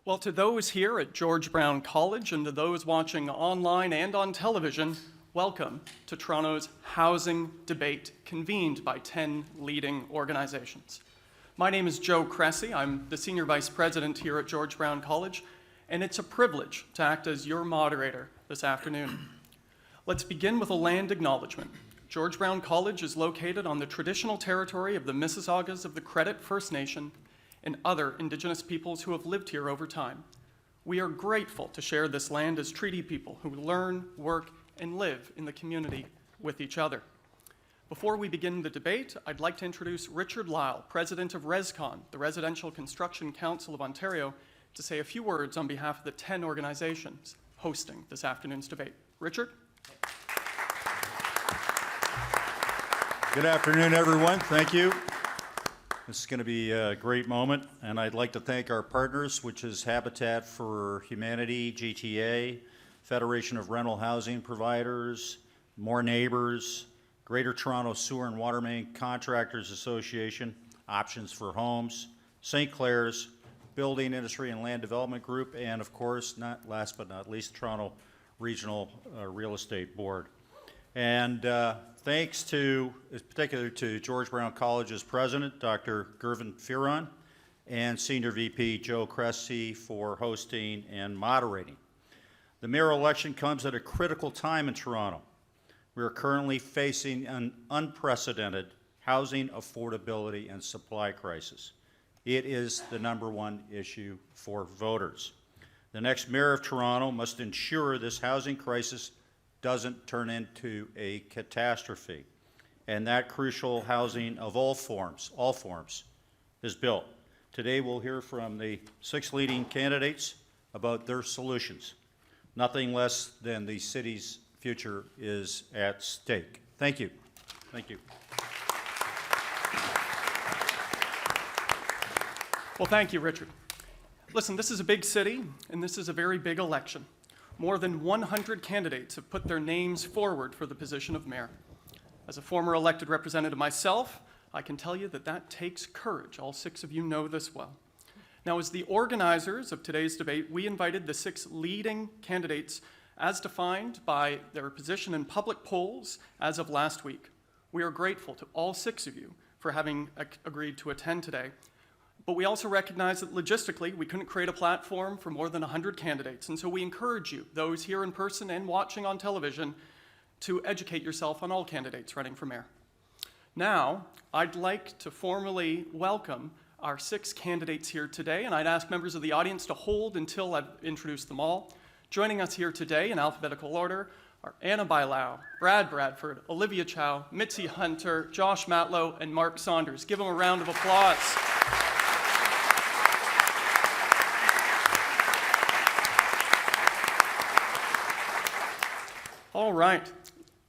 Well, to those here at George Brown College and to those watching online and on television, welcome to Toronto's Housing Debate, convened by 10 leading organizations. My name is Joe Cressy. I'm the Senior Vice President here at George Brown College, and it's a privilege to act as your moderator this afternoon. Let's begin with a land acknowledgement. George Brown College is located on the traditional territory of the Mississaugas of the Credit First Nation and other Indigenous peoples who have lived here over time. We are grateful to share this land as treaty people who learn, work, and live in the community with each other. Before we begin the debate, I'd like to introduce Richard Lyle, President of RESCON, the Residential Construction Council of Ontario, to say a few words on behalf of the 10 organizations hosting this afternoon's debate. Richard? Good afternoon, everyone. Thank you. This is going to be a great moment, and I'd like to thank our partners, which is Habitat for Humanity, GTA, Federation of Rental Housing Providers, More Neighbors, Greater Toronto Sewer and Water Main Contractors Association, Options for Homes, St. Clair's, Building Industry and Land Development Group, and of course, not last but not least, Toronto Regional Real Estate Board. And thanks to, particularly to George Brown College's president, Dr. Gervin Fearon, and Senior VP Joe Cressy for hosting and moderating. The mayoral election comes at a critical time in Toronto. We are currently facing an unprecedented housing affordability and supply crisis. It is the #1 issue for voters. The next mayor of Toronto must ensure this housing crisis doesn't turn into a catastrophe, and that crucial housing of all forms is built. Today we'll hear from the 6 leading candidates about their solutions. Nothing less than the city's future is at stake. Thank you. Thank you. Well, thank you, Richard. Listen, this is a big city, and this is a very big election. More than 100 candidates have put their names forward for the position of mayor. As a former elected representative myself, I can tell you that that takes courage. All 6 of you know this well. Now, as the organizers of today's debate, we invited the 6 leading candidates as defined by their position in public polls as of last week. We are grateful to all 6 of you for having agreed to attend today. But we also recognize that logistically, we couldn't create a platform for more than 100 candidates. And so we encourage you, those here in person and watching on television, to educate yourself on all candidates running for mayor. Now, I'd like to formally welcome our 6 candidates here today, and I'd ask members of the audience to hold until I've introduced them all. Joining us here today in alphabetical order are Anna Bailao, Brad Bradford, Olivia Chow, Mitzi Hunter, Josh Matlow, and Mark Saunders. Give them a round of applause. All right,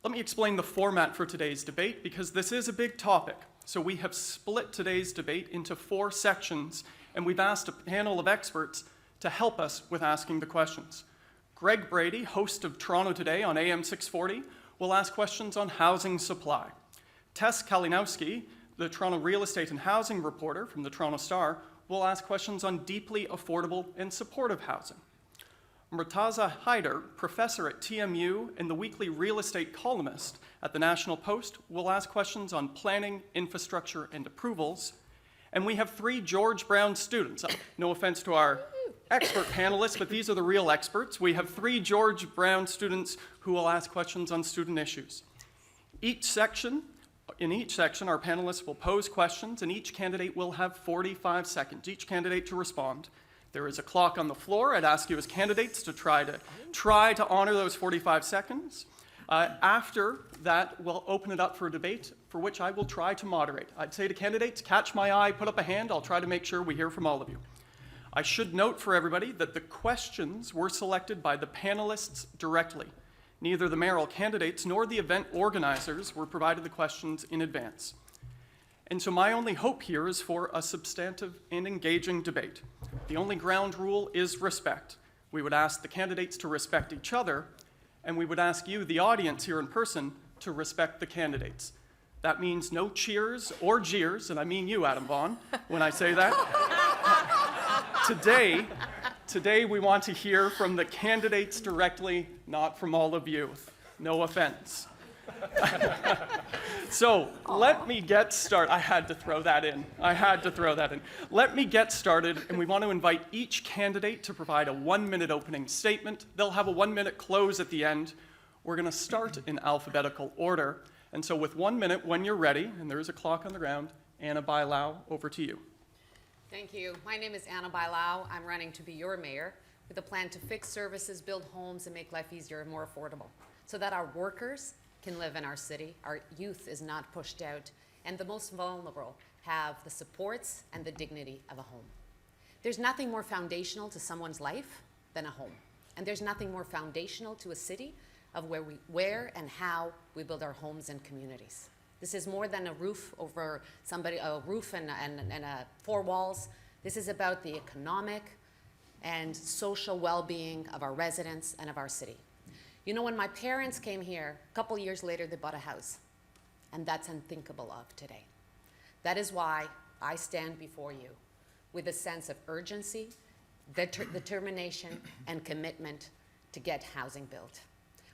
let me explain the format for today's debate because this is a big topic. So we have split today's debate into 4 sections, and we've asked a panel of experts to help us with asking the questions. Greg Brady, host of Toronto Today on AM 640, will ask questions on housing supply. Tess Kalinowski, the Toronto real estate and housing reporter from the Toronto Star, will ask questions on deeply affordable and supportive housing. Murtaza Haider, professor at TMU and the weekly real estate columnist at the National Post, will ask questions on planning, infrastructure, and approvals. And we have 3 George Brown students. No offense to our expert panelists, but these are the real experts. We have 3 George Brown students who will ask questions on student issues. In each section, our panelists will pose questions, and each candidate will have 45 seconds, each candidate to respond. There is a clock on the floor. I'd ask you as candidates to try to honor those 45 seconds. After that, we'll open it up for a debate for which I will try to moderate. I'd say to candidates, catch my eye, put up a hand. I'll try to make sure we hear from all of you. I should note for everybody that the questions were selected by the panelists directly. Neither the mayoral candidates nor the event organizers were provided the questions in advance. And so my only hope here is for a substantive and engaging debate. The only ground rule is respect. We would ask the candidates to respect each other, and we would ask you, the audience here in person, to respect the candidates. That means no cheers or jeers, and I mean you, Adam Vaughan, when I say that. Today we want to hear from the candidates directly, not from all of you. No offense. So let me get started. I had to throw that in. Let me get started, and we want to invite each candidate to provide a 1-minute opening statement. They'll have a 1-minute close at the end. We're going to start in alphabetical order. And so with 1 minute, when you're ready, and there is a clock on the ground, Anna Bailau, over to you. Thank you. My name is Anna Bailau. I'm running to be your mayor with a plan to fix services, build homes, and make life easier and more affordable so that our workers can live in our city, our youth is not pushed out, and the most vulnerable have the supports and the dignity of a home. There's nothing more foundational to someone's life than a home. And there's nothing more foundational to a city of where and how we build our homes and communities. This is more than a roof over somebody, a roof and 4 walls. This is about the economic and social well-being of our residents and of our city. You know, when my parents came here, a couple years later, they bought a house. And that's unthinkable of today. That is why I stand before you with a sense of urgency, determination, and commitment to get housing built.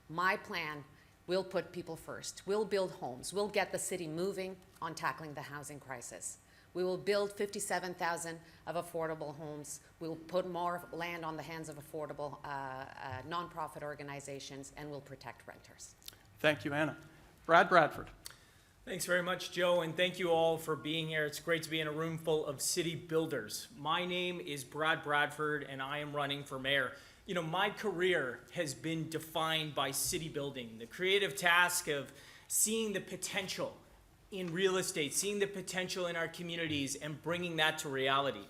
My plan will put people first. We'll build homes. We'll get the city moving on tackling the housing crisis. We will build 57,000 of affordable homes. We'll put more land on the hands of affordable nonprofit organizations, and we'll protect renters. Thank you, Anna. Brad Bradford. Thanks very much, Joe, and thank you all for being here. It's great to be in a room full of city builders. My name is Brad Bradford, and I am running for mayor. You know, my career has been defined by city building, the creative task of seeing the potential in real estate, seeing the potential in our communities and bringing that to reality.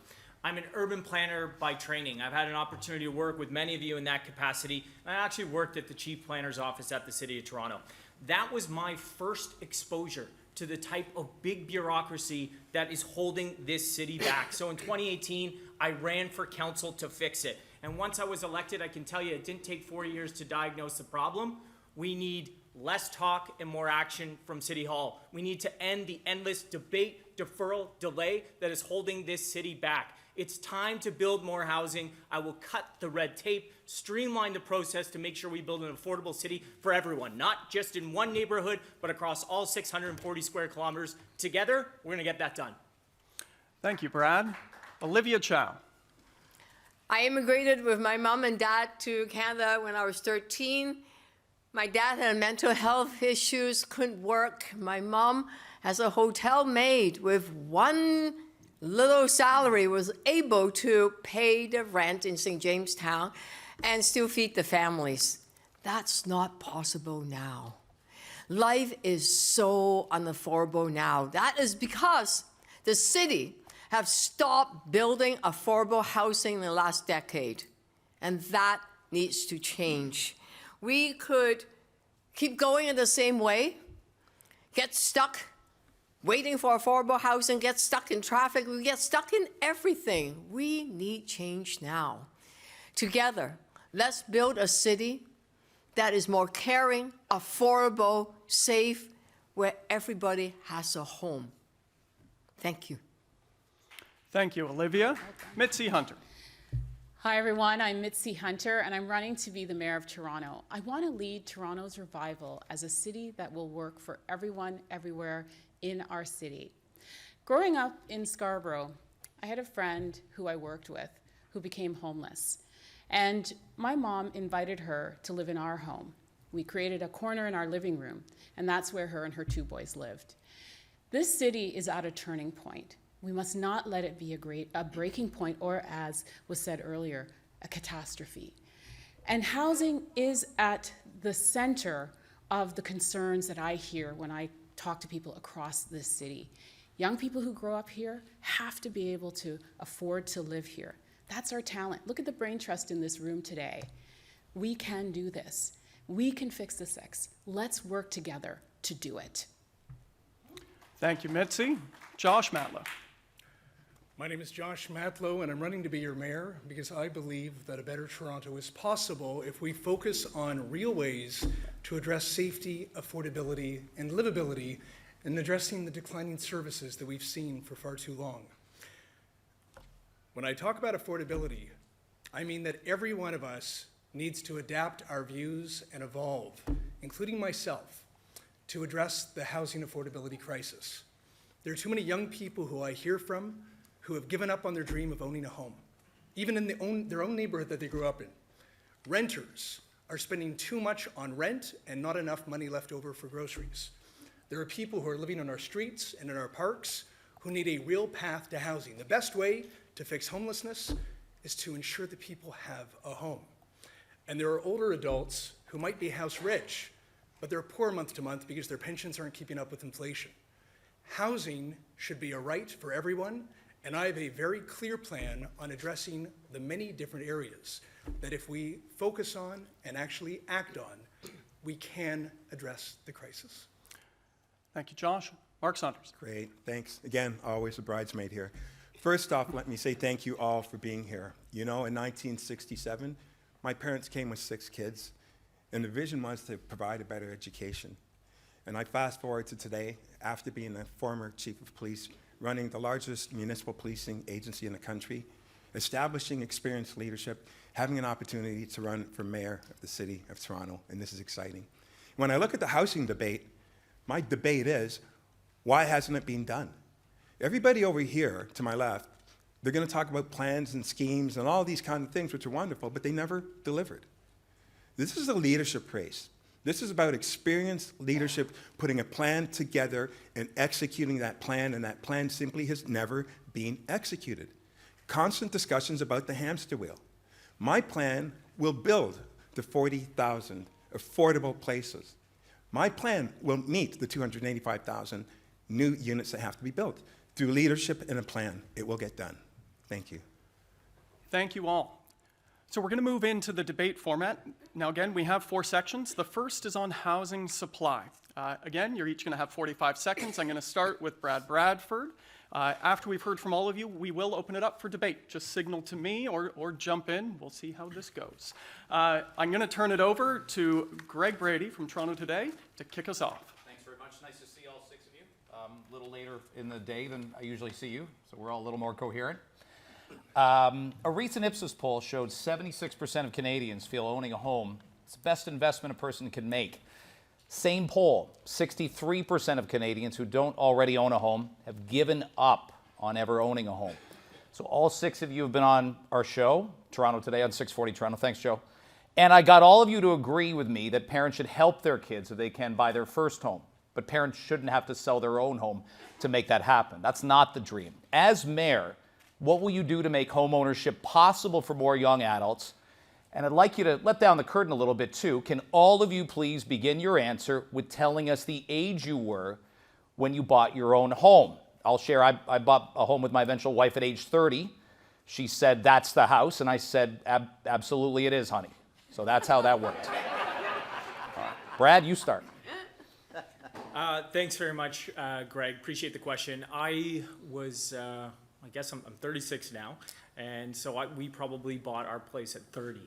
I'm an urban planner by training. I've had an opportunity to work with many of you in that capacity. I actually worked at the Chief Planner's Office at the City of Toronto. That was my first exposure to the type of big bureaucracy that is holding this city back. So in 2018, I ran for council to fix it. And once I was elected, I can tell you it didn't take 4 years to diagnose the problem. We need less talk and more action from City Hall. We need to end the endless debate, deferral, delay that is holding this city back. It's time to build more housing. I will cut the red tape, streamline the process to make sure we build an affordable city for everyone, not just in one neighborhood, but across all 640 square kilometers. Together, we're gonna get that done. Thank you, Brad. Olivia Chow. I immigrated with my mom and dad to Canada when I was 13. My dad had mental health issues, couldn't work. My mom, as a hotel maid with one little salary, was able to pay the rent in St. Jamestown and still feed the families. That's not possible now. Life is so unaffordable now. That is because the city have stopped building affordable housing in the last decade, and that needs to change. We could keep going in the same way, get stuck waiting for affordable housing, get stuck in traffic, we get stuck in everything. We need change now. Together, let's build a city that is more caring, affordable, safe, where everybody has a home. Thank you. Thank you, Olivia. Mitzi Hunter. Hi, everyone. I'm Mitzi Hunter, and I'm running to be the mayor of Toronto. I want to lead Toronto's revival as a city that will work for everyone, everywhere in our city. Growing up in Scarborough, I had a friend who I worked with who became homeless. And my mom invited her to live in our home. We created a corner in our living room, and that's where her and her 2 boys lived. This city is at a turning point. We must not let it be a breaking point, or as was said earlier, a catastrophe. And housing is at the center of the concerns that I hear when I talk to people across this city. Young people who grow up here have to be able to afford to live here. That's our talent. Look at the brain trust in this room today. We can do this. We can fix the sex. Let's work together to do it. Thank you, Mitzi. Josh Matlow. My name is Josh Matlow, and I'm running to be your mayor because I believe that a better Toronto is possible if we focus on real ways to address safety, affordability, and livability in addressing the declining services that we've seen for far too long. When I talk about affordability, I mean that every one of us needs to adapt our views and evolve, including myself, to address the housing affordability crisis. There are too many young people who I hear from who have given up on their dream of owning a home, even in their own neighborhood that they grew up in. Renters are spending too much on rent and not enough money left over for groceries. There are people who are living on our streets and in our parks who need a real path to housing. The best way to fix homelessness is to ensure that people have a home. And there are older adults who might be house rich, but they're poor month to month because their pensions aren't keeping up with inflation. Housing should be a right for everyone, and I have a very clear plan on addressing the many different areas that if we focus on and actually act on, we can address the crisis. Thank you, Josh. Mark Saunders. Great, thanks. Again, always a bridesmaid here. First off, let me say thank you all for being here. You know, in 1967, my parents came with 6 kids, and the vision was to provide a better education. And I fast forward to today, after being a former chief of police, running the largest municipal policing agency in the country, establishing experienced leadership, having an opportunity to run for mayor of the city of Toronto, and this is exciting. When I look at the housing debate, my debate is, why hasn't it been done? Everybody over here to my left, they're going to talk about plans and schemes and all these kind of things, which are wonderful, but they never delivered. This is a leadership race. This is about experienced leadership, putting a plan together and executing that plan, and that plan simply has never been executed. Constant discussions about the hamster wheel. My plan will build the 40,000 affordable places. My plan will meet the 285,000 new units that have to be built. Through leadership and a plan, it will get done. Thank you. Thank you all. So we're going to move into the debate format. Now again, we have 4 sections. The first is on housing supply. Again, you're each going to have 45 seconds. I'm going to start with Brad Bradford. After we've heard from all of you, we will open it up for debate. Just signal to me or jump in. We'll see how this goes. I'm going to turn it over to Greg Brady from Toronto Today to kick us off. Thanks very much. Nice to see all 6 of you. A little later in the day than I usually see you, so we're all a little more coherent. A recent Ipsos poll showed 76% of Canadians feel owning a home is the best investment a person can make. Same poll, 63% of Canadians who don't already own a home have given up on ever owning a home. So all 6 of you have been on our show, Toronto Today on 640 Toronto. Thanks, Joe. And I got all of you to agree with me that parents should help their kids if they can buy their first home. But parents shouldn't have to sell their own home to make that happen. That's not the dream. As mayor, what will you do to make home ownership possible for more young adults? And I'd like you to let down the curtain a little bit too. Can all of you please begin your answer with telling us the age you were when you bought your own home? I'll share, I bought a home with my eventual wife at age 30. She said, that's the house. And I said, absolutely it is, honey. So that's how that worked. Brad, you start. Thanks very much, Greg. Appreciate the question. I was, I guess I'm 36 now, and so we probably bought our place at 30.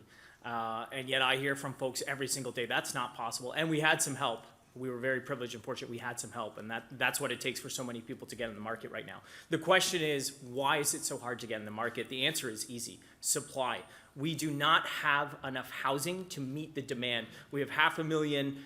And yet I hear from folks every single day, that's not possible. And we had some help. We were very privileged and fortunate we had some help, and that's what it takes for so many people to get in the market right now. The question is, why is it so hard to get in the market? The answer is easy: supply. We do not have enough housing to meet the demand. We have 500,000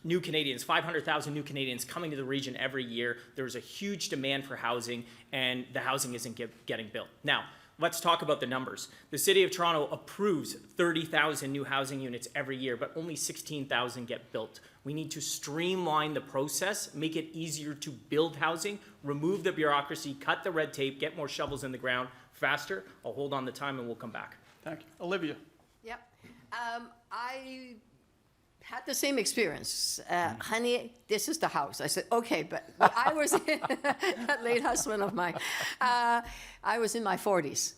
new Canadians, 500,000 new Canadians coming to the region every year. There's a huge demand for housing, and the housing isn't getting built. Now, let's talk about the numbers. The City of Toronto approves 30,000 new housing units every year, but only 16,000 get built. We need to streamline the process, make it easier to build housing, remove the bureaucracy, cut the red tape, get more shovels in the ground faster. I'll hold on the time and we'll come back. Thank you. Olivia. Yep. I had the same experience. Honey, this is the house. I said, okay, but I was that late husband of mine. I was in my 40s,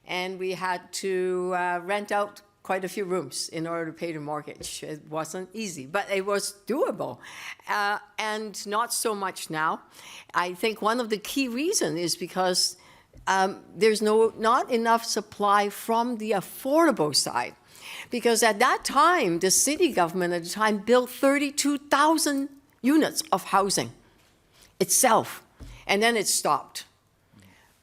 and we had to rent out quite a few rooms in order to pay the mortgage. It wasn't easy, but it was doable, and not so much now. I think one of the key reasons is because there's not enough supply from the affordable side. Because at that time, the city government at the time built 32,000 units of housing itself, and then it stopped.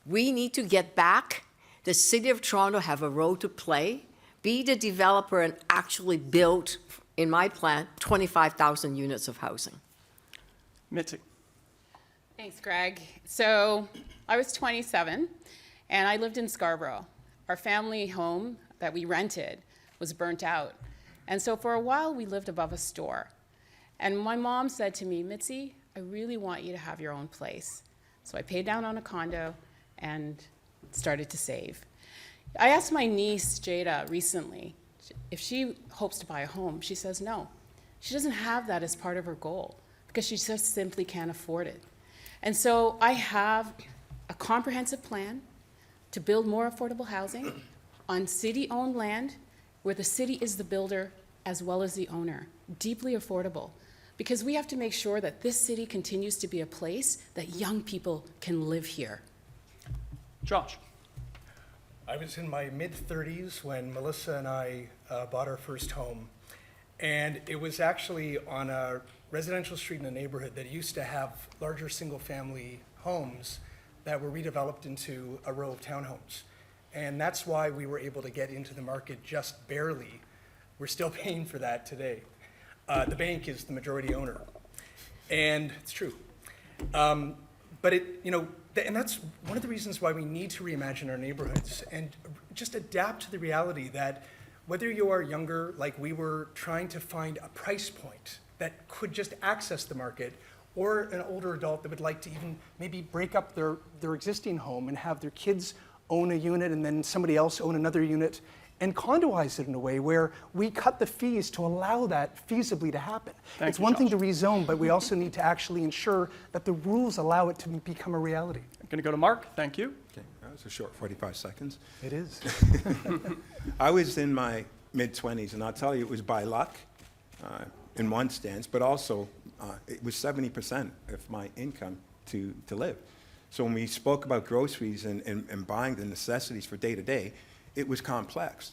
We need to get back the City of Toronto have a role to play, be the developer and actually build, in my plan, 25,000 units of housing. Mitzi. Thanks, Greg. So I was 27, and I lived in Scarborough. Our family home that we rented was burnt out. And so for a while, we lived above a store. And my mom said to me, Mitzi, I really want you to have your own place. So I paid down on a condo and started to save. I asked my niece, Jada, recently if she hopes to buy a home. She says no. She doesn't have that as part of her goal because she just simply can't afford it. And so I have a comprehensive plan to build more affordable housing on city-owned land where the city is the builder as well as the owner, deeply affordable. Because we have to make sure that this city continues to be a place that young people can live here. Josh. I was in my mid-30s when Melissa and I bought our first home. And it was actually on a residential street in a neighborhood that used to have larger single-family homes that were redeveloped into a row of townhomes. And that's why we were able to get into the market just barely. We're still paying for that today. The bank is the majority owner, and it's true. But and that's one of the reasons why we need to reimagine our neighborhoods and just adapt to the reality that whether you are younger, like we were trying to find a price point that could just access the market, or an older adult that would like to even maybe break up their existing home and have their kids own a unit and then somebody else own another unit, and condoize it in a way where we cut the fees to allow that feasibly to happen. It's one thing to rezone, but we also need to actually ensure that the rules allow it to become a reality. I'm going to go to Mark. Thank you. Okay, that was a short 45 seconds. It is. I was in my mid-20s, and I'll tell you, it was by luck in one stance, but also it was 70% of my income to live. So when we spoke about groceries and buying the necessities for day-to-day, it was complex.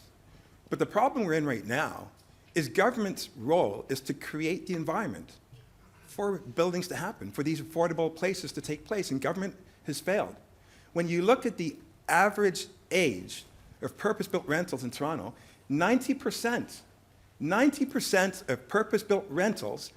But the problem we're in right now is government's role is to create the environment for buildings to happen, for these affordable places to take place, and government has failed. When you look at the average age of purpose-built rentals in Toronto, 90% of purpose-built rentals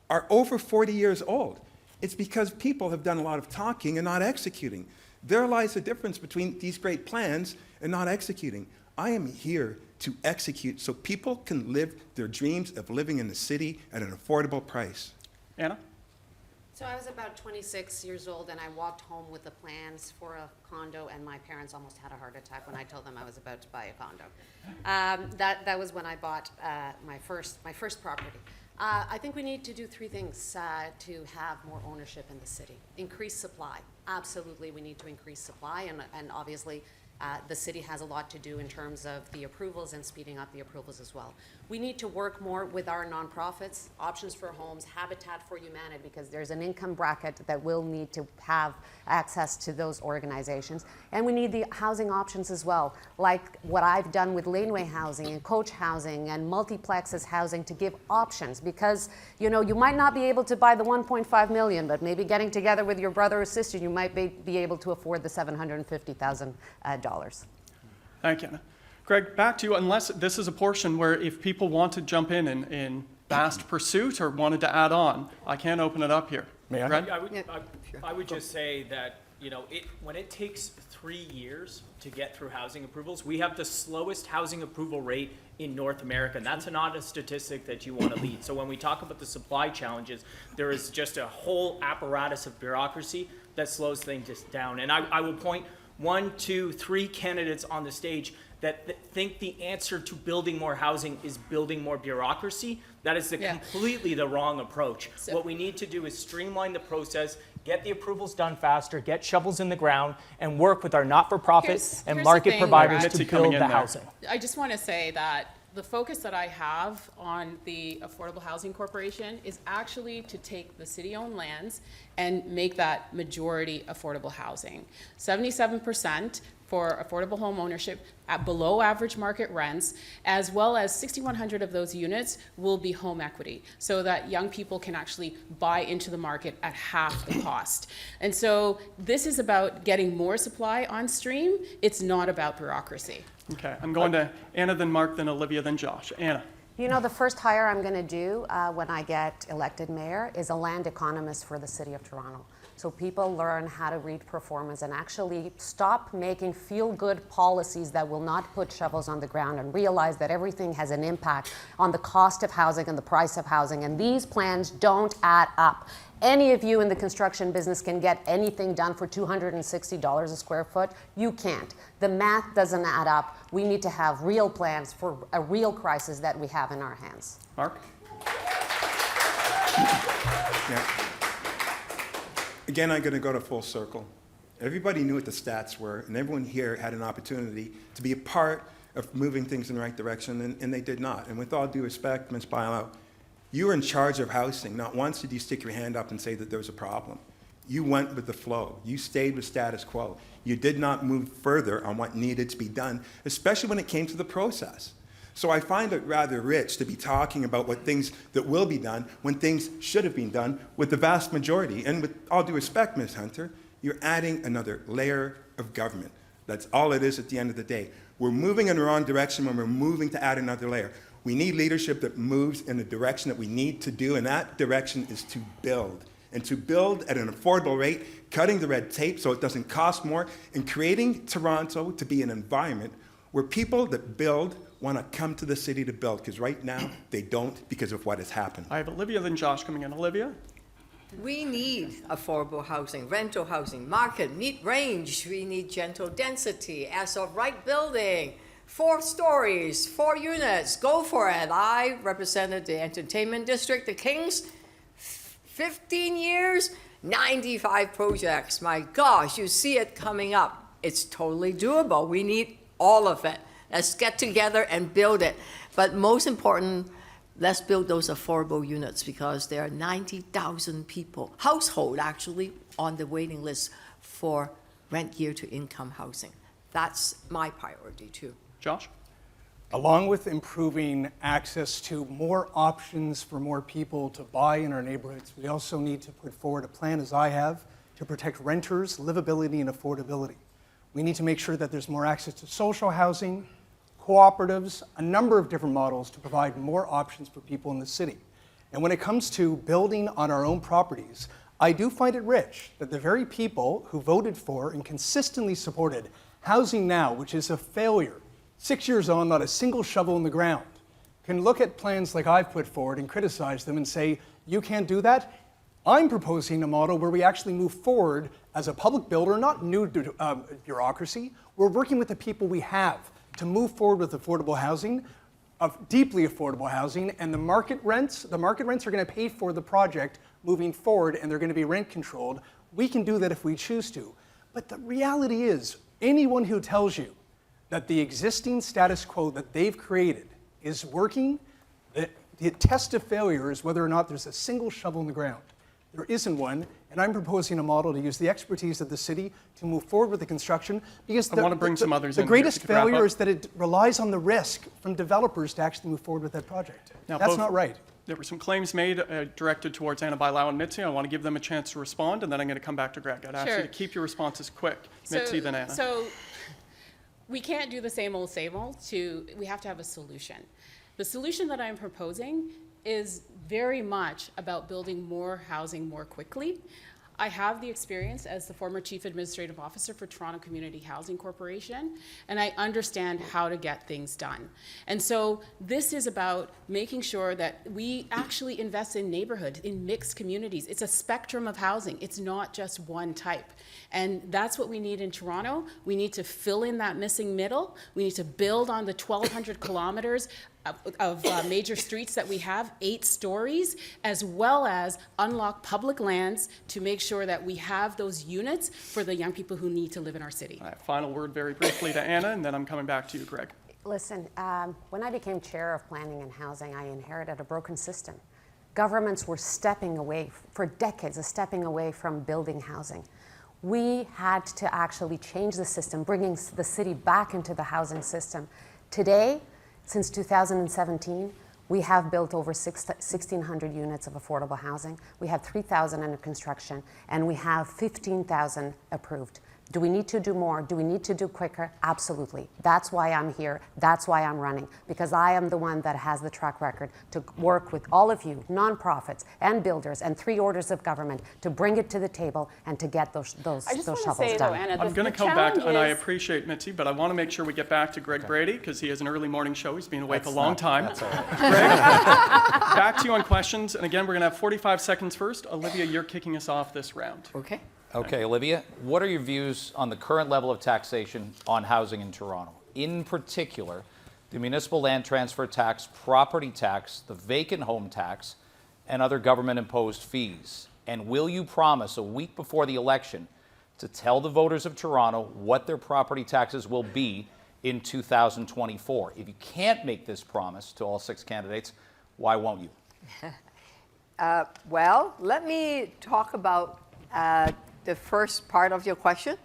are over 40 years old. It's because people have done a lot of talking and not executing. There lies the difference between these great plans and not executing. I am here to execute so people can live their dreams of living in the city at an affordable price. Anna? So I was about 26 years old, and I walked home with the plans for a condo, and my parents almost had a heart attack when I told them I was about to buy a condo. That was when I bought my first property. I think we need to do three things to have more ownership in the city. Increase supply. Absolutely, we need to increase supply, and obviously the city has a lot to do in terms of the approvals and speeding up the approvals as well. We need to work more with our nonprofits, Options for Homes, Habitat for Humanity, because there's an income bracket that will need to have access to those organizations. And we need the housing options as well, like what I've done with laneway housing and coach housing and multiplexes housing to give options, because you might not be able to buy the 1.5 million, but maybe getting together with your brother or sister, you might be able to afford the $750,000. Thank you, Anna. Greg, back to you, unless this is a portion where if people want to jump in fast pursuit or wanted to add on, I can't open it up here. May I? Greg? I would just say that, when it takes 3 years to get through housing approvals, we have the slowest housing approval rate in North America, and that's not a statistic that you want to lead. So when we talk about the supply challenges, there is just a whole apparatus of bureaucracy that slows things down. And I will point 1, 2, 3 candidates on the stage that think the answer to building more housing is building more bureaucracy. That is completely the wrong approach. What we need to do is streamline the process, get the approvals done faster, get shovels in the ground, and work with our not-for-profit and here's market the thing, providers Brad. to Mitzi coming build in the there. housing. I just want to say that the focus that I have on the Affordable Housing Corporation is actually to take the city-owned lands and make that majority affordable housing. 77% for affordable home ownership at below average market rents, as well as 6,100 of those units will be home equity, so that young people can actually buy into the market at half the cost. And so this is about getting more supply on stream. It's not about bureaucracy. Okay, I'm going to Anna, then Mark, then Olivia, then Josh. Anna. You know, the first hire I'm going to do when I get elected mayor is a land economist for the city of Toronto. So people learn how to read performance and actually stop making feel-good policies that will not put shovels on the ground and realize that everything has an impact on the cost of housing and the price of housing. And these plans don't add up. Any of you in the construction business can get anything done for $260 a square foot. You can't. The math doesn't add up. We need to have real plans for a real crisis that we have in our hands. Mark? Yeah. Again, I'm going to go to full circle. Everybody knew what the stats were, and everyone here had an opportunity to be a part of moving things in the right direction, and they did not. And with all due respect, Ms. Bilow, you were in charge of housing. Not once did you stick your hand up and say that there was a problem. You went with the flow. You stayed with status quo. You did not move further on what needed to be done, especially when it came to the process. So I find it rather rich to be talking about what things that will be done when things should have been done with the vast majority. And with all due respect, Ms. Hunter, you're adding another layer of government. That's all it is at the end of the day. We're moving in the wrong direction when we're moving to add another layer. We need leadership that moves in the direction that we need to do, and that direction is to build. And to build at an affordable rate, cutting the red tape so it doesn't cost more, and creating Toronto to be an environment where people that build want to come to the city to build, because right now they don't because of what has happened. I have Olivia, then Josh coming in. Olivia? We need affordable housing, rental housing, market, mid-range. We need gentle density, as of right building, 4 stories, 4 units, go for it. I represented the entertainment district, the Kings, 15 years, 95 projects. My gosh, you see it coming up. It's totally doable. We need all of it. Let's get together and build it. But most important, let's build those affordable units, because there are 90,000 people, household actually, on the waiting list for rent gear to income housing. That's my priority too. Josh? Along with improving access to more options for more people to buy in our neighborhoods, we also need to put forward a plan, as I have, to protect renters' livability and affordability. We need to make sure that there's more access to social housing, cooperatives, a number of different models to provide more options for people in the city. And when it comes to building on our own properties, I do find it rich that the very people who voted for and consistently supported Housing Now, which is a failure, 6 years on, not a single shovel in the ground, can look at plans like I've put forward and criticize them and say, you can't do that. I'm proposing a model where we actually move forward as a public builder, not new bureaucracy. We're working with the people we have to move forward with affordable housing, deeply affordable housing, and the market rents are going to pay for the project moving forward, and they're going to be rent controlled. We can do that if we choose to. But the reality is, anyone who tells you that the existing status quo that they've created is working, the test of failure is whether or not there's a single shovel in the ground. There isn't one, and I'm proposing a model to use the expertise of the city to move forward with the construction, because I want to bring some others in the here greatest to wrap failure up. is that it relies on the risk from developers to actually move forward with that project. Now, That's both- not right. There were some claims made directed towards Anna Bilow and Mitzi. I want to give them a chance to respond, and then I'm going to come back to Greg. I'd ask you Sure. to keep your responses quick. Mitzi, then Anna. So we can't do the same old, we have to have a solution. The solution that I'm proposing is very much about building more housing more quickly. I have the experience as the former Chief Administrative Officer for Toronto Community Housing Corporation, and I understand how to get things done. And so this is about making sure that we actually invest in neighborhoods, in mixed communities. It's a spectrum of housing. It's not just one type. And that's what we need in Toronto. We need to fill in that missing middle. We need to build on the 1,200 kilometers of major streets that we have, 8 stories, as well as unlock public lands to make sure that we have those units for the young people who need to live in our city. All right, final word very briefly to Anna, and then I'm coming back to you, Greg. Listen, when I became chair of planning and housing, I inherited a broken system. Governments were stepping away, for decades, stepping away from building housing. We had to actually change the system, bringing the city back into the housing system. Today, since 2017, we have built over 1,600 units of affordable housing. We have 3,000 under construction, and we have 15,000 approved. Do we need to do more? Do we need to do quicker? Absolutely. That's why I'm here. That's why I'm running, because I am the one that has the track record to work with all of you, nonprofits and builders and 3 orders of government, to bring it to the table and to get those I just want to shovels say, done. though, Anna, I'm going to the come back, challenge and I is- appreciate Mitzi, but I want to make sure we get back to Greg Brady, because he has an early morning show. He's been awake a long time. That's all right. Greg, back to you on questions. And again, we're going to have 45 seconds first. Olivia, you're kicking us off this round. Okay. Okay, Olivia, what are your views on the current level of taxation on housing in Toronto? In particular, the municipal land transfer tax, property tax, the vacant home tax, and other government-imposed fees? And will you promise a week before the election to tell the voters of Toronto what their property taxes will be in 2024? If you can't make this promise to all 6 candidates, why won't you? Well, let me talk about the first part of your question.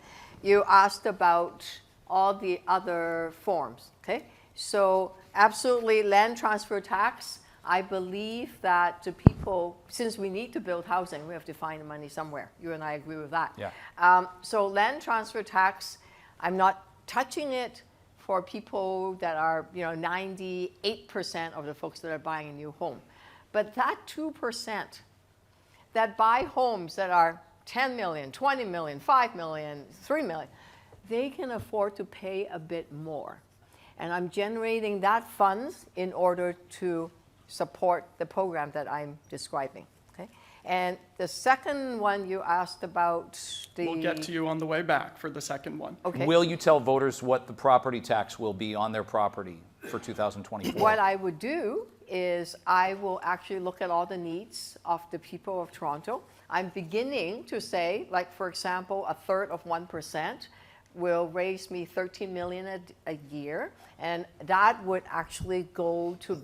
You asked about all the other forms, okay? So absolutely, land transfer tax, I believe that the people, since we need to build housing, we have to find the money somewhere. You and I agree with that. Yeah. So land transfer tax, I'm not touching it for people that are, 98% of the folks that are buying a new home. But that 2% that buy homes that are 10 million, 20 million, 5 million, 3 million, they can afford to pay a bit more. And I'm generating that funds in order to support the program that I'm describing. Okay? And the second one you asked about the... We'll get to you on the way back for the second one. Okay. Will you tell voters what the property tax will be on their property for 2024? What I would do is I will actually look at all the needs of the people of Toronto. I'm beginning to say, like, for example, a third of 1% will raise me $13 million a year, and that would actually go to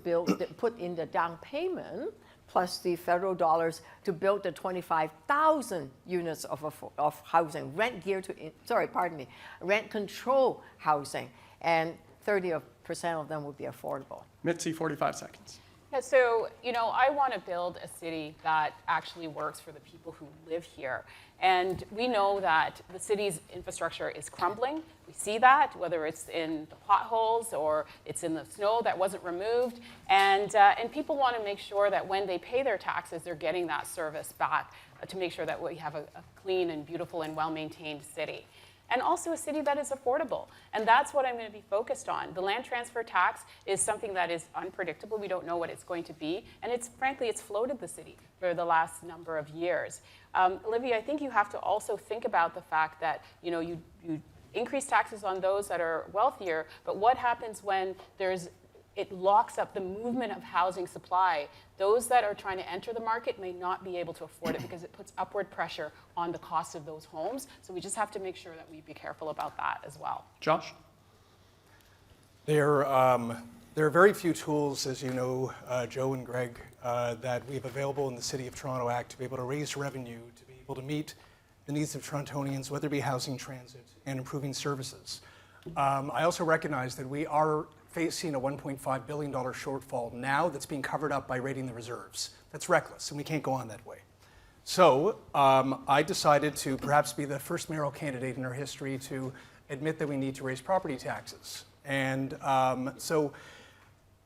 put in the down payment plus the federal dollars to build the 25,000 units of housing, rent control housing, and 30% of them would be affordable. Mitzi, 45 seconds. Yeah, so, I want to build a city that actually works for the people who live here. And we know that the city's infrastructure is crumbling. We see that, whether it's in the potholes or it's in the snow that wasn't removed. And people want to make sure that when they pay their taxes, they're getting that service back to make sure that we have a clean and beautiful and well-maintained city. And also a city that is affordable. And that's what I'm going to be focused on. The land transfer tax is something that is unpredictable. We don't know what it's going to be. And frankly, it's floated the city for the last number of years. Olivia, I think you have to also think about the fact that, you increase taxes on those that are wealthier, but what happens when it locks up the movement of housing supply? Those that are trying to enter the market may not be able to afford it because it puts upward pressure on the cost of those homes. So we just have to make sure that we be careful about that as well. Josh? There are very few tools, as you know, Joe and Greg, that we have available in the City of Toronto Act to be able to raise revenue, to be able to meet the needs of Torontonians, whether it be housing, transit, and improving services. I also recognize that we are facing a $1.5 billion shortfall now that's being covered up by raiding the reserves. That's reckless, and we can't go on that way. So I decided to perhaps be the first mayoral candidate in our history to admit that we need to raise property taxes. And so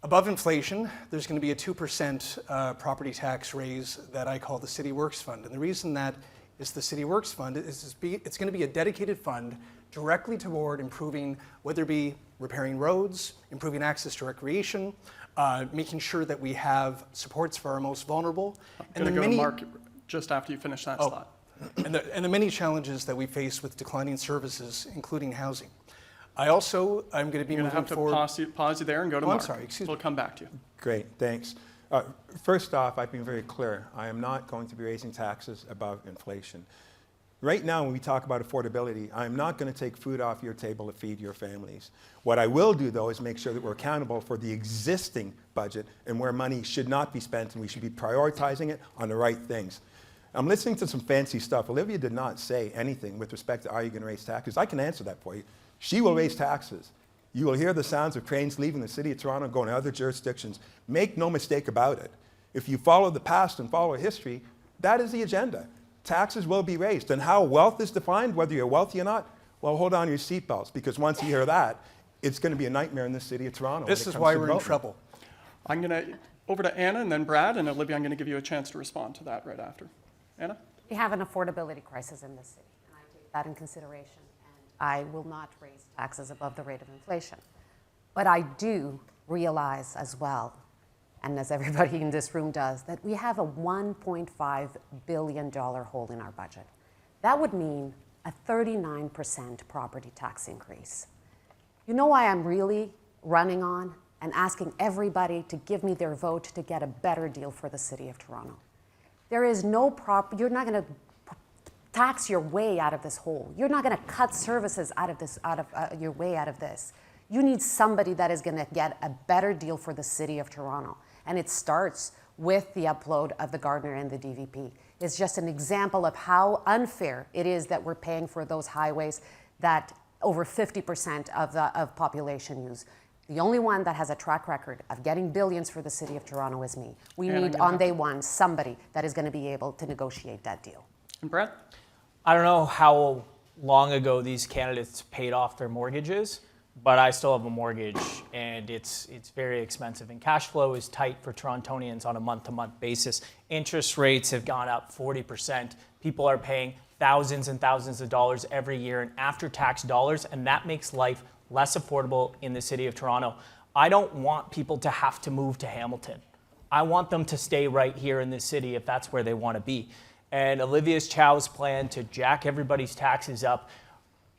above inflation, there's going to be a 2% property tax raise that I call the City Works Fund. And the reason that is the City Works Fund is it's going to be a dedicated fund directly toward improving, whether it be repairing roads, improving access to recreation, making sure that we have supports for our most vulnerable. I'm going to go to Mark just after you finish that slide. And the many challenges that we face with declining services, including housing. I'm going to be You're going to have to pause you there and go to Mark. I'm sorry, excuse me. We'll come back to you. Great, thanks. First off, I've been very clear. I am not going to be raising taxes above inflation. Right now, when we talk about affordability, I'm not going to take food off your table to feed your families. What I will do, though, is make sure that we're accountable for the existing budget and where money should not be spent, and we should be prioritizing it on the right things. I'm listening to some fancy stuff. Olivia did not say anything with respect to are you going to raise taxes. I can answer that for you. She will raise taxes. You will hear the sounds of trains leaving the city of Toronto and going to other jurisdictions. Make no mistake about it. If you follow the past and follow history, that is the agenda. Taxes will be raised. And how wealth is defined, whether you're wealthy or not, well, hold on your seatbelts, because once you hear that, it's going to be a nightmare in the city of Toronto. This is why we're in trouble. I'm going to, over to Anna and then Brad, and Olivia, I'm going to give you a chance to respond to that right after. Anna? We have an affordability crisis in this city, and I take that in consideration, and I will not raise taxes above the rate of inflation. But I do realize as well, and as everybody in this room does, that we have a $1.5 billion hole in our budget. That would mean a 39% property tax increase. You know why I'm really running on and asking everybody to give me their vote to get a better deal for the city of Toronto? There is no you're not going to tax your way out of this hole. You're not going to cut services out of your way out of this. You need somebody that is going to get a better deal for the city of Toronto. And it starts with the upload of the Gardner and the DVP. It's just an example of how unfair it is that we're paying for those highways that over 50% of population use. The only one that has a track record of getting billions for the city of Toronto is me. We need on day one somebody that is going to be able to negotiate that deal. And Brad? I don't know how long ago these candidates paid off their mortgages, but I still have a mortgage, and it's very expensive. And cash flow is tight for Torontonians on a month-to-month basis. Interest rates have gone up 40%. People are paying thousands and thousands of dollars every year in after-tax dollars, and that makes life less affordable in the city of Toronto. I don't want people to have to move to Hamilton. I want them to stay right here in this city if that's where they want to be. And Olivia Chow's plan to jack everybody's taxes up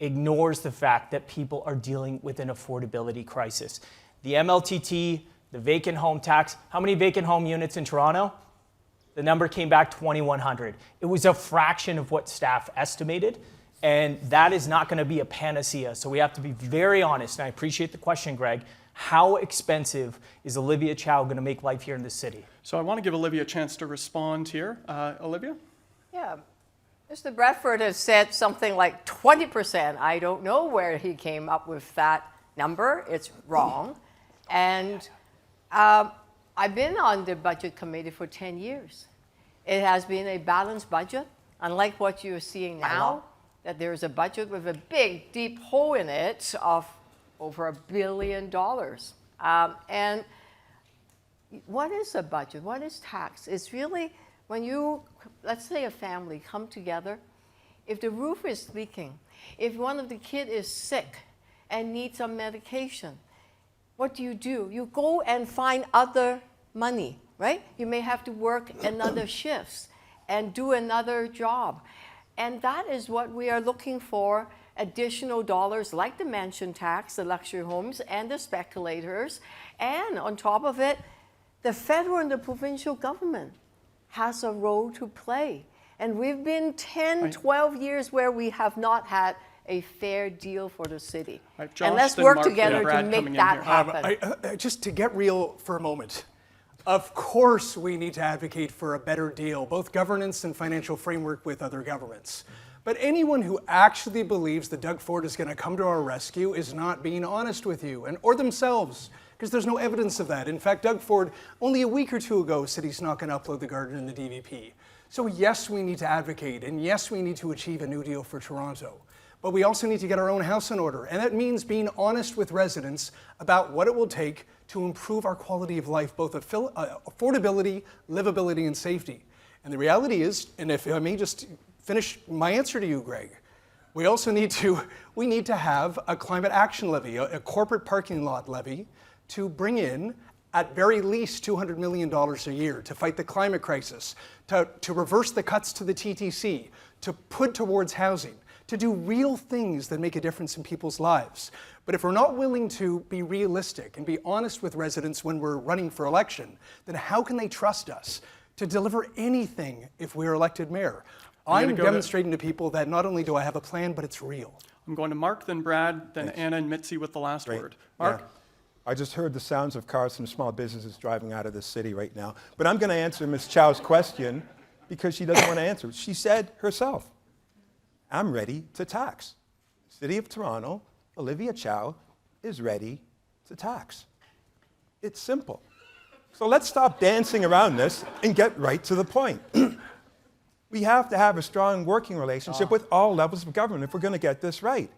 ignores the fact that people are dealing with an affordability crisis. The MLTT, the vacant home tax, how many vacant home units in Toronto? The number came back 2,100. It was a fraction of what staff estimated, and that is not going to be a panacea. So we have to be very honest, and I appreciate the question, Greg. How expensive is Olivia Chow going to make life here in this city? So I want to give Olivia a chance to respond here. Olivia? Yeah. Mr. Bradford has said something like 20%. I don't know where he came up with that number. It's wrong. And I've been on the budget committee for 10 years. It has been a balanced budget, unlike what you're seeing now, that there's a budget with a big, deep hole in it of over $1 billion. And what is a budget? What is tax? It's really when you, let's say a family, come together, if the roof is leaking, if one of the kids is sick and needs some medication, what do? You go and find other money, right? You may have to work another shifts and do another job. And that is what we are looking for, additional dollars like the mansion tax, the luxury homes, and the speculators. And on top of it, the federal and the provincial government has a role to play. And we've been 10, 12 years where we have not had a fair deal for the city. Right, Josh, and let's then work Mark, together then Brad to make coming in that here. happen. Just to get real for a moment, of course we need to advocate for a better deal, both governance and financial framework with other governments. But anyone who actually believes that Doug Ford is going to come to our rescue is not being honest with you or themselves, because there's no evidence of that. In fact, Doug Ford, only a week or two ago, said he's not going to upload the Gardner and the DVP. So yes, we need to advocate, and yes, we need to achieve a new deal for Toronto. But we also need to get our own house in order, and that means being honest with residents about what it will take to improve our quality of life, both affordability, livability, and safety. And the reality is, and if I may just finish my answer to you, Greg, we also need to have a climate action levy, a corporate parking lot levy, to bring in at very least $200 million a year to fight the climate crisis, to reverse the cuts to the TTC, to put towards housing, to do real things that make a difference in people's lives. But if we're not willing to be realistic and be honest with residents when we're running for election, then how can they trust us to deliver anything if we're elected mayor? I'm demonstrating to people that not only do I have a plan, but it's real. I'm going to Mark, then Brad, then Anna and Mitzi with the last word. Mark? Yeah. I just heard the sounds of cars from small businesses driving out of the city right now. But I'm going to answer Ms. Chow's question. because she doesn't want to answer. She said herself, I'm ready to tax. City of Toronto, Olivia Chow is ready to tax. It's simple. So let's stop dancing around this and get right to the point. We have to have a strong working relationship with all levels of government if we're going to get this right.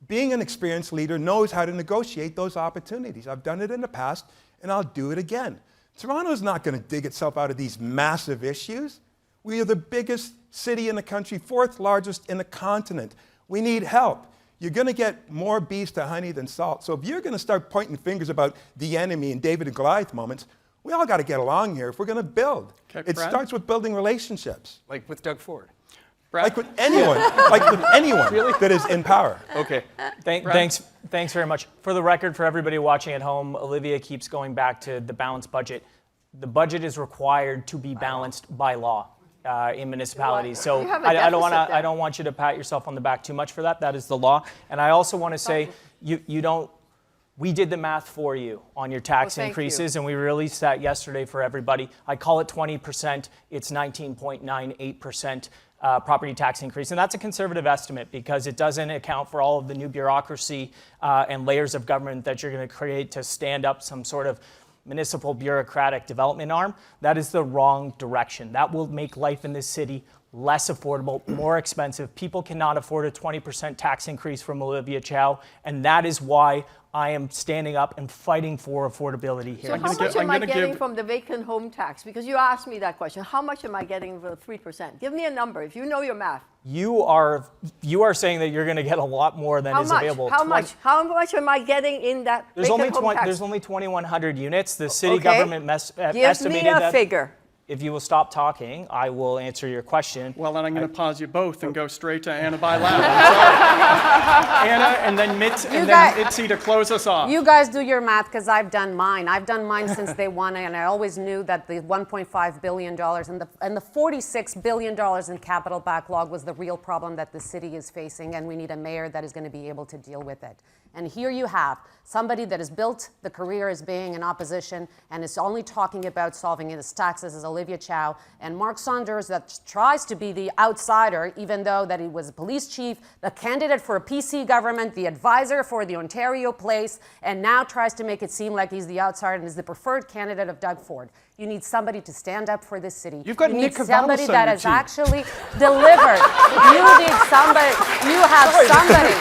Being an experienced leader knows how to negotiate those opportunities. I've done it in the past, and I'll do it again. Toronto's not going to dig itself out of these massive issues. We are the biggest city in the country, 4th largest in the continent. We need help. You're going to get more bees to honey than salt. So if you're going to start pointing fingers about the enemy and David and Goliath moments, we all got to get along here if we're going to build. Okay, It Brad? starts with building relationships. Like with Doug Ford. Brad? Like with anyone, that is in power. Okay. Thanks very much. For the record, for everybody watching at home, Olivia keeps going back to the balanced budget. The budget is required to be balanced by law in municipalities. So You have a I don't want deficit to. then. I don't want you to pat yourself on the back too much for that. That is the law. And I also want to say you don't. We did the math for you on your tax thank you. increases, and we released that yesterday for everybody. I call it 20%. It's 19.98%. Property tax increase. And that's a conservative estimate because it doesn't account for all of the new bureaucracy and layers of government that you're going to create to stand up some sort of municipal bureaucratic development arm. That is the wrong direction. That will make life in this city less affordable, more expensive. People cannot afford a 20% tax increase from Olivia Chow, and that is why I am standing up and fighting for affordability here. So how much am I getting from the vacant home tax? Because you asked me that question. How much am I getting for 3%? Give me a number if you know your math. You are saying that you're going to get a lot more than How is much? available. How much? How much am I getting in that There's vacant home tax? only 2,100 units. The city Okay. government Give estimated me a that. figure. If you will stop talking, I will answer your question. Well, then I'm going to pause you both and go straight to Anna Bailau. Anna, and then Mitzi to close us off. You guys do your math because I've done mine. I've done mine since day one, and I always knew that the $1.5 billion and the $46 billion in capital backlog was the real problem that the city is facing, and we need a mayor that is going to be able to deal with it. And here you have somebody that has built the career as being in opposition and is only talking about solving his taxes as Olivia Chow, and Mark Saunders that tries to be the outsider, even though that he was a police chief, the candidate for a PC government, the advisor for the Ontario Place, and now tries to make it seem like he's the outsider and is the preferred candidate of Doug Ford. You need somebody to stand up for this city. You've got you Nick need somebody Cavalis on that your has team. actually delivered. You need somebody. You have somebody.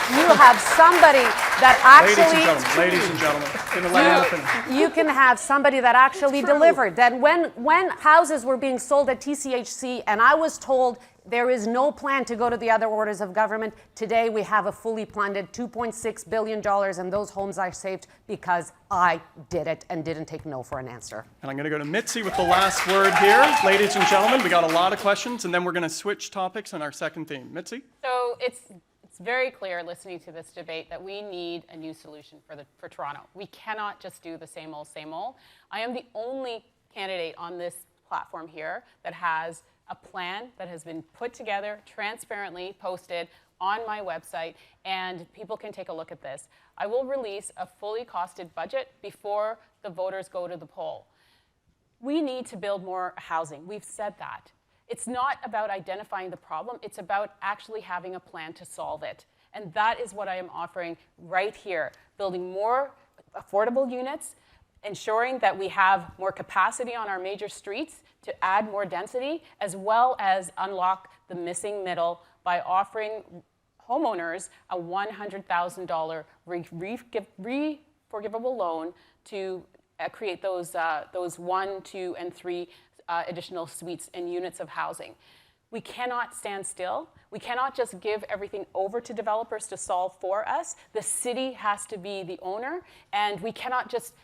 You have somebody that actually. Ladies and gentlemen, gonna let Anna finish. You can have somebody that actually delivered. Then when houses were being sold at TCHC and I was told there is no plan to go to the other orders of government, today we have a fully funded $2.6 billion and those homes are saved because I did it and didn't take no for an answer. And I'm going to go to Mitzi with the last word here. Ladies and gentlemen, we got a lot of questions, and then we're going to switch topics on our second theme. Mitzi? So it's very clear listening to this debate that we need a new solution for Toronto. We cannot just do the same old, same old. I am the only candidate on this platform here that has a plan that has been put together, transparently posted on my website, and people can take a look at this. I will release a fully costed budget before the voters go to the poll. We need to build more housing. We've said that. It's not about identifying the problem. It's about actually having a plan to solve it. And that is what I am offering right here, building more affordable units, ensuring that we have more capacity on our major streets to add more density, as well as unlock the missing middle by offering homeowners a $100,000 forgivable loan to create those 1, 2, and 3 additional suites and units of housing. We cannot stand still. We cannot just give everything over to developers to solve for us. The city has to be the owner, and we cannot just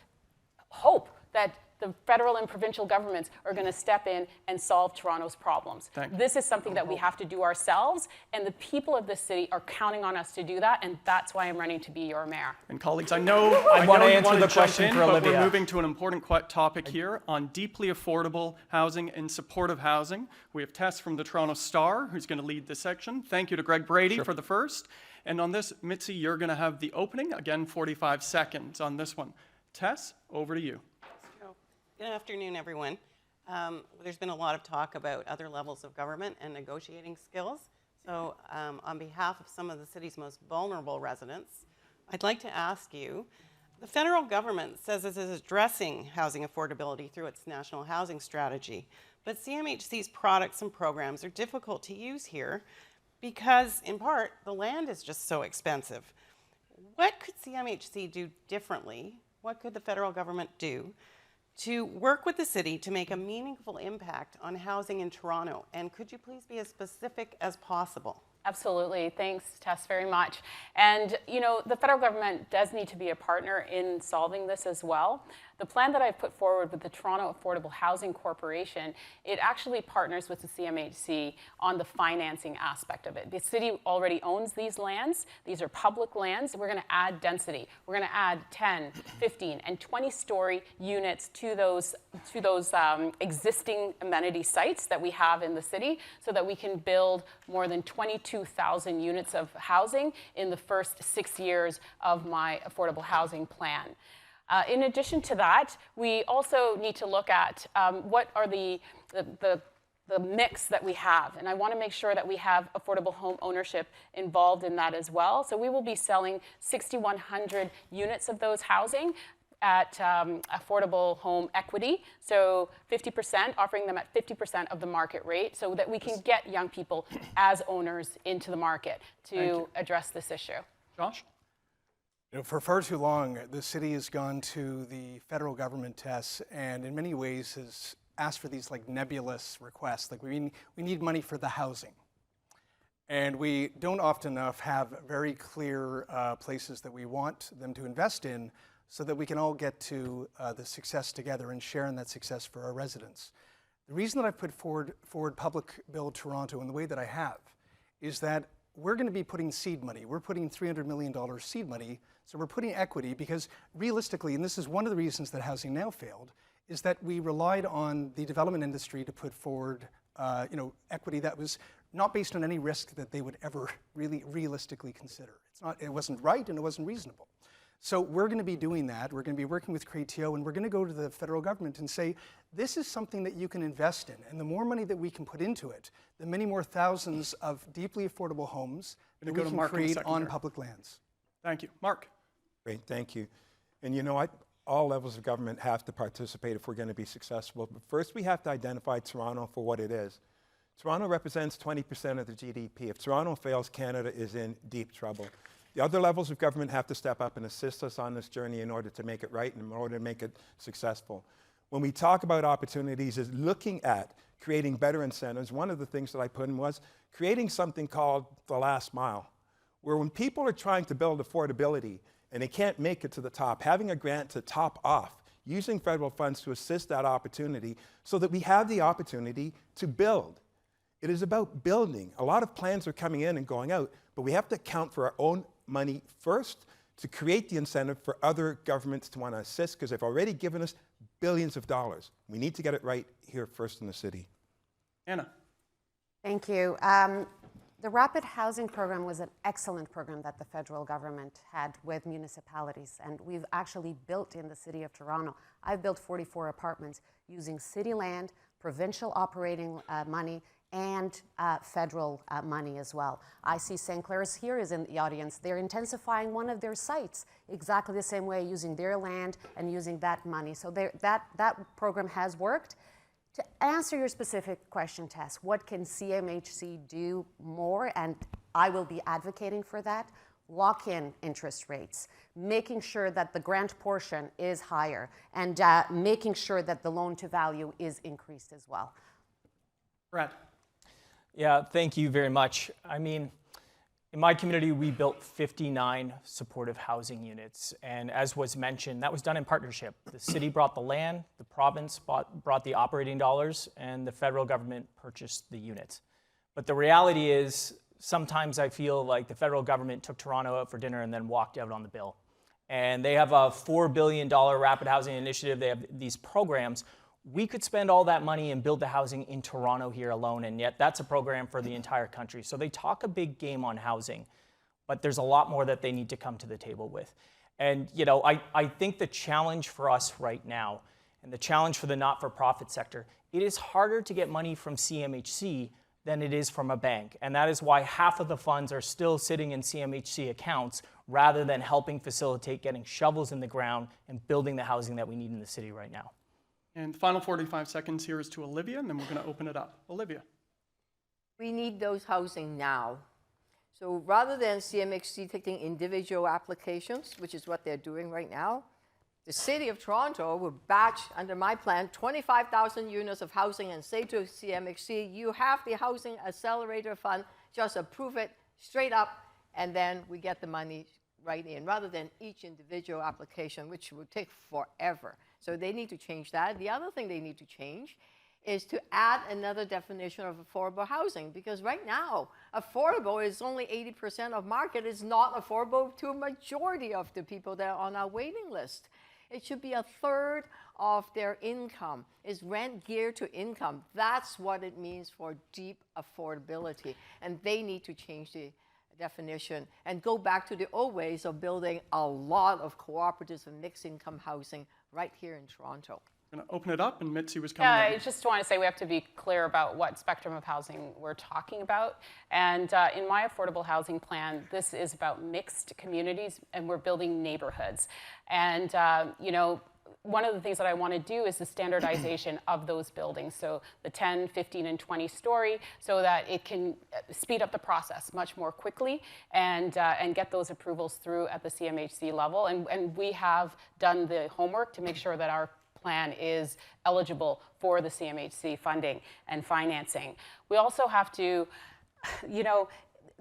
hope that the federal and provincial governments are going to step in and solve Toronto's problems. This is something that we have to do ourselves, and the people of this city are counting on us to do that, and that's why I'm running to be your mayor. And colleagues, I know I want to you answer wanna the jump question in, for but Olivia. we're moving to an important topic here on deeply affordable housing and supportive housing. We have Tess from the Toronto Star, who's going to lead this section. Thank you to Greg Brady for the first. And on this, Mitzi, you're going to have the opening. Again, 45 seconds on this one. Tess, over to you. Good afternoon, everyone. There's been a lot of talk about other levels of government and negotiating skills. So on behalf of some of the city's most vulnerable residents, I'd like to ask you, the federal government says it is addressing housing affordability through its national housing strategy, but CMHC's products and programs are difficult to use here because, in part, the land is just so expensive. What could CMHC do differently? What could the federal government do to work with the city to make a meaningful impact on housing in Toronto? And could you please be as specific as possible? Absolutely. Thanks, Tess, very much. And, you know, the federal government does need to be a partner in solving this as well. The plan that I've put forward with the Toronto Affordable Housing Corporation, it actually partners with the CMHC on the financing aspect of it. The city already owns these lands. These are public lands. We're going to add density. We're going to add 10, 15, and 20-story units to those existing amenity sites that we have in the city so that we can build more than 22,000 units of housing in the first 6 years of my affordable housing plan. In addition to that, we also need to look at what are the mix that we have. And I want to make sure that we have affordable home ownership involved in that as well. So we will be selling 6,100 units of those housing at affordable home equity, so 50%, offering them at 50% of the market rate so that we can get young people as owners into the market to address this issue. Josh? You know, for far too long, the city has gone to the federal government tests and in many ways has asked for these like nebulous requests, like we need money for the housing. And we don't often enough have very clear places that we want them to invest in so that we can all get to the success together and share in that success for our residents. The reason that I've put forward Public Build Toronto in the way that I have is that we're going to be putting seed money. We're putting $300 million seed money, so we're putting equity because realistically, and this is one of the reasons that Housing Now failed, is that we relied on the development industry to put forward equity that was not based on any risk that they would ever really realistically consider. It wasn't right and it wasn't reasonable. So we're going to be doing that. We're going to be working with CREATIO and we're going to go to the federal government and say, this is something that you can invest in. And the more money that we can put into it, the many more thousands of deeply affordable homes that we can create on public lands. Thank you. Mark? Great, thank you. And you know, all levels of government have to participate if we're going to be successful. But first, we have to identify Toronto for what it is. Toronto represents 20% of the GDP. If Toronto fails, Canada is in deep trouble. The other levels of government have to step up and assist us on this journey in order to make it right and in order to make it successful. When we talk about opportunities, is looking at creating better incentives. One of the things that I put in was creating something called the last mile, where when people are trying to build affordability and they can't make it to the top, having a grant to top off, using federal funds to assist that opportunity so that we have the opportunity to build. It is about building. A lot of plans are coming in and going out, but we have to account for our own money first to create the incentive for other governments to want to assist because they've already given us billions of dollars. We need to get it right here first in the city. Anna? Thank you. The Rapid Housing Program was an excellent program that the federal government had with municipalities, and we've actually built in the city of Toronto. I've built 44 apartments using city land, provincial operating money, and federal money as well. I see St. Clair's here is in the audience. They're intensifying one of their sites exactly the same way, using their land and using that money. So that program has worked. To answer your specific question, Tess, what can CMHC do more? And I will be advocating for that. Lock in interest rates, making sure that the grant portion is higher, and making sure that the loan to value is increased as well. Brad? Yeah, thank you very much. I mean, in my community, we built 59 supportive housing units. And as was mentioned, that was done in partnership. The city brought the land, the province brought the operating dollars, and the federal government purchased the units. But the reality is, sometimes I feel like the federal government took Toronto out for dinner and then walked out on the bill. And they have a $4 billion rapid housing initiative. They have these programs. We could spend all that money and build the housing in Toronto here alone, and yet that's a program for the entire country. So they talk a big game on housing, but there's a lot more that they need to come to the table with. And you know, I think the challenge for us right now, and the challenge for the not-for-profit sector, it is harder to get money from CMHC than it is from a bank. And that is why half of the funds are still sitting in CMHC accounts rather than helping facilitate getting shovels in the ground and building the housing that we need in the city right now. And the final 45 seconds here is to Olivia, and then we're going to open it up. Olivia. We need those housing now. So rather than CMHC taking individual applications, which is what they're doing right now, the City of Toronto will batch, under my plan, 25,000 units of housing and say to CMHC, you have the Housing Accelerator Fund, just approve it straight up, and then we get the money right in, rather than each individual application, which would take forever. So they need to change that. The other thing they need to change is to add another definition of affordable housing, because right now, affordable is only 80% of market. It's not affordable to a majority of the people that are on our waiting list. It should be a third of their income. Is rent geared to income? That's what it means for deep affordability. And they need to change the definition and go back to the old ways of building a lot of cooperatives and mixed income housing right here in Toronto. I'm going to open it up, and Mitzi was coming Yeah, in. I just want to say we have to be clear about what spectrum of housing we're talking about. And in my affordable housing plan, this is about mixed communities, and we're building neighborhoods. And, you know, one of the things that I want to do is the standardization of those buildings, so the 10, 15, and 20 story, so that it can speed up the process much more quickly and get those approvals through at the CMHC level. And we have done the homework to make sure that our plan is eligible for the CMHC funding and financing. We also have to, you know,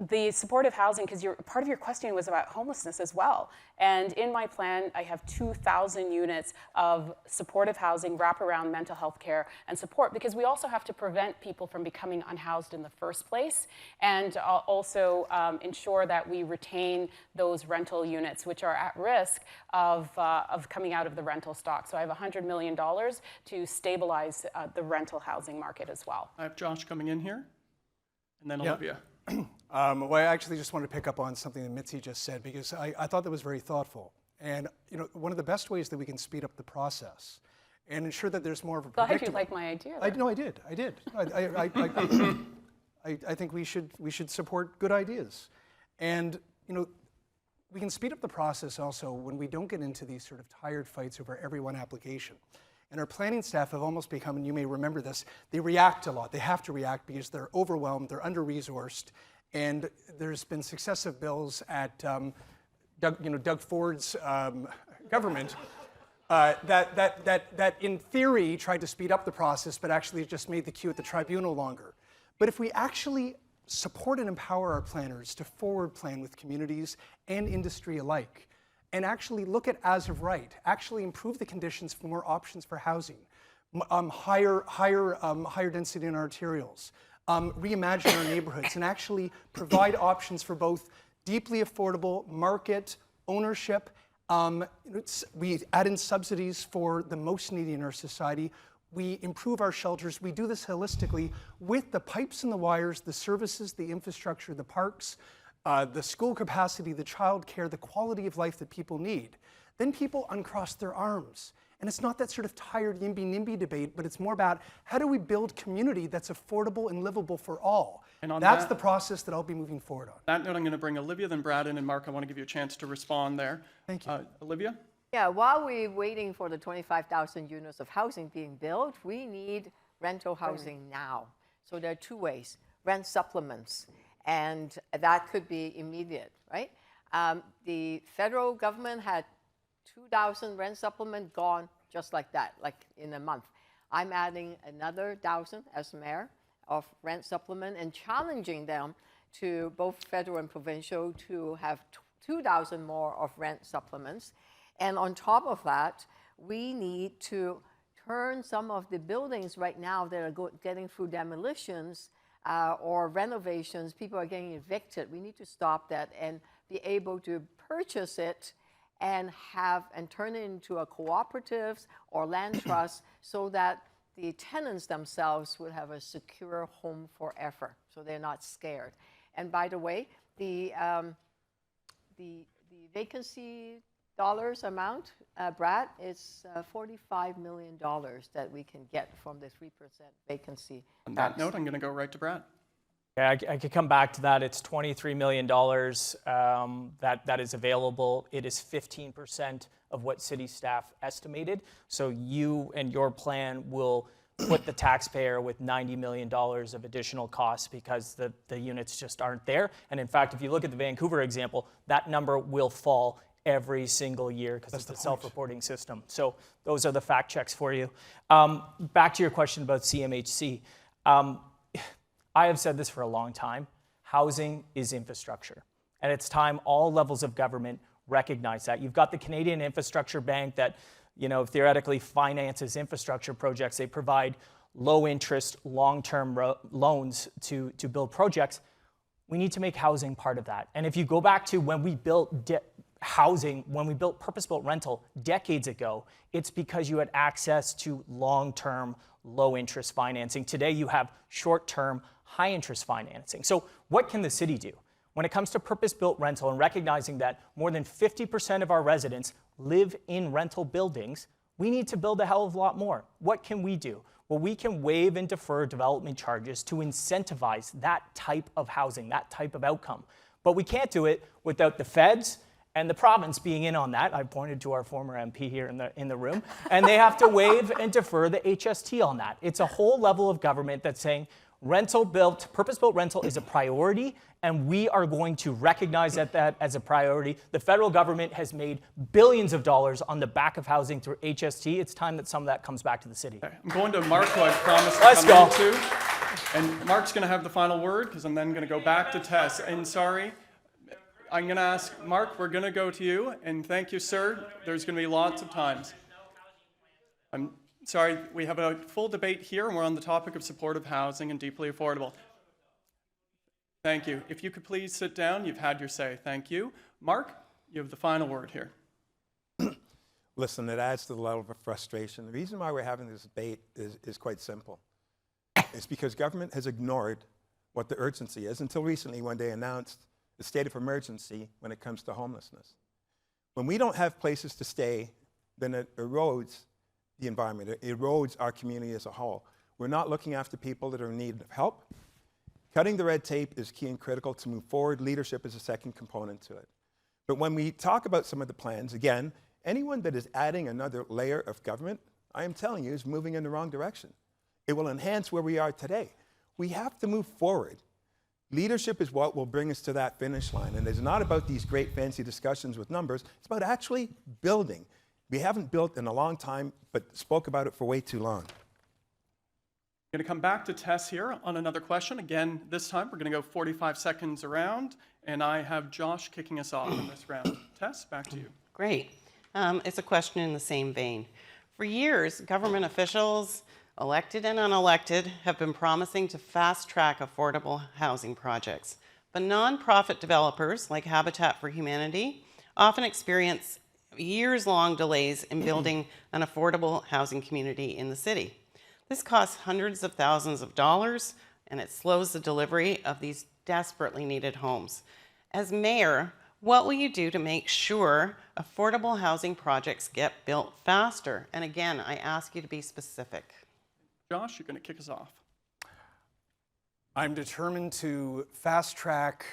the supportive housing, because part of your question was about homelessness as well. And in my plan, I have 2,000 units of supportive housing, wraparound mental health care and support, because we also have to prevent people from becoming unhoused in the first place, and also ensure that we retain those rental units which are at risk of coming out of the rental stock. So I have $100 million to stabilize the rental housing market as well. I have Josh coming in here, and then Olivia. Well, I actually just wanted to pick up on something that Mitzi just said, because I thought that was very thoughtful. And you know, one of the best ways that we can speed up the process and ensure that there's more of a Glad you like my idea. I did. I think we should support good ideas. And you know, we can speed up the process also when we don't get into these sort of tired fights over every one application. And our planning staff have almost become, and you may remember this, they react a lot. They have to react because they're overwhelmed, they're under-resourced, and there's been successive bills at Doug Ford's government that in theory tried to speed up the process, but actually just made the queue at the tribunal longer. But if we actually support and empower our planners to forward plan with communities and industry alike, and actually look at as of right, actually improve the conditions for more options for housing, higher density in arterials, reimagine our neighborhoods, and actually provide options for both deeply affordable market ownership. We add in subsidies for the most needy in our society. We improve our shelters. We do this holistically with the pipes and the wires, the services, the infrastructure, the parks, the school capacity, the child care, the quality of life that people need. Then people uncross their arms. And it's not that sort of tired YIMBY-NIMBY debate, but it's more about how do we build community that's affordable and livable for all. And on that's that- the process that I'll be moving forward on. That note, I'm going to bring Olivia, then Brad in, and Mark, I want to give you a chance to respond there. Thank you. Olivia? Yeah, while we're waiting for the 25,000 units of housing being built, we need rental housing now. So there are two ways: rent supplements, and that could be immediate, right? The federal government had 2,000 rent supplement gone just like that, like in a month. I'm adding another 1,000 as mayor of rent supplement and challenging them to both federal and provincial to have 2,000 more of rent supplements. And on top of that, we need to turn some of the buildings right now that are getting through demolitions or renovations. People are getting evicted. We need to stop that and be able to purchase it and turn it into a cooperatives or land trust so that the tenants themselves would have a secure home forever, so they're not scared. And by the way, the vacancy dollars amount, Brad, it's $45 million that we can get from the 3% vacancy. On that note, I'm going to go right to Brad. Yeah, I could come back to that. It's $23 million that is available. It is 15% of what city staff estimated. So you and your plan will put the taxpayer with $90 million of additional costs because the units just aren't there. And in fact, if you look at the Vancouver example, that number will fall every single year because it's a self-reporting system. So those are the fact checks for you. Back to your question about CMHC. I have said this for a long time. Housing is infrastructure. And it's time all levels of government recognize that. You've got the Canadian Infrastructure Bank that, theoretically finances infrastructure projects. They provide low interest, long-term loans to build projects. We need to make housing part of that. And if you go back to when we built housing, when we built purpose-built rental decades ago, it's because you had access to long-term, low-interest financing. Today, you have short-term, high-interest financing. So what can the city do? When it comes to purpose-built rental and recognizing that more than 50% of our residents live in rental buildings, we need to build a hell of a lot more. What can we do? Well, we can waive and defer development charges to incentivize that type of housing, that type of outcome. But we can't do it without the feds and the province being in on that. I pointed to our former MP here in the room, and they have to waive and defer the HST on that. It's a whole level of government that's saying purpose-built rental is a priority, and we are going to recognize that as a priority. The federal government has made billions of dollars on the back of housing through HST. It's time that some of that comes back to the city. Okay. I'm going to Mark, who I promised to Let's come go. into. And Mark's going to have the final word, because I'm then going to go back to Tess. And sorry, I'm going to ask, Mark, we're going to go to you. And thank you, sir. There's going to be lots of times. I'm sorry, we have a full debate here, and we're on the topic of supportive housing and deeply affordable. Thank you. If you could please sit down, you've had your say. Thank you. Mark, you have the final word here. Listen, it adds to the level of frustration. The reason why we're having this debate is quite simple. It's because government has ignored what the urgency is until recently when they announced the state of emergency when it comes to homelessness. When we don't have places to stay, then it erodes the environment. It erodes our community as a whole. We're not looking after people that are in need of help. Cutting the red tape is key and critical to move forward. Leadership is a second component to it. But when we talk about some of the plans, again, anyone that is adding another layer of government, I am telling you, is moving in the wrong direction. It will enhance where we are today. We have to move forward. Leadership is what will bring us to that finish line. And it's not about these great fancy discussions with numbers. It's about actually building. We haven't built in a long time, but spoke about it for way too long. I'm going to come back to Tess here on another question. Again, this time we're going to go 45 seconds around, and I have Josh kicking us off in this round. Tess, back to you. Great. It's a question in the same vein. For years, government officials, elected and unelected, have been promising to fast-track affordable housing projects. But nonprofit developers, like Habitat for Humanity, often experience years-long delays in building an affordable housing community in the city. This costs hundreds of thousands of dollars, and it slows the delivery of these desperately needed homes. As mayor, what will you do to make sure affordable housing projects get built faster? And again, I ask you to be specific. Josh, you're going to kick us off. I'm determined to fast-track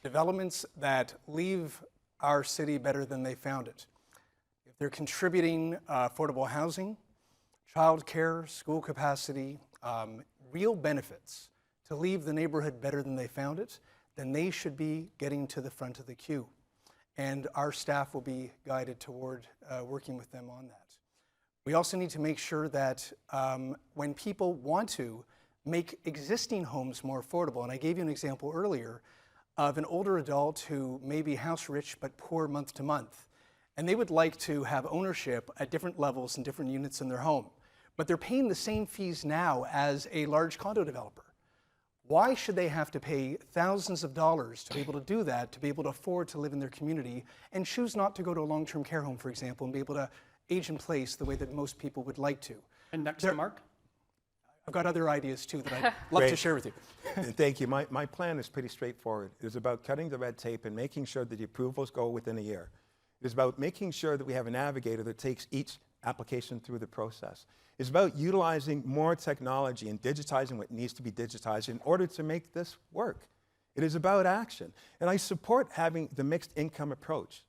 developments that leave our city better than they found it. If they're contributing affordable housing, childcare, school capacity, real benefits to leave the neighborhood better than they found it, then they should be getting to the front of the queue. And our staff will be guided toward working with them on that. We also need to make sure that when people want to make existing homes more affordable, and I gave you an example earlier of an older adult who may be house rich but poor month to month, and they would like to have ownership at different levels and different units in their home, but they're paying the same fees now as a large condo developer. Why should they have to pay thousands of dollars to be able to do that, to be able to afford to live in their community, and choose not to go to a long-term care home, for example, and be able to age in place the way that most people would like to? And next to Mark. I've got other ideas too that I'd love to share with you. Thank you. My plan is pretty straightforward. It's about cutting the red tape and making sure that the approvals go within a year. It is about making sure that we have a navigator that takes each application through the process. It's about utilizing more technology and digitizing what needs to be digitized in order to make this work. It is about action. And I support having the mixed income approach.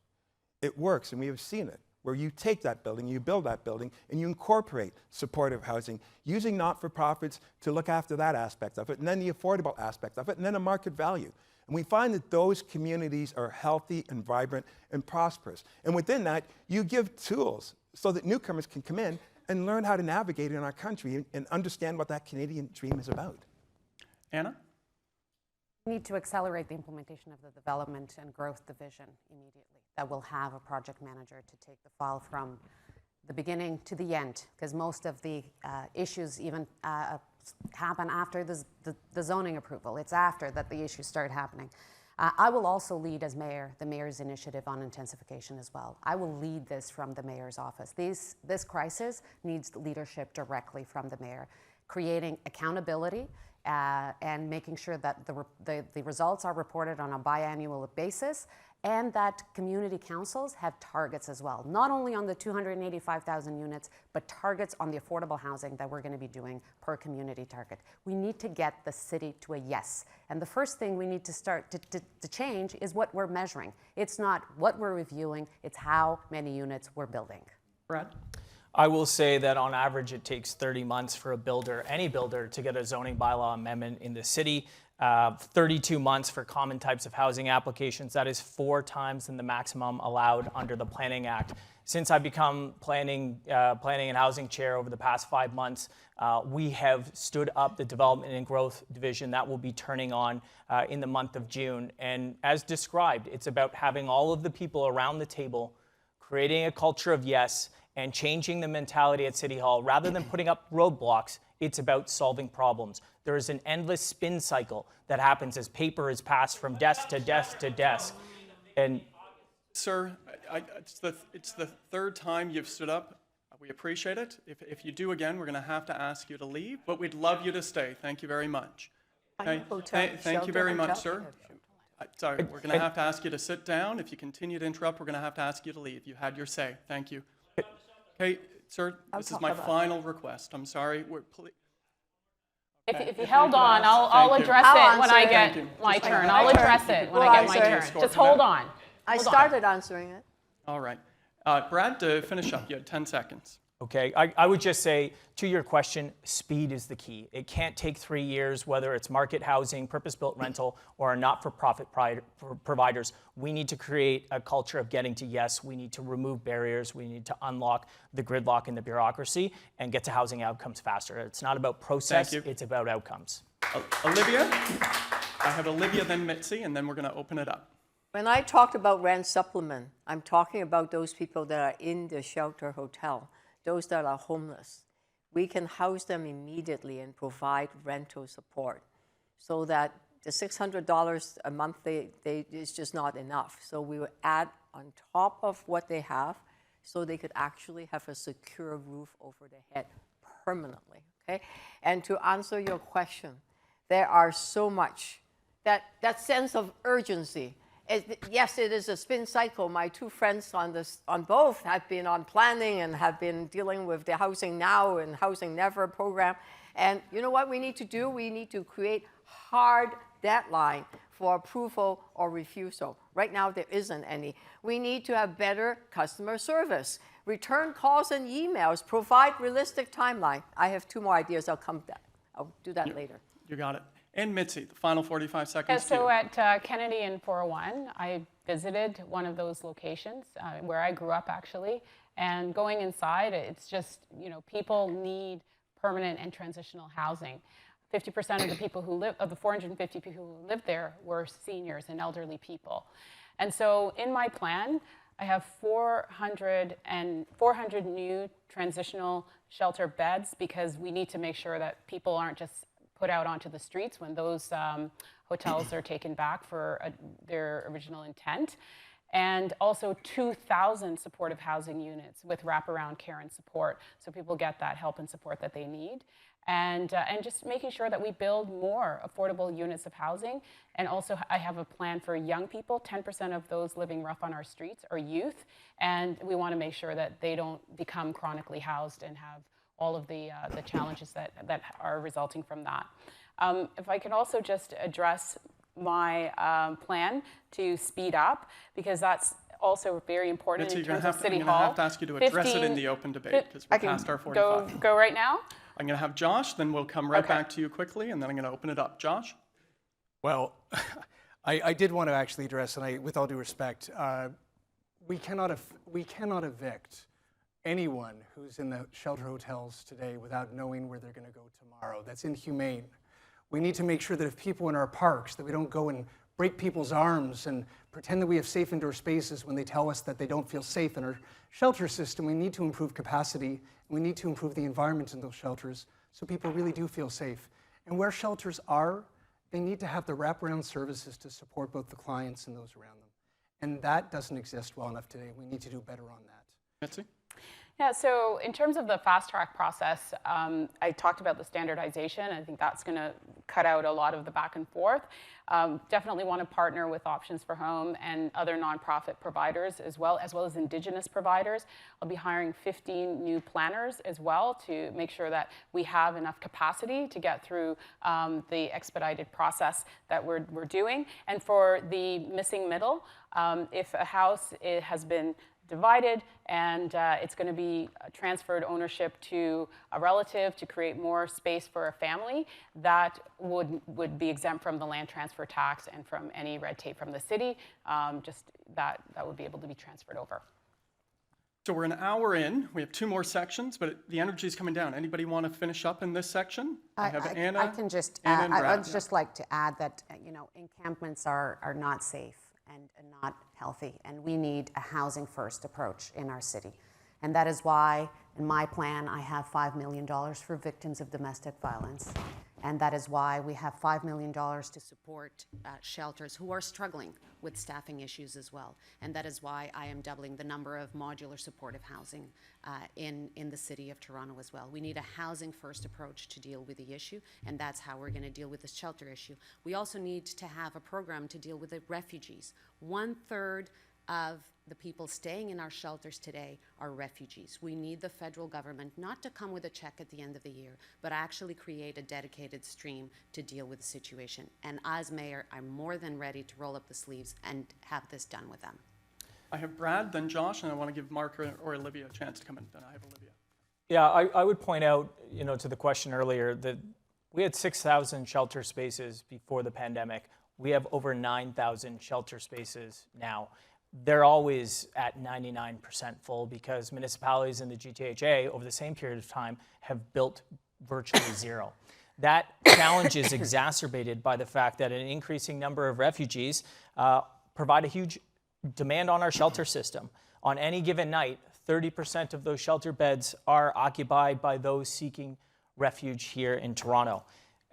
It works, and we have seen it, where you take that building, you build that building, and you incorporate supportive housing, using not-for-profits to look after that aspect of it, and then the affordable aspect of it, and then a market value. And we find that those communities are healthy and vibrant and prosperous. And within that, you give tools so that newcomers can come in and learn how to navigate in our country and understand what that Canadian dream is about. Anna? We need to accelerate the implementation of the Development and Growth Division immediately. That will have a project manager to take the file from the beginning to the end, because most of the issues even happen after the zoning approval. It's after that the issues start happening. I will also lead as mayor the mayor's initiative on intensification as well. I will lead this from the mayor's office. This crisis needs leadership directly from the mayor, creating accountability and making sure that the results are reported on a biannual basis, and that community councils have targets as well, not only on the 285,000 units, but targets on the affordable housing that we're going to be doing per community target. We need to get the city to a yes. And the first thing we need to start to change is what we're measuring. It's not what we're reviewing, it's how many units we're building. Brad? I will say that on average it takes 30 months for a builder, any builder, to get a zoning bylaw amendment in the city. 32 months for common types of housing applications. That is 4 times than the maximum allowed under the Planning Act. Since I've become planning and housing chair over the past 5 months, we have stood up the Development and Growth Division that will be turning on in the month of June. And as described, it's about having all of the people around the table, creating a culture of yes, and changing the mentality at City Hall. Rather than putting up roadblocks, it's about solving problems. There is an endless spin cycle that happens as paper is passed from desk to desk to desk. And Sir, it's the third time you've stood up. We appreciate it. If you do again, we're going to have to ask you to leave, but we'd love you to stay. Thank you very much. Okay? Thank you very much, sir. Sorry, we're going to have to ask you to sit down. If you continue to interrupt, we're going to have to ask you to leave. You had your say. Thank you. Okay, sir, this is my final request. I'm sorry. If you held on, I'll address it when I get my turn. I'll address it when I get my turn. Just hold on. I started answering it. All right. Brad, to finish up, you had 10 seconds. okay, I would just say, to your question, speed is the key. It can't take 3 years, whether it's market housing, purpose-built rental, or not-for-profit providers. We need to create a culture of getting to yes. We need to remove barriers. We need to unlock the gridlock in the bureaucracy and get to housing outcomes faster. It's not about process, it's about outcomes. Olivia? I have Olivia, then Mitzi, and then we're going to open it up. When I talked about rent supplement, I'm talking about those people that are in the shelter hotel, those that are homeless. We can house them immediately and provide rental support so that the $600 a month is just not enough. So we will add on top of what they have so they could actually have a secure roof over their head permanently, okay? And to answer your question, there are so much, that sense of urgency. Yes, it is a spin cycle. My two friends on both have been on planning and have been dealing with the Housing Now and Housing Never program. And you know what we need to do? We need to create hard deadline for approval or refusal. Right now, there isn't any. We need to have better customer service. Return calls and emails. Provide realistic timeline. I have 2 more ideas. I'll do that later. You got it. And Mitzi, the final 45 seconds. So at Kennedy and 401, I visited one of those locations where I grew up, actually. And going inside, it's just, you know, people need permanent and transitional housing. 50% of the people who live, of the 450 people who lived there, were seniors and elderly people. And so in my plan, I have 400 new transitional shelter beds, because we need to make sure that people aren't just put out onto the streets when those hotels are taken back for their original intent. and also 2,000 supportive housing units with wraparound care and support, so people get that help and support that they need. And just making sure that we build more affordable units of housing. And also, I have a plan for young people. 10% of those living rough on our streets are youth, and we want to make sure that they don't become chronically housed and have all of the challenges that are resulting from that. If I can also just address my plan to speed up, because that's also very important Mitzi, in terms of City I'm Hall. going to have to ask you to address it in the open debate because we're past our 45. Go right now? I'm going to have Josh, then we'll come right Okay. back to you quickly, and then I'm going to open it up. Josh? Well, I did want to actually address, and with all due respect, we cannot evict anyone who's in the shelter hotels today without knowing where they're going to go tomorrow. That's inhumane. We need to make sure that if people in our parks, that we don't go and break people's arms and pretend that we have safe indoor spaces when they tell us that they don't feel safe in our shelter system. We need to improve capacity. We need to improve the environment in those shelters so people really do feel safe. And where shelters are, they need to have the wraparound services to support both the clients and those around them. And that doesn't exist well enough today. We need to do better on that. Mitzi? Yeah, so in terms of the fast track process, I talked about the standardization. I think that's going to cut out a lot of the back and forth. Definitely want to partner with Options for Home and other nonprofit providers as well as Indigenous providers. I'll be hiring 15 new planners as well to make sure that we have enough capacity to get through the expedited process that we're doing. And for the missing middle, if a house has been divided and it's going to be transferred ownership to a relative to create more space for a family, that would be exempt from the land transfer tax and from any red tape from the city. Just that would be able to be transferred over. So we're an hour in. We have 2 more sections, but the energy is coming down. Anybody want to finish up in this section? I have Anna. I can just Anna and add, Brad. I'd just like to add that, encampments are not safe and not healthy, and we need a housing first approach in our city. And that is why, in my plan, I have $5 million for victims of domestic violence. And that is why we have $5 million to support shelters who are struggling with staffing issues as well. And that is why I am doubling the number of modular supportive housing in the city of Toronto as well. We need a housing first approach to deal with the issue, and that's how we're going to deal with the shelter issue. We also need to have a program to deal with the refugees. 1/3 of the people staying in our shelters today are refugees. We need the federal government not to come with a check at the end of the year, but actually create a dedicated stream to deal with the situation. And as mayor, I'm more than ready to roll up the sleeves and have this done with them. I have Brad, then Josh, and I want to give Mark or Olivia a chance to come in. Then I have Olivia. Yeah, I would point out, to the question earlier that we had 6,000 shelter spaces before the pandemic. We have over 9,000 shelter spaces now. They're always at 99% full because municipalities in the GTHA over the same period of time have built virtually zero. That challenge is exacerbated by the fact that an increasing number of refugees provide a huge demand on our shelter system. On any given night, 30% of those shelter beds are occupied by those seeking refuge here in Toronto.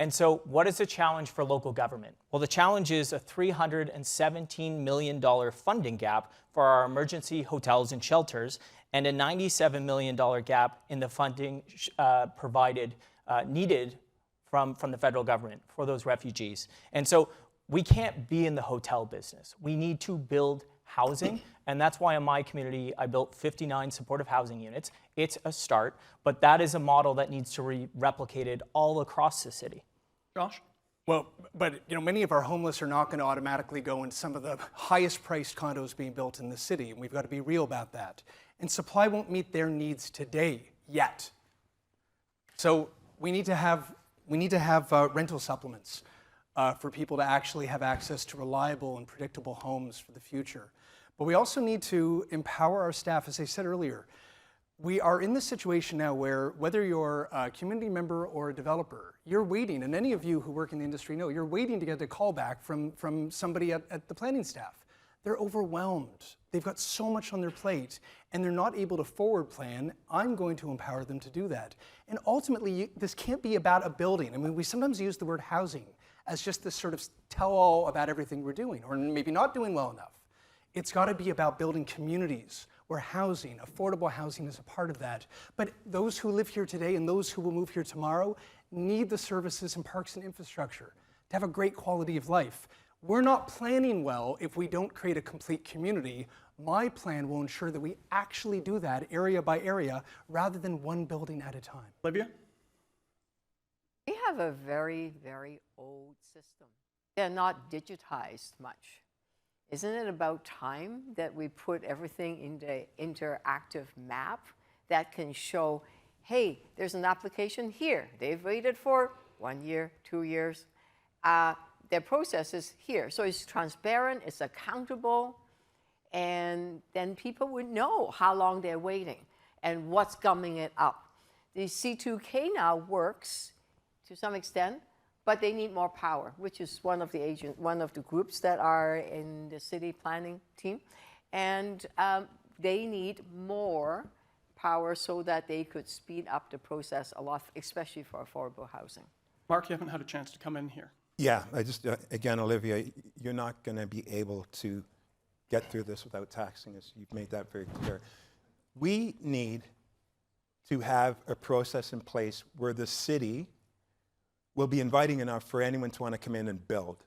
And so what is the challenge for local government? Well, the challenge is a $317 million funding gap for our emergency hotels and shelters and a $97 million gap in the funding needed from the federal government for those refugees. And so we can't be in the hotel business. We need to build housing, and that's why in my community I built 59 supportive housing units. It's a start, but that is a model that needs to be replicated all across the city. Josh? Well, but many of our homeless are not going to automatically go into some of the highest priced condos being built in the city, and we've got to be real about that. And supply won't meet their needs today yet. So we need to have rental supplements for people to actually have access to reliable and predictable homes for the future. But we also need to empower our staff, as I said earlier. We are in this situation now where whether you're a community member or a developer, you're waiting, and any of you who work in the industry know, you're waiting to get a call back from somebody at the planning staff. They're overwhelmed. They've got so much on their plate, and they're not able to forward plan. I'm going to empower them to do that. And ultimately, this can't be about a building. I mean, we sometimes use the word housing as just this sort of tell-all about everything we're doing, or maybe not doing well enough. It's got to be about building communities where housing, affordable housing, is a part of that. But those who live here today and those who will move here tomorrow need the services and parks and infrastructure to have a great quality of life. We're not planning well if we don't create a complete community. My plan will ensure that we actually do that area by area rather than one building at a time. Olivia? We have a very, very old system. They're not digitized much. Isn't it about time that we put everything in the interactive map that can show, hey, there's an application here. They've waited for 1 year, 2 years. Their process is here. So it's transparent, it's accountable, and then people would know how long they're waiting and what's gumming it up. The C2K now works to some extent, but they need more power, which is one of the groups that are in the city planning team. And they need more power so that they could speed up the process a lot, especially for affordable housing. Mark, you haven't had a chance to come in here. Yeah, I just, again, Olivia, you're not going to be able to get through this without taxing us. You've made that very clear. We need to have a process in place where the city will be inviting enough for anyone to want to come in and build.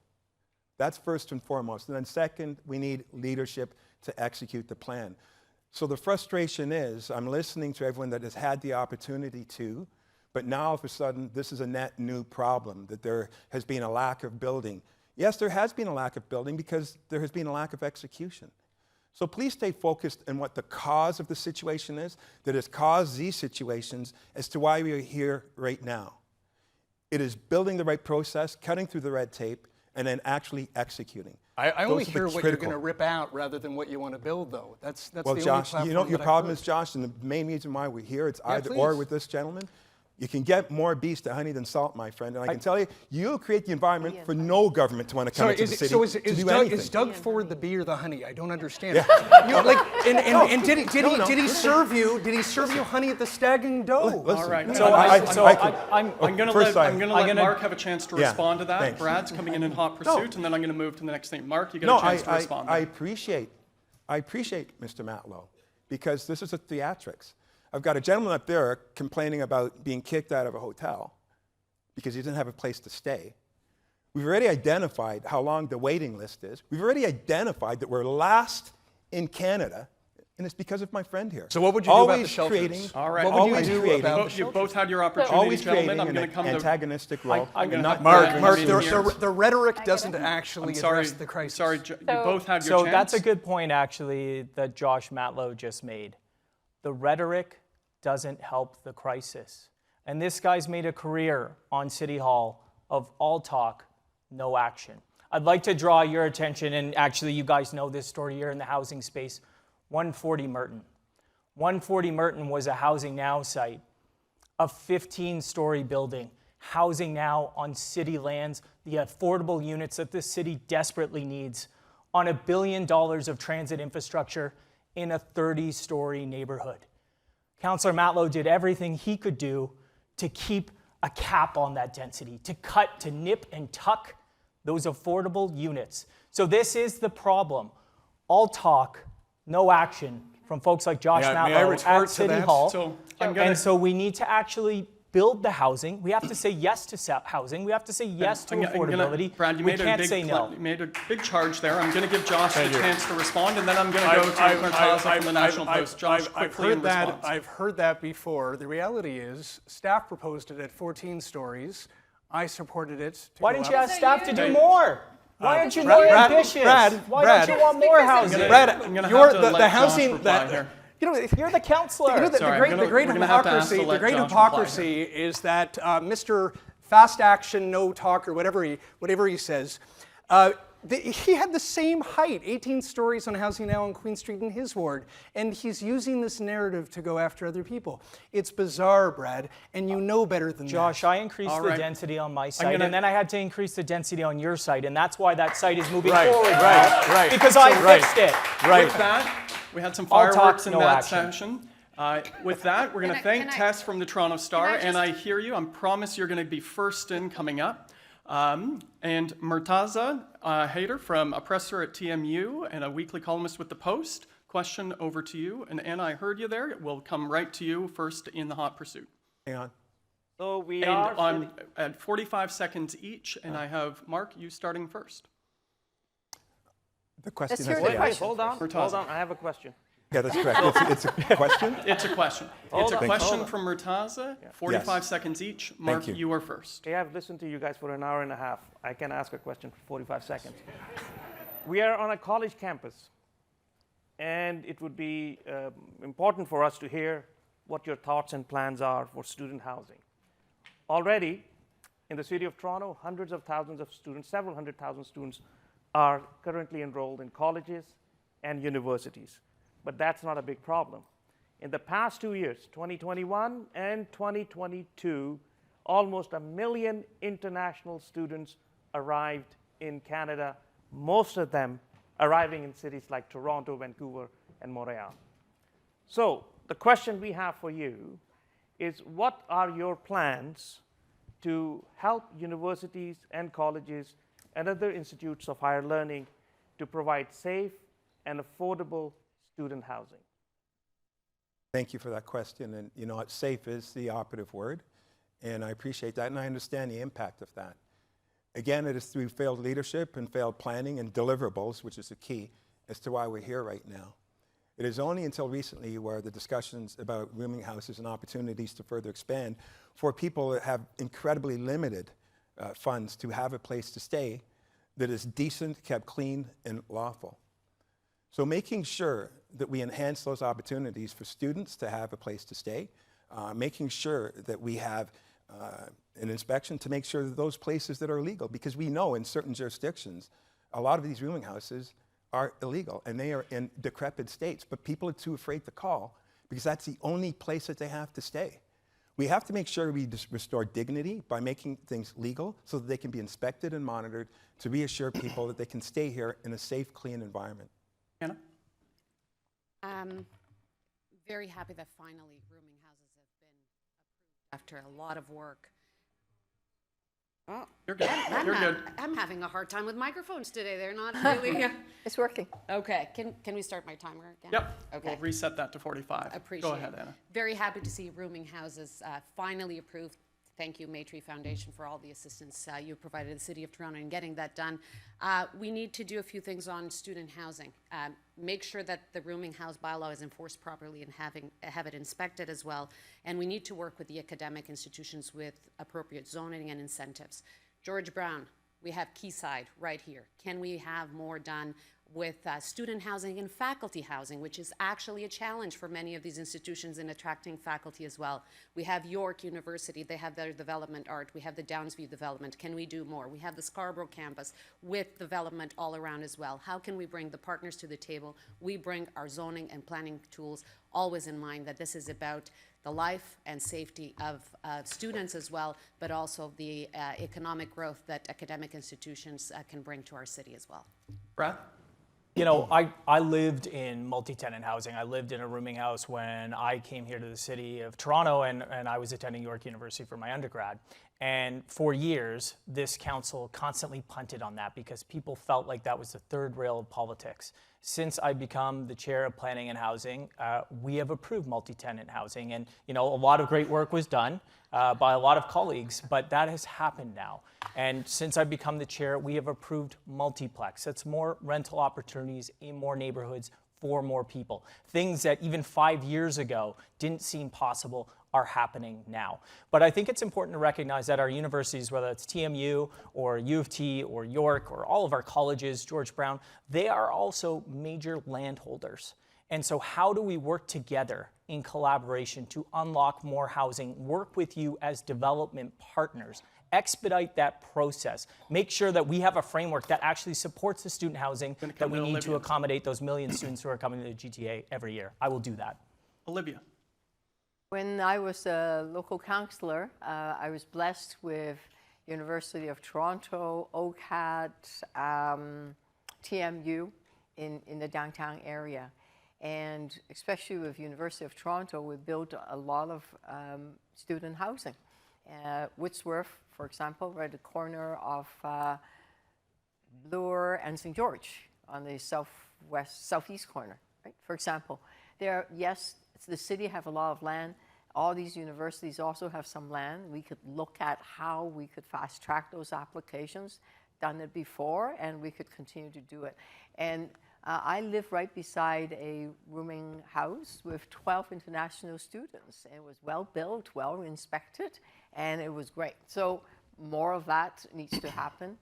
That's first and foremost. And then second, we need leadership to execute the plan. So the frustration is, I'm listening to everyone that has had the opportunity to, but now all of a sudden, this is a net new problem, that there has been a lack of building. Yes, there has been a lack of building because there has been a lack of execution. So please stay focused on what the cause of the situation is that has caused these situations as to why we are here right now. It is building the right process, cutting through the red tape, and then actually executing. I only Those are the hear what you're critical. going to rip out rather than what you want to build, though. That's Well, the Josh, only you know what your platform that I've problem heard. is, Josh, and the main reason why we're here, it's Yeah, either or please. with this gentleman. You can get more bees to honey than salt, my friend. And I can tell you, you'll create the environment for no government to want to come into the city to do anything. Is Doug Ford the bee or the honey? I don't understand. And did he serve you? Did he serve you honey at the Stagging Doe? Listen, All right. so I'm going to first let, I- Mark have a chance to Yeah, respond to that. thanks. Brad's coming in hot pursuit, and then I'm going to move to the next thing. Mark, you get No, a chance to respond. I appreciate Mr. Matlow, because this is a theatrics. I've got a gentleman up there complaining about being kicked out of a hotel because he didn't have a place to stay. We've already identified how long the waiting list is. We've already identified that we're last in Canada, and it's because of my friend here. So what would you do about the Always shelters? creating, All right. What would you always do creating, about You both had your opportunity, always gentlemen. creating I'm an going to come to antagonistic role. I'm gonna not have Mark, Brad Mark, come in the here. rhetoric doesn't actually I'm sorry. address the crisis. Sorry, you both had your So chance. that's a good point, actually, that Josh Matlow just made. The rhetoric doesn't help the crisis. And this guy's made a career on City Hall of all talk, no action. I'd like to draw your attention, and actually you guys know this story here in the housing space, 140 Merton. 140 Merton was a Housing Now site, a 15-story building, housing now on city lands, the affordable units that this city desperately needs, on $1 billion of transit infrastructure in a 30-story neighborhood. Councillor Matlow did everything he could do to keep a cap on that density, to nip and tuck those affordable units. So this is the problem. All talk, no action from folks like Josh May I Matlow retort at to City that? Hall. So I'm gonna- And so we need to actually build the housing. We have to say yes to housing. We have to say yes to affordability. Brad, you we made can't a big say no. you made a big charge there. I'm going to give Josh the you. chance to respond, and then I'm going to go to Martaza from the National Post. Josh, I've quickly in heard that. response. I've heard that before. The reality is, staff proposed it at 14 stories. I supported it. To Why go didn't you up. ask staff to do more? Why aren't you Brad- more Brad- ambitious? Brad- Why Brad- don't you want more housing? Brad, I'm gonna you're have to the let Josh housing reply that here. you know. You're the counselor. You know, the Sorry, great we're gonna have to ask to hypocrisy. The let great Josh reply hypocrisy is that Mr. Fast Action, No Talk, or whatever he says. He had the same height, 18 stories on Housing Now on Queen Street in his ward, and he's using this narrative to go after other people. It's bizarre, Brad, and you know better than Josh, that. I increased All the right. density on my site, gonna- and then I had to increase the density on your site, and that's why that site is moving Right, forward right, now, right. because So- I right. fixed it. With that, we had some All talk, fireworks in no that action. session. With that, we're going to Can I- thank can I- Tess from the Toronto Star, can I and just- I hear you. I promise you're going to be first in coming up. And Murtaza Haider from Oppressor at TMU and a weekly columnist with The Post. Question over to you. And Anna, I heard you there. We'll come right to you first in the hot pursuit. Hang on. So we And are I'm at 45 seconds each, and I have Mark, you starting first. The question Let's has hear to the be wait, asked. hold on, Murtaza. hold on. I have a question. Yeah, that's correct. It's a question? It's a question. Hold It's a on, question hold on. from Murtaza. 45 Yes. seconds each. Mark, you. you are first. Okay, I've listened to you guys for an hour and a half. I can ask a question for 45 seconds. We are on a college campus, and it would be important for us to hear what your thoughts and plans are for student housing. Already, in the city of Toronto, hundreds of thousands of students, several hundred thousand students, are currently enrolled in colleges and universities. But that's not a big problem. In the past 2 years, 2021 and 2022, almost 1 million international students arrived in Canada, most of them arriving in cities like Toronto, Vancouver, and Montreal. So the question we have for you is, what are your plans to help universities and colleges and other institutes of higher learning to provide safe and affordable student housing? Thank you for that question. And you know what, safe is the operative word. And I appreciate that, and I understand the impact of that. Again, it is through failed leadership and failed planning and deliverables, which is the key as to why we're here right now. It is only until recently where the discussions about rooming houses and opportunities to further expand for people that have incredibly limited funds to have a place to stay that is decent, kept clean, and lawful. So making sure that we enhance those opportunities for students to have a place to stay, making sure that we have an inspection to make sure that those places that are illegal, because we know in certain jurisdictions, a lot of these rooming houses are illegal and they are in decrepit states, but people are too afraid to call because that's the only place that they have to stay. We have to make sure we restore dignity by making things legal so that they can be inspected and monitored to reassure people that they can stay here in a safe, clean environment. Anna? Very happy that finally rooming houses have been approved after a lot of work. Oh, You're good. You're good. I'm having a hard time with microphones today. They're not really. It's working. Okay, can we start my timer again? Yep. Okay. We'll reset that to 45. Appreciate Go ahead, it. Anna. Very happy to see rooming houses finally approved. Thank you, Maytree Foundation, for all the assistance you provided the City of Toronto in getting that done. We need to do a few things on student housing. Make sure that the rooming house bylaw is enforced properly and have it inspected as well. And we need to work with the academic institutions with appropriate zoning and incentives. George Brown, we have Quayside right here. Can we have more done with student housing and faculty housing, which is actually a challenge for many of these institutions in attracting faculty as well? We have York University, they have their development art. We have the Downsview development. Can we do more? We have the Scarborough campus with development all around as well. How can we bring the partners to the table? We bring our zoning and planning tools, always in mind that this is about the life and safety of students as well, but also the economic growth that academic institutions can bring to our city as well. Brad? You know, I lived in multi-tenant housing. I lived in a rooming house when I came here to the city of Toronto, and I was attending York University for my undergrad. And for years, this council constantly punted on that because people felt like that was the third rail of politics. Since I've become the chair of planning and housing, we have approved multi-tenant housing. And, you know, a lot of great work was done by a lot of colleagues, but that has happened now. And since I've become the chair, we have approved multiplex. That's more rental opportunities in more neighborhoods for more people. Things that even 5 years ago didn't seem possible are happening now. But I think it's important to recognize that our universities, whether it's TMU or U of T or York or all of our colleges, George Brown, they are also major landholders. And so how do we work together in collaboration to unlock more housing, work with you as development partners, expedite that process, make sure that we have a framework that actually supports the student housing that we need to accommodate those million students who are coming to the GTA every year. I will do that. Olivia? When I was a local councillor, I was blessed with University of Toronto, OCAT, TMU in the downtown area. And especially with University of Toronto, we built a lot of student housing. Woodsworth, for example, right at the corner of Bloor and St. George on the southeast corner, right? For example, there, yes, the city have a lot of land. All these universities also have some land. We could look at how we could fast track those applications, done it before, and we could continue to do it. And I live right beside a rooming house with 12 international students. It was well built, well inspected, and it was great. So more of that needs to happen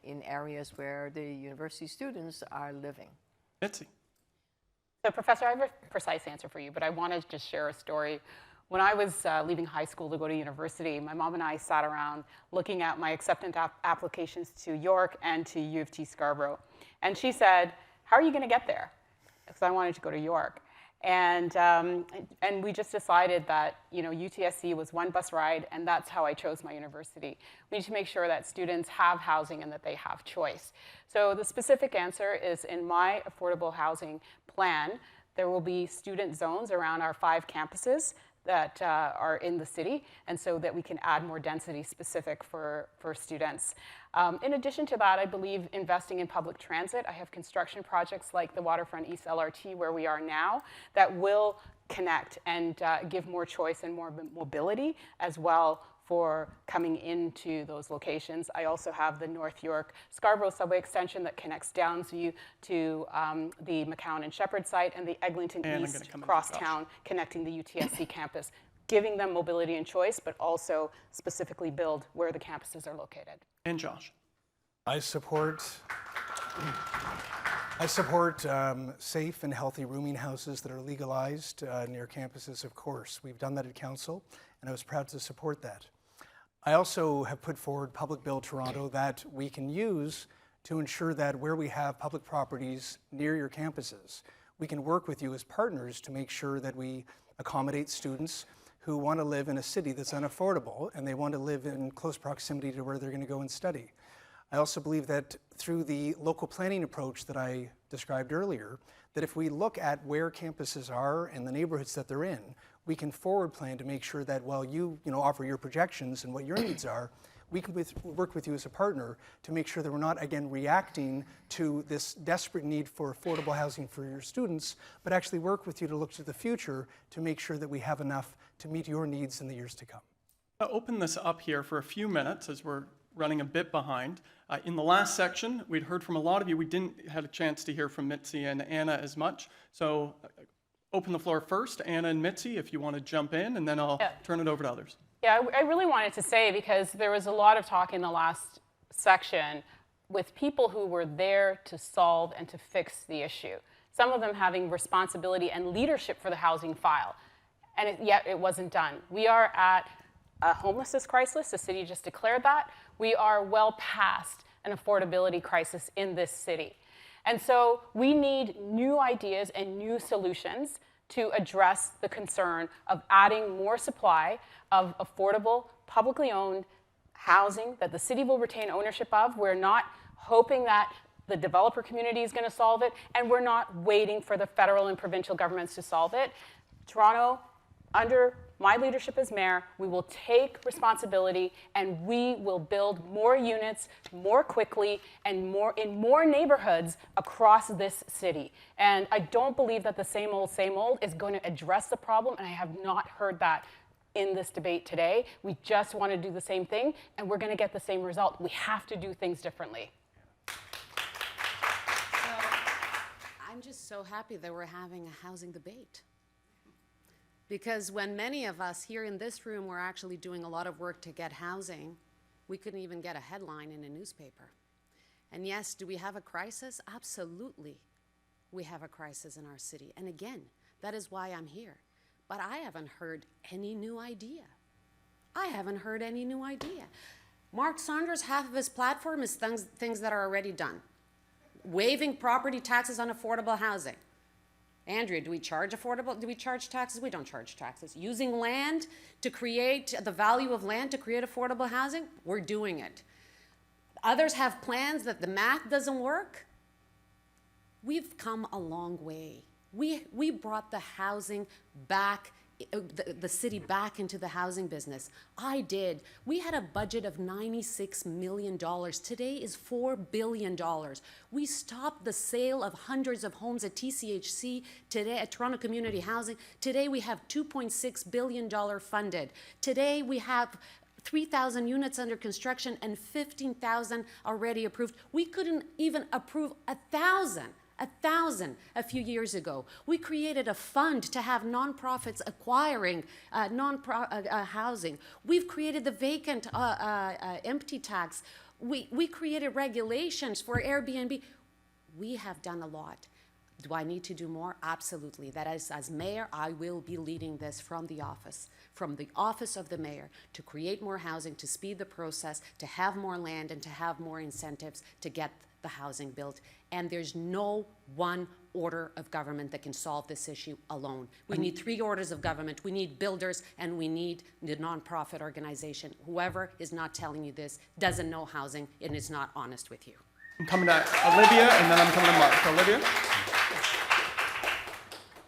in areas where the university students are living. Mitzi. So, Professor, I have a precise answer for you, but I want to just share a story. When I was leaving high school to go to university, my mom and I sat around looking at my acceptance applications to York and to U of T Scarborough. And she said, "How are you going to get there?" Because I wanted to go to York. And we just decided that, you know, UTSC was one bus ride, and that's how I chose my university. We need to make sure that students have housing and that they have choice. So the specific answer is in my affordable housing plan, there will be student zones around our 5 campuses that are in the city, and so that we can add more density specific for students. In addition to that, I believe investing in public transit. I have construction projects like the Waterfront East LRT where we are now that will connect and give more choice and more mobility as well for coming into those locations. I also have the North York Scarborough subway extension that connects Downsview to the McCowan and Shepherd site, and the Eglinton East crosstown connecting the UTSC campus, giving them mobility and choice, but also specifically build where the campuses are located. And Josh. I support safe and healthy rooming houses that are legalized near campuses, of course. We've done that at council, and I was proud to support that. I also have put forward Public Build Toronto that we can use to ensure that where we have public properties near your campuses, we can work with you as partners to make sure that we accommodate students who want to live in a city that's unaffordable and they want to live in close proximity to where they're going to go and study. I also believe that through the local planning approach that I described earlier, that if we look at where campuses are and the neighborhoods that they're in, we can forward plan to make sure that while you offer your projections and what your needs are, we can work with you as a partner to make sure that we're not, again, reacting to this desperate need for affordable housing for your students, but actually work with you to look to the future to make sure that we have enough to meet your needs in the years to come. I'll open this up here for a few minutes as we're running a bit behind. In the last section, we'd heard from a lot of you. We didn't have a chance to hear from Mitzi and Anna as much. So open the floor first, Anna and Mitzi, if you want to jump in, and then I'll turn it over to others. Yeah, I really wanted to say, because there was a lot of talk in the last section with people who were there to solve and to fix the issue. Some of them having responsibility and leadership for the housing file, and yet it wasn't done. We are at a homelessness crisis. The city just declared that. We are well past an affordability crisis in this city. And so we need new ideas and new solutions to address the concern of adding more supply of affordable, publicly owned housing that the city will retain ownership of. We're not hoping that the developer community is going to solve it, and we're not waiting for the federal and provincial governments to solve it. Toronto, under my leadership as mayor, we will take responsibility and we will build more units more quickly and in more neighborhoods across this city. And I don't believe that the same old is going to address the problem, and I have not heard that in this debate today. We just want to do the same thing, and we're going to get the same result. We have to do things differently. I'm just so happy that we're having a housing debate. Because when many of us here in this room were actually doing a lot of work to get housing, we couldn't even get a headline in a newspaper. And yes, do we have a crisis? Absolutely. We have a crisis in our city. And again, that is why I'm here. But I haven't heard any new idea. I haven't heard any new idea. Mark Saunders, half of his platform is things that are already done. Waiving property taxes on affordable housing. Andrea, do we charge taxes? We don't charge taxes. Using land to create the value of land to create affordable housing, we're doing it. Others have plans that the math doesn't work. We've come a long way. We brought the housing back the city back into the housing business. I did. We had a budget of $96 million. Today is $4 billion. We stopped the sale of hundreds of homes at TCHC today, at Toronto Community Housing. Today we have $2.6 billion funded. Today we have 3,000 units under construction and 15,000 already approved. We couldn't even approve 1,000 a few years ago. We created a fund to have nonprofits acquiring housing. We've created the vacant empty tax. We created regulations for Airbnb. We have done a lot. Do I need to do more? Absolutely. That is, as mayor, I will be leading this from the office of the mayor, to create more housing, to speed the process, to have more land, and to have more incentives to get the housing built. And there's no one order of government that can solve this issue alone. We need 3 orders of government. We need builders, and we need the nonprofit organization. Whoever is not telling you this doesn't know housing and is not honest with you. I'm coming to Olivia, and then I'm coming to Mark. Olivia?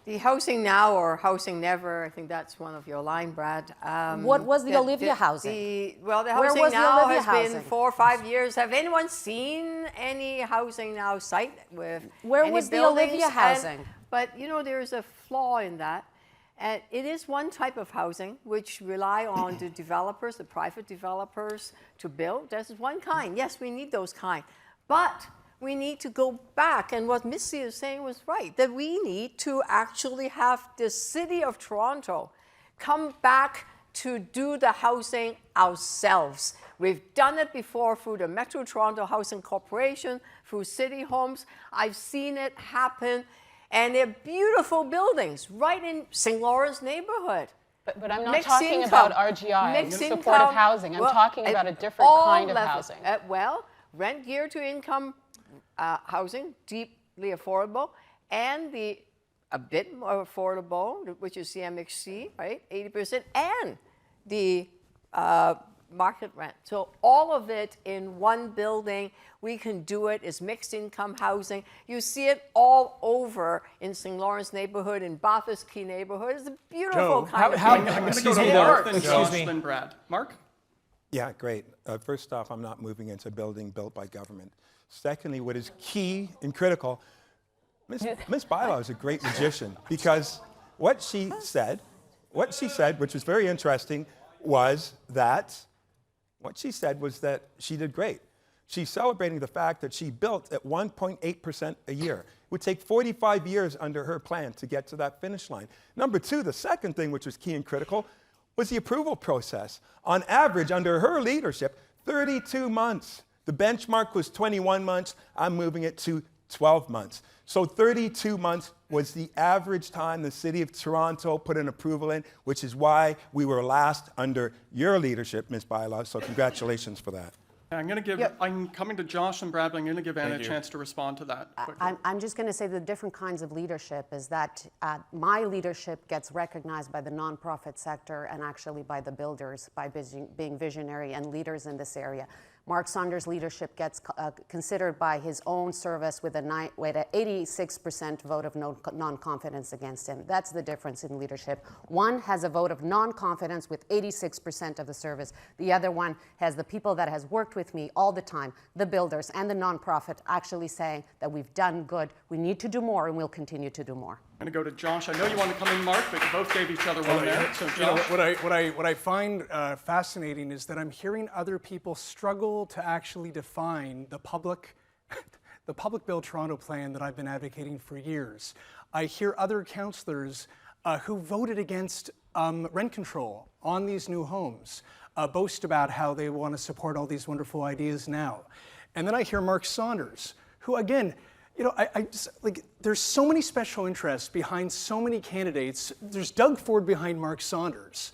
The housing now or housing never, I think that's one of your line, Brad. What was the Olivia housing? Well, the Where housing was the now Olivia has been housing? 4 or 5 years. Have anyone seen any housing now site with Where any was the buildings? Olivia housing? But you know, there's a flaw in that. And it is one type of housing which rely on the developers, the private developers, to build. This is one kind. Yes, we need those kind. But we need to go back, and what Missy is saying was right, that we need to actually have the City of Toronto come back to do the housing ourselves. We've done it before through the Metro Toronto Housing Corporation, through City Homes. I've seen it happen, and they're beautiful buildings right in St. Lawrence neighborhood. But I'm not Mixed talking income. about RGI, Mixed supportive income. housing. I'm Well, talking at about a different all kind of levels. housing. Rent geared to income housing, deeply affordable, and a bit more affordable, which is CMHC, right, 80%, and the market rent. So all of it in one building. We can do it. It's mixed income housing. You see it all over in St. Lawrence neighborhood, in Bathurst Key neighborhood. It's a beautiful kind of I'm going to go to Mark, then Excuse Josh, me. then Brad. Mark? Yeah, great. First off, I'm not moving into a building built by government. Secondly, what is key and critical, Ms. Bylaw is a great magician, because what she said, which was very interesting, was that she did great. She's celebrating the fact that she built at 1.8% a year. It would take 45 years under her plan to get to that finish line. Number 2, the second thing which was key and critical was the approval process. On average, under her leadership, 32 months. The benchmark was 21 months. I'm moving it to 12 months. So 32 months was the average time the City of Toronto put an approval in, which is why we were last under your leadership, Ms. Bylaw. So congratulations for that. I'm coming to Josh and Brad, but I'm going to give Anna a chance to respond to that quickly. I'm just going to say the different kinds of leadership is that my leadership gets recognized by the nonprofit sector and actually by the builders, by being visionary and leaders in this area. Mark Saunders' leadership gets considered by his own service with an 86% vote of non-confidence against him. That's the difference in leadership. One has a vote of non-confidence with 86% of the service. The other one has the people that has worked with me all the time, the builders and the nonprofit, actually saying that we've done good, we need to do more, and we'll continue to do more. I'm going to go to Josh. I know you want to come in, Mark, but you both gave each other one there. So You know, Josh. what I find fascinating is that I'm hearing other people struggle to actually define the public Build Toronto plan that I've been advocating for years. I hear other councillors who voted against rent control on these new homes boast about how they want to support all these wonderful ideas now. And then I hear Mark Saunders, who again, you know, I just, like, there's so many special interests behind so many candidates. There's Doug Ford behind Mark Saunders.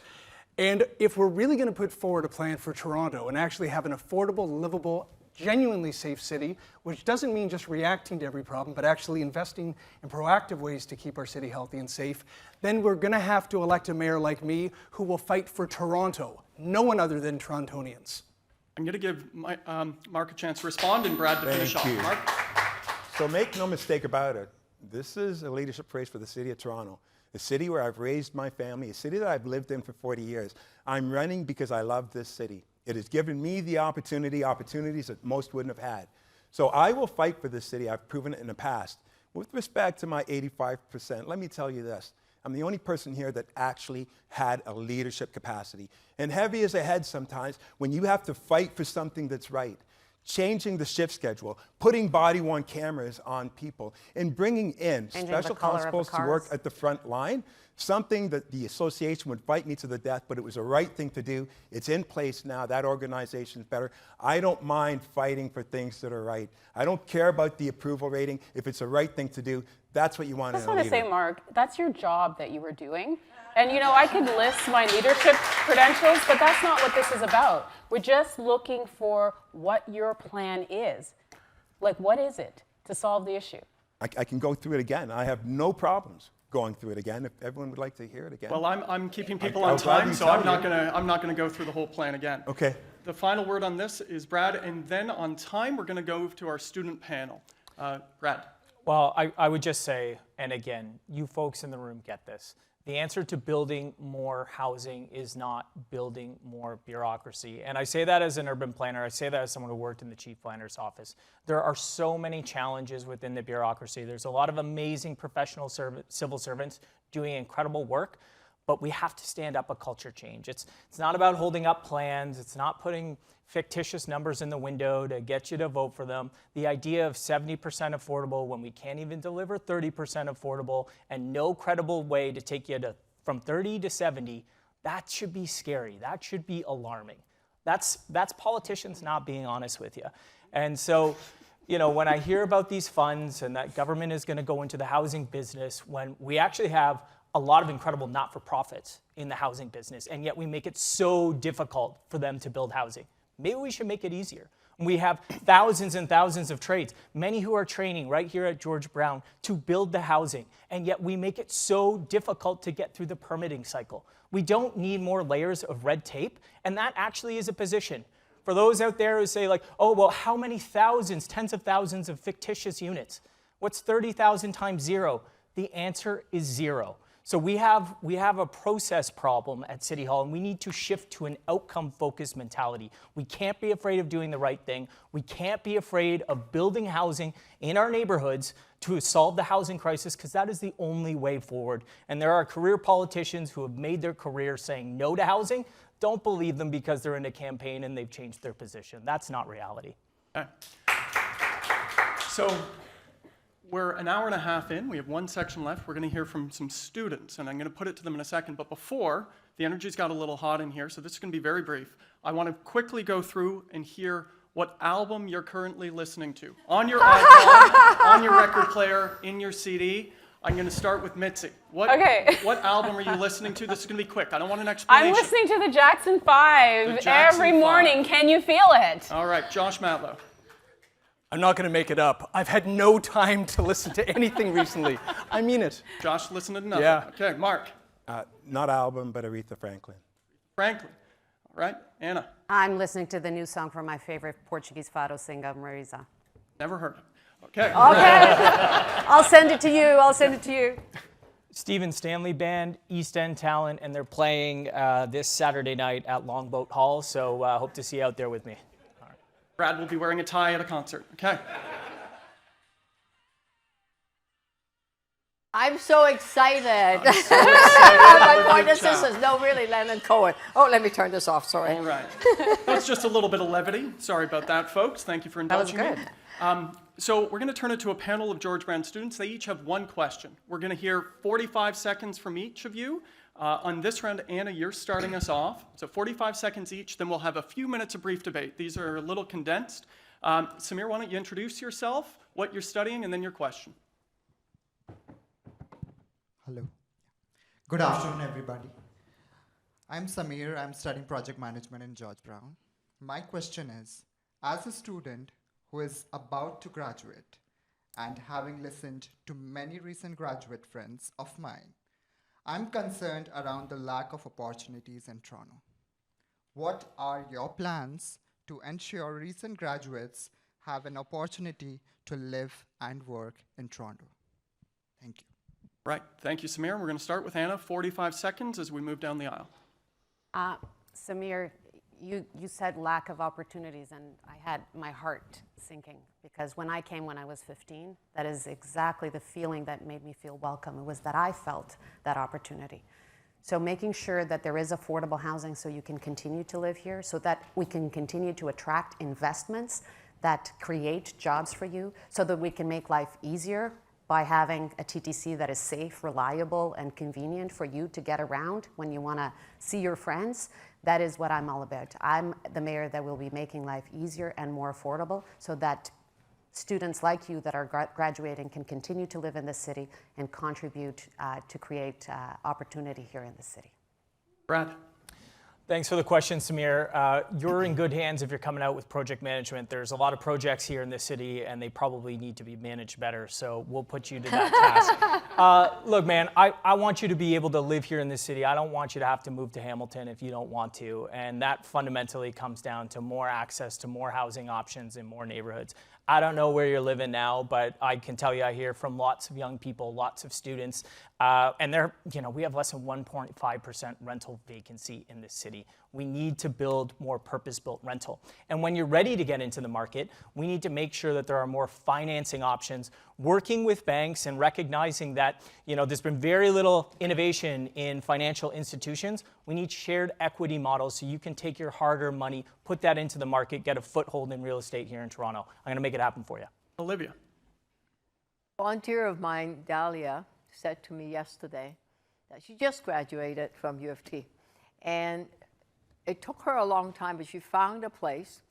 And if we're really going to put forward a plan for Toronto and actually have an affordable, livable, genuinely safe city, which doesn't mean just reacting to every problem, but actually investing in proactive ways to keep our city healthy and safe, then we're going to have to elect a mayor like me who will fight for Toronto, no one other than Torontonians. I'm going to give Mark a chance to respond and Brad to finish off. Thank you. Mark? So make no mistake about it, This is a leadership race for the city of Toronto, a city where I've raised my family, a city that I've lived in for 40 years. I'm running because I love this city. It has given me the opportunities that most wouldn't have had. So I will fight for this city. I've proven it in the past. With respect to my 85%, let me tell you this. I'm the only person here that actually had a leadership capacity. And heavy is a head sometimes when you have to fight for something that's right. Changing the shift schedule, putting body-worn cameras on people, and bringing in special constables to work at the front line, something that the association would fight me to the death, but it was the right thing to do. It's in place now. That organization is better. I don't mind fighting for things that are right. I don't care about the approval rating. If it's the right thing to do, that's what you want in a leader. I just want to say, Mark, that's your job that you were doing. And you know, I could list my leadership credentials, but that's not what this is about. We're just looking for what your plan is. Like, what is it to solve the issue? I can go through it again. I have no problems going through it again, if everyone would like to hear it again. Well, I'm keeping people on time, so I'm not gonna go through the whole plan again. Okay. The final word on this is Brad, and then on time, we're gonna go to our student panel. Brad. Well, I would just say, and again, you folks in the room get this. The answer to building more housing is not building more bureaucracy. And I say that as an urban planner. I say that as someone who worked in the chief planner's office. There are so many challenges within the bureaucracy. There's a lot of amazing professional civil servants doing incredible work, but we have to stand up a culture change. It's not about holding up plans. It's not putting fictitious numbers in the window to get you to vote for them. The idea of 70% affordable when we can't even deliver 30% affordable and no credible way to take you from 30 to 70, that should be scary. That should be alarming. That's politicians not being honest with you. And so, you know, when I hear about these funds and that government is going to go into the housing business when we actually have a lot of incredible not-for-profits in the housing business, and yet we make it so difficult for them to build housing. Maybe we should make it easier. We have thousands and thousands of trades, many who are training right here at George Brown to build the housing, and yet we make it so difficult to get through the permitting cycle. We don't need more layers of red tape, and that actually is a position. For those out there who say like, oh, well, how many thousands, tens of thousands of fictitious units? What's 30,000 times zero? The answer is zero. So we have a process problem at City Hall, and we need to shift to an outcome-focused mentality. We can't be afraid of doing the right thing. We can't be afraid of building housing in our neighborhoods to solve the housing crisis, because that is the only way forward. And there are career politicians who have made their career saying no to housing. Don't believe them because they're in a campaign and they've changed their position. That's not reality. Okay. So we're an hour and a half in. We have one section left. We're going to hear from some students, and I'm going to put it to them in a second. But before, the energy's got a little hot in here, so this is going to be very brief. I want to quickly go through and hear what album you're currently listening to. On your iPod, on your record player, in your CD. I'm going to start with Mitzi. What album are you listening to? This is going to be quick. I don't want an explanation. I'm listening to the Jackson 5 every morning. Can you feel it? All right, Josh Matlow. I'm not going to make it up. I've had no time to listen to anything recently. I mean it. Josh listened to nothing. Yeah. Okay, Mark. Not album, but Aretha Franklin. Franklin. All right, Anna. I'm listening to the new song from my favorite Portuguese fado singer, Marisa. Never heard it. Okay. Okay. I'll send it to you. I'll send it to you. Stephen Stanley Band, East End Talent, and they're playing this Saturday night at Longboat Hall, so hope to see you out there with me. Brad will be wearing a tie at a concert. Okay. I'm so excited. My point is sisters. No, really, Leonard Cohen. Oh, let me turn this off. Sorry. All right. That's just a little bit of levity. Sorry about that, folks. Thank you for indulging me. That was good. So we're going to turn it to a panel of George Brown students. They each have one question. We're going to hear 45 seconds from each of you. On this round, Anna, you're starting us off. So 45 seconds each, then we'll have a few minutes of brief debate. These are a little condensed. Samir, why don't you introduce yourself, what you're studying, and then your question. Hello. Good afternoon, everybody. I'm Samir. I'm studying project management in George Brown. My question is, as a student who is about to graduate and having listened to many recent graduate friends of mine, I'm concerned around the lack of opportunities in Toronto. What are your plans to ensure recent graduates have an opportunity to live and work in Toronto? Thank you. Right. Thank you, Samir. We're going to start with Anna, 45 seconds as we move down the aisle. Samir, you said lack of opportunities, and I had my heart sinking because when I came when I was 15, that is exactly the feeling that made me feel welcome. It was that I felt that opportunity. So making sure that there is affordable housing so you can continue to live here, so that we can continue to attract investments that create jobs for you, so that we can make life easier by having a TTC that is safe, reliable, and convenient for you to get around when you want to see your friends. That is what I'm all about. I'm the mayor that will be making life easier and more affordable so that students like you that are graduating can continue to live in the city and contribute to create opportunity here in the city. Brad. Thanks for the question, Samir. You're in good hands if you're coming out with project management. There's a lot of projects here in this city, and they probably need to be managed better, so we'll put you to that task. Look, man, I want you to be able to live here in this city. I don't want you to have to move to Hamilton if you don't want to, and that fundamentally comes down to more access to more housing options in more neighborhoods. I don't know where you're living now, but I can tell you I hear from lots of young people, lots of students, and we have less than 1.5% rental vacancy in this city. We need to build more purpose-built rental. And when you're ready to get into the market, we need to make sure that there are more financing options, working with banks and recognizing that, there's been very little innovation in financial institutions. We need shared equity models so you can take your hard-earned money, put that into the market, get a foothold in real estate here in Toronto. I'm going to make it happen for you. Olivia. A volunteer of mine, Dahlia, said to me yesterday that she just graduated from U of T. And it took her a long time, but she found a place.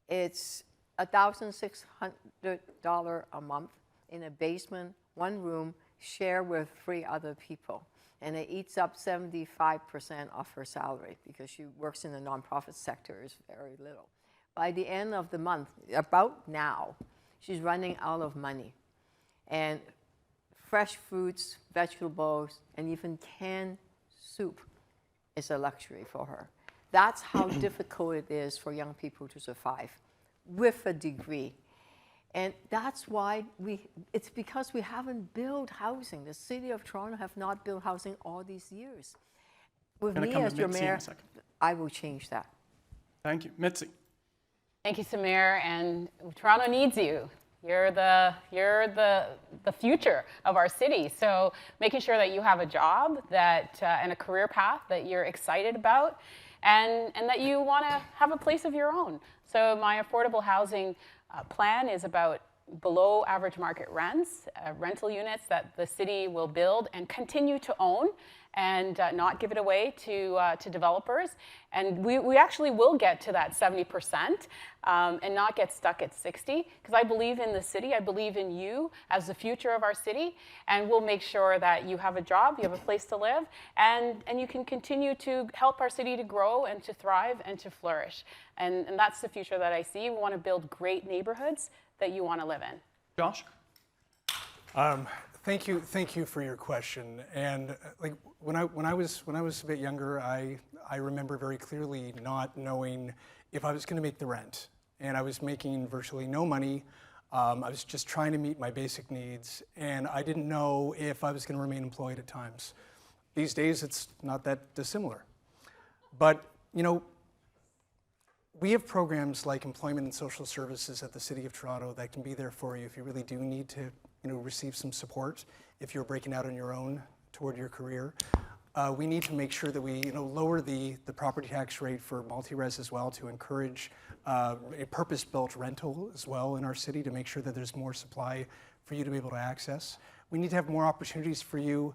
It's $1,600 a month in a basement, one room, share with 3 other people. And it eats up 75% of her salary because she works in the nonprofit sector, is very little. By the end of the month, about now, she's running out of money. And fresh fruits, vegetables, and even canned soup is a luxury for her. That's how difficult it is for young people to survive with a degree. And that's why it's because we haven't built housing. The city of Toronto have not built housing all these years. With me as your mayor, I will change that. Thank you. Mitzi. Thank you, Samir, and Toronto needs you. You're the future of our city. So making sure that you have a job and a career path that you're excited about, and that you want to have a place of your own. So my affordable housing plan is about below average market rents, rental units that the city will build and continue to own and not give it away to developers. And we actually will get to that 70% and not get stuck at 60, because I believe in the city, I believe in you as the future of our city, and we'll make sure that you have a job, you have a place to live, and you can continue to help our city to grow and to thrive and to flourish. And that's the future that I see. We want to build great neighborhoods that you want to live in. Josh? Thank you for your question. And when I was a bit younger, I remember very clearly not knowing if I was going to make the rent, and I was making virtually no money. I was just trying to meet my basic needs, and I didn't know if I was going to remain employed at times. These days, it's not that dissimilar. But we have programs like employment and social services at the City of Toronto that can be there for you if you really do need to receive some support if you're breaking out on your own toward your career. We need to make sure that we lower the property tax rate for multi-res as well to encourage a purpose-built rental as well in our city to make sure that there's more supply for you to be able to access. We need to have more opportunities for you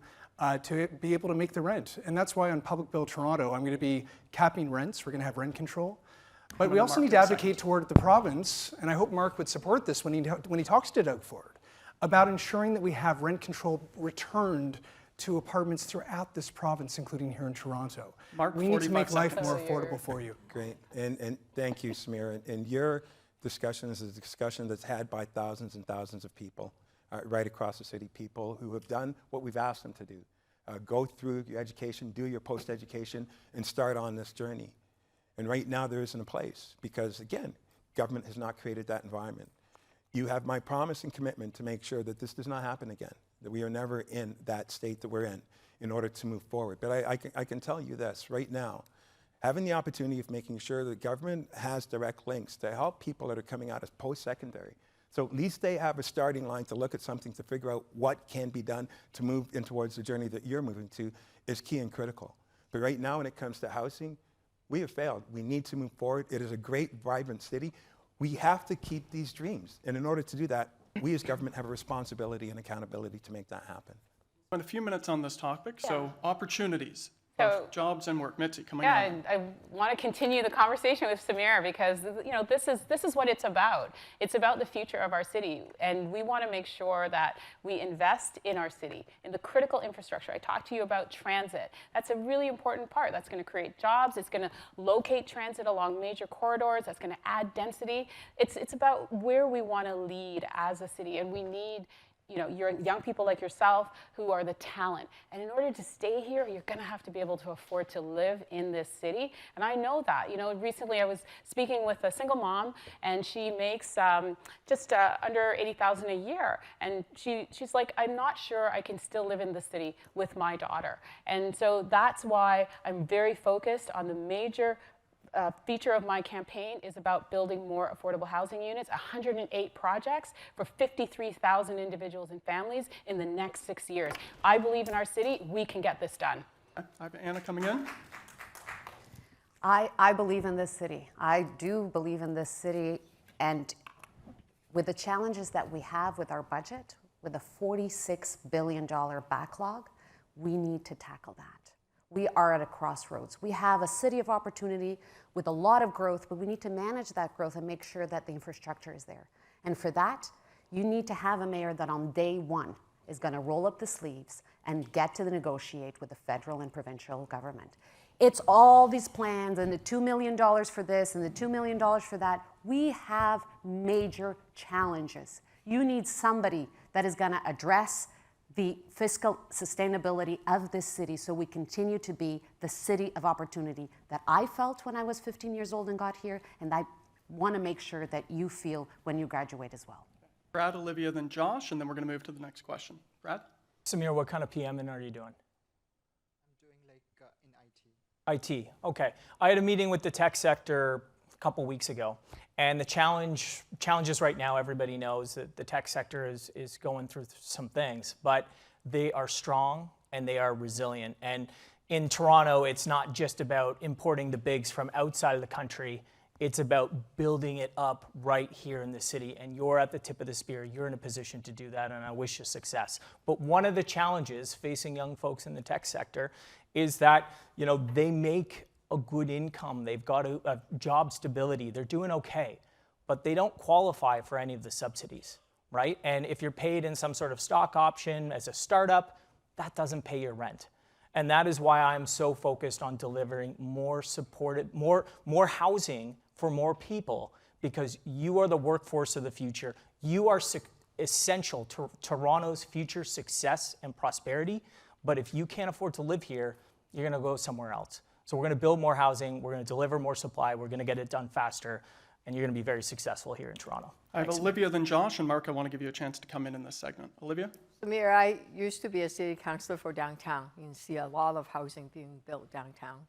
to be able to make the rent. And that's why on Public Bill Toronto, I'm going to be capping rents. We're going to have rent control. But we also need to advocate toward the province, and I hope Mark would support this when he talks to Doug Ford, about ensuring that we have rent control returned to apartments throughout this province, including here in Toronto. Mark, we need to make life more affordable for you. Great, and thank you, Samir. And your discussion is a discussion that's had by thousands and thousands of people right across the city, people who have done what we've asked them to do. Go through your education, do your post-education, and start on this journey. And right now there isn't a place because, again, government has not created that environment. You have my promise and commitment to make sure that this does not happen again. that we are never in that state that we're in order to move forward. But I can tell you this right now, having the opportunity of making sure that government has direct links to help people that are coming out of post-secondary. So at least they have a starting line to look at something to figure out what can be done to move in towards the journey that you're moving to is key and critical. But right now when it comes to housing, we have failed. We need to move forward. It is a great, vibrant city. We have to keep these dreams. And in order to do that, we as government have a responsibility and accountability to make that happen. In a few minutes on this topic, so opportunities. So- of jobs and work. Mitzi, coming Yeah, on. and I want to continue the conversation with Samir because this is what it's about. It's about the future of our city, and we want to make sure that we invest in our city, in the critical infrastructure. I talked to you about transit. That's a really important part. That's going to create jobs. It's going to locate transit along major corridors. That's going to add density. It's about where we want to lead as a city, and we need young people like yourself who are the talent. And in order to stay here, you're going to have to be able to afford to live in this city. And I know that. Recently I was speaking with a single mom, and she makes just under $80,000 a year. And she's like, I'm not sure I can still live in the city with my daughter. And so that's why I'm very focused on the major feature of my campaign is about building more affordable housing units, 108 projects for 53,000 individuals and families in the next 6 years. I believe in our city, we can get this done. I have Anna coming in. I believe in this city. I do believe in this city, and with the challenges that we have with our budget, with a $46 billion backlog, we need to tackle that. We are at a crossroads. We have a city of opportunity with a lot of growth, but we need to manage that growth and make sure that the infrastructure is there. And for that, you need to have a mayor that on day one is going to roll up the sleeves and get to negotiate with the federal and provincial government. It's all these plans and the $2 million for this and the $2 million for that. We have major challenges. You need somebody that is going to address the fiscal sustainability of this city so we continue to be the city of opportunity that I felt when I was 15 years old and got here, and I want to make sure that you feel when you graduate as well. Brad, Olivia, then Josh, and then we're going to move to the next question. Brad? Samir, what kind of PMing are you doing? I'm doing in IT. IT, okay. I had a meeting with the tech sector a couple weeks ago, and the challenges right now, everybody knows that the tech sector is going through some things, but they are strong and they are resilient. And in Toronto, it's not just about importing the bigs from outside of the country, it's about building it up right here in the city, and you're at the tip of the spear. You're in a position to do that, and I wish you success. But one of the challenges facing young folks in the tech sector is that, they make a good income, they've got a job stability, they're doing okay, but they don't qualify for any of the subsidies, right? And if you're paid in some sort of stock option as a startup, that doesn't pay your rent. And that is why I'm so focused on delivering more housing for more people, because you are the workforce of the future. You are essential to Toronto's future success and prosperity, but if you can't afford to live here, you're gonna go somewhere else. So we're going to build more housing, we're going to deliver more supply, we're going to get it done faster, and you're going to be very successful here in Toronto. I have Olivia, then Josh, and Mark, I want to give you a chance to come in this segment. Olivia? Samir, I used to be a city councilor for downtown. You can see a lot of housing being built downtown.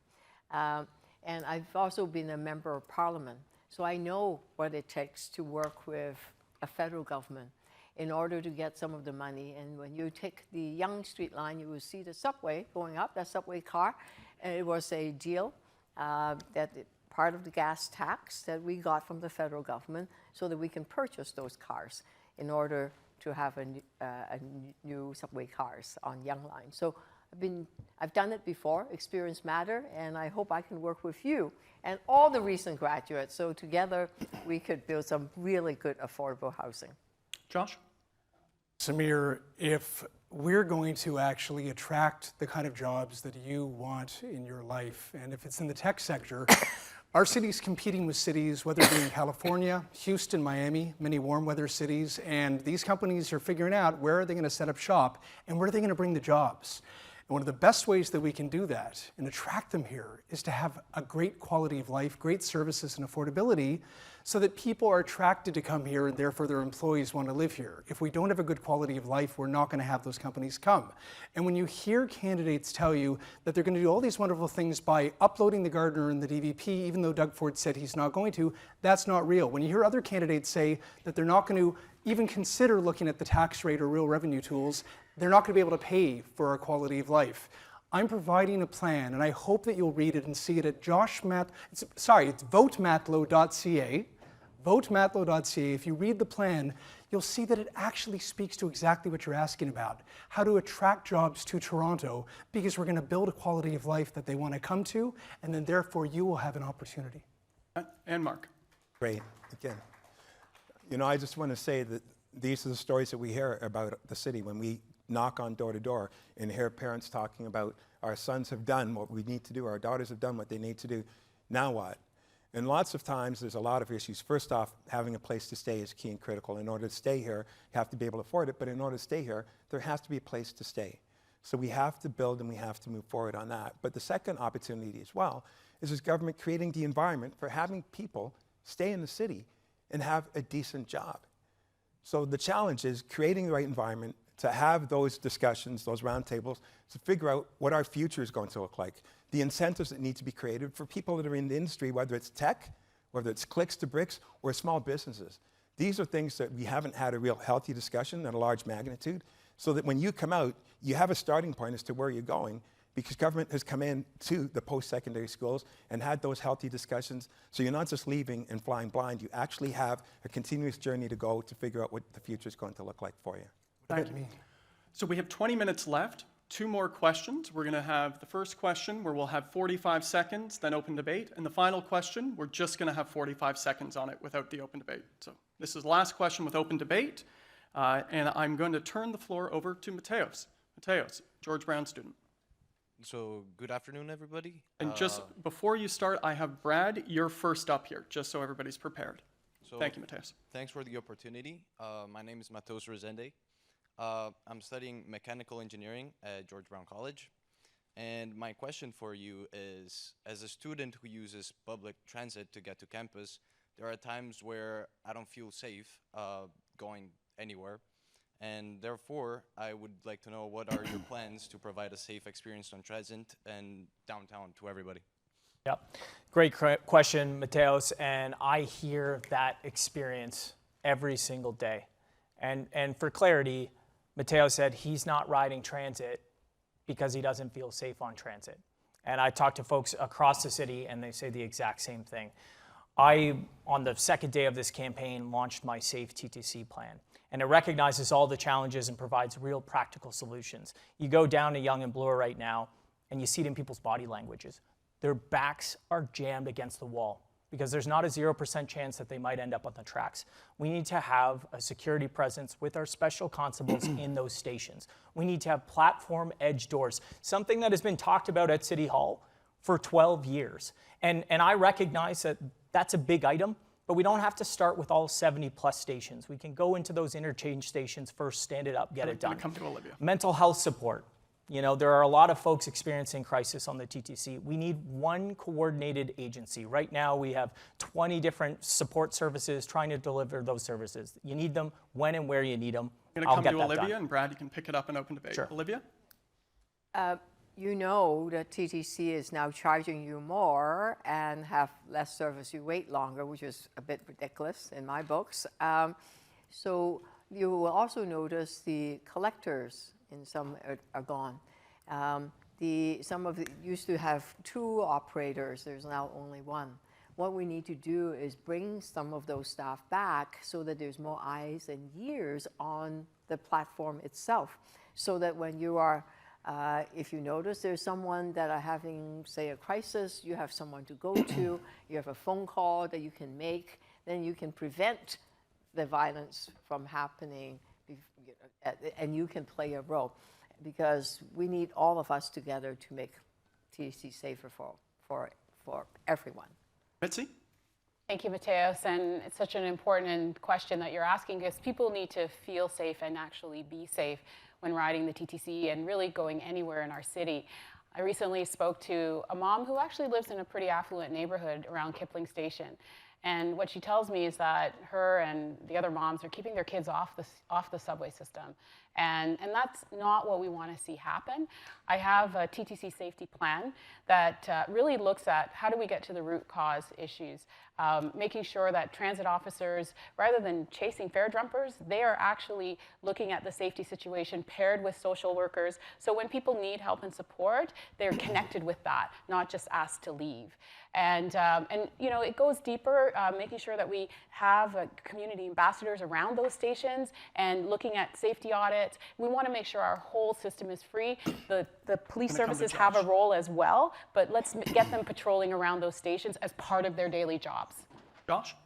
And I've also been a member of parliament, so I know what it takes to work with a federal government in order to get some of the money. And when you take the Yonge Street line, you will see the subway going up, that subway car. And it was a deal part of the gas tax that we got from the federal government so that we can purchase those cars in order to have a new subway cars on Yonge Line. So I've done it before, experience matter, and I hope I can work with you and all the recent graduates so together we could build some really good affordable housing. Josh? Samir, if we're going to actually attract the kind of jobs that you want in your life, and if it's in the tech sector, our city's competing with cities, whether it be in California, Houston, Miami, many warm weather cities, and these companies are figuring out where are they going to set up shop and where are they going to bring the jobs. And one of the best ways that we can do that and attract them here is to have a great quality of life, great services and affordability, so that people are attracted to come here and therefore their employees want to live here. If we don't have a good quality of life, we're not going to have those companies come. And when you hear candidates tell you that they're going to do all these wonderful things by uploading the gardener and the DVP, even though Doug Ford said he's not going to, that's not real. When you hear other candidates say that they're not going to even consider looking at the tax rate or real revenue tools, they're not going to be able to pay for our quality of life. I'm providing a plan, and I hope that you'll read it and see it at it's votematlow.ca. Votematlow.ca. If you read the plan, you'll see that it actually speaks to exactly what you're asking about, how to attract jobs to Toronto, because we're going to build a quality of life that they want to come to, and then therefore you will have an opportunity. And Mark. Great. Again, you know, I just want to say that these are the stories that we hear about the city when we knock on door to door and hear parents talking about our sons have done what we need to do, our daughters have done what they need to do, now what? And lots of times there's a lot of issues. First off, having a place to stay is key and critical. In order to stay here, you have to be able to afford it, but in order to stay here, there has to be a place to stay. So we have to build and we have to move forward on that. But the second opportunity as well is this government creating the environment for having people stay in the city and have a decent job. So the challenge is creating the right environment to have those discussions, those roundtables, to figure out what our future is going to look like. The incentives that need to be created for people that are in the industry, whether it's tech, whether it's clicks to bricks, or small businesses. These are things that we haven't had a real healthy discussion at a large magnitude, so that when you come out, you have a starting point as to where you're going, because government has come in to the post-secondary schools and had those healthy discussions, so you're not just leaving and flying blind, you actually have a continuous journey to go to figure out what the future is going to look like for you. Thank you. So we have 20 minutes left, 2 more questions. We're going to have the first question where we'll have 45 seconds, then open debate. And the final question, we're just going to have 45 seconds on it without the open debate. So this is the last question with open debate. And I'm going to turn the floor over to Mateos. Mateos, George Brown student. So good afternoon, everybody. And just before you start, I have Brad, you're first up here, just so everybody's prepared. Thank you, Mateos. Thanks for the opportunity. My name is Mateos Rezende. I'm studying mechanical engineering at George Brown College. And my question for you is, as a student who uses public transit to get to campus, there are times where I don't feel safe going anywhere. And therefore, I would like to know, what are your plans to provide a safe experience on transit and downtown to everybody? Yeah, great question, Mateos, and I hear that experience every single day. And for clarity, Mateo said he's not riding transit because he doesn't feel safe on transit. And I talk to folks across the city and they say the exact same thing. I, on the second day of this campaign, launched my Safe TTC plan. And it recognizes all the challenges and provides real practical solutions. You go down to Yonge and Bloor right now and you see it in people's body languages. Their backs are jammed against the wall because there's not a 0% chance that they might end up on the tracks. We need to have a security presence with our special constables in those stations. We need to have platform edge doors, something that has been talked about at City Hall for 12 years. And I recognize that that's a big item, but we don't have to start with all 70 plus stations. We can go into those interchange stations first, stand it up, get it done. Come to Olivia. Mental health support. You know, there are a lot of folks experiencing crisis on the TTC. We need one coordinated agency. Right now, we have 20 different support services trying to deliver those services. You need them when and where you need them. I'm going to come to Olivia, and Brad, you can pick it up in open debate. Sure. Olivia? You know that TTC is now charging you more and have less service. You wait longer, which is a bit ridiculous in my books. So you will also notice the collectors in some are gone. Some of it used to have 2 operators. There's now only 1. What we need to do is bring some of those staff back so that there's more eyes and ears on the platform itself, so that when you are, if you notice there's someone that are having, say, a crisis, you have someone to go to, you have a phone call that you can make, then you can prevent the violence from happening, and you can play a role, because we need all of us together to make TTC safer for everyone. Mitzi? Thank you, Mateos, and it's such an important question that you're asking, because people need to feel safe and actually be safe. when riding the TTC and really going anywhere in our city. I recently spoke to a mom who actually lives in a pretty affluent neighborhood around Kipling Station. And what she tells me is that her and the other moms are keeping their kids off the subway system. And that's not what we want to see happen. I have a TTC safety plan that really looks at how do we get to the root cause issues, making sure that transit officers, rather than chasing fare jumpers, they are actually looking at the safety situation paired with social workers. So when people need help and support, they're connected with that, not just asked to leave. And you know, it goes deeper, making sure that we have community ambassadors around those stations and looking at safety audits. We want to make sure our whole system is free. The police services have a role as well, but let's get them patrolling around those stations as part of their daily jobs. Josh?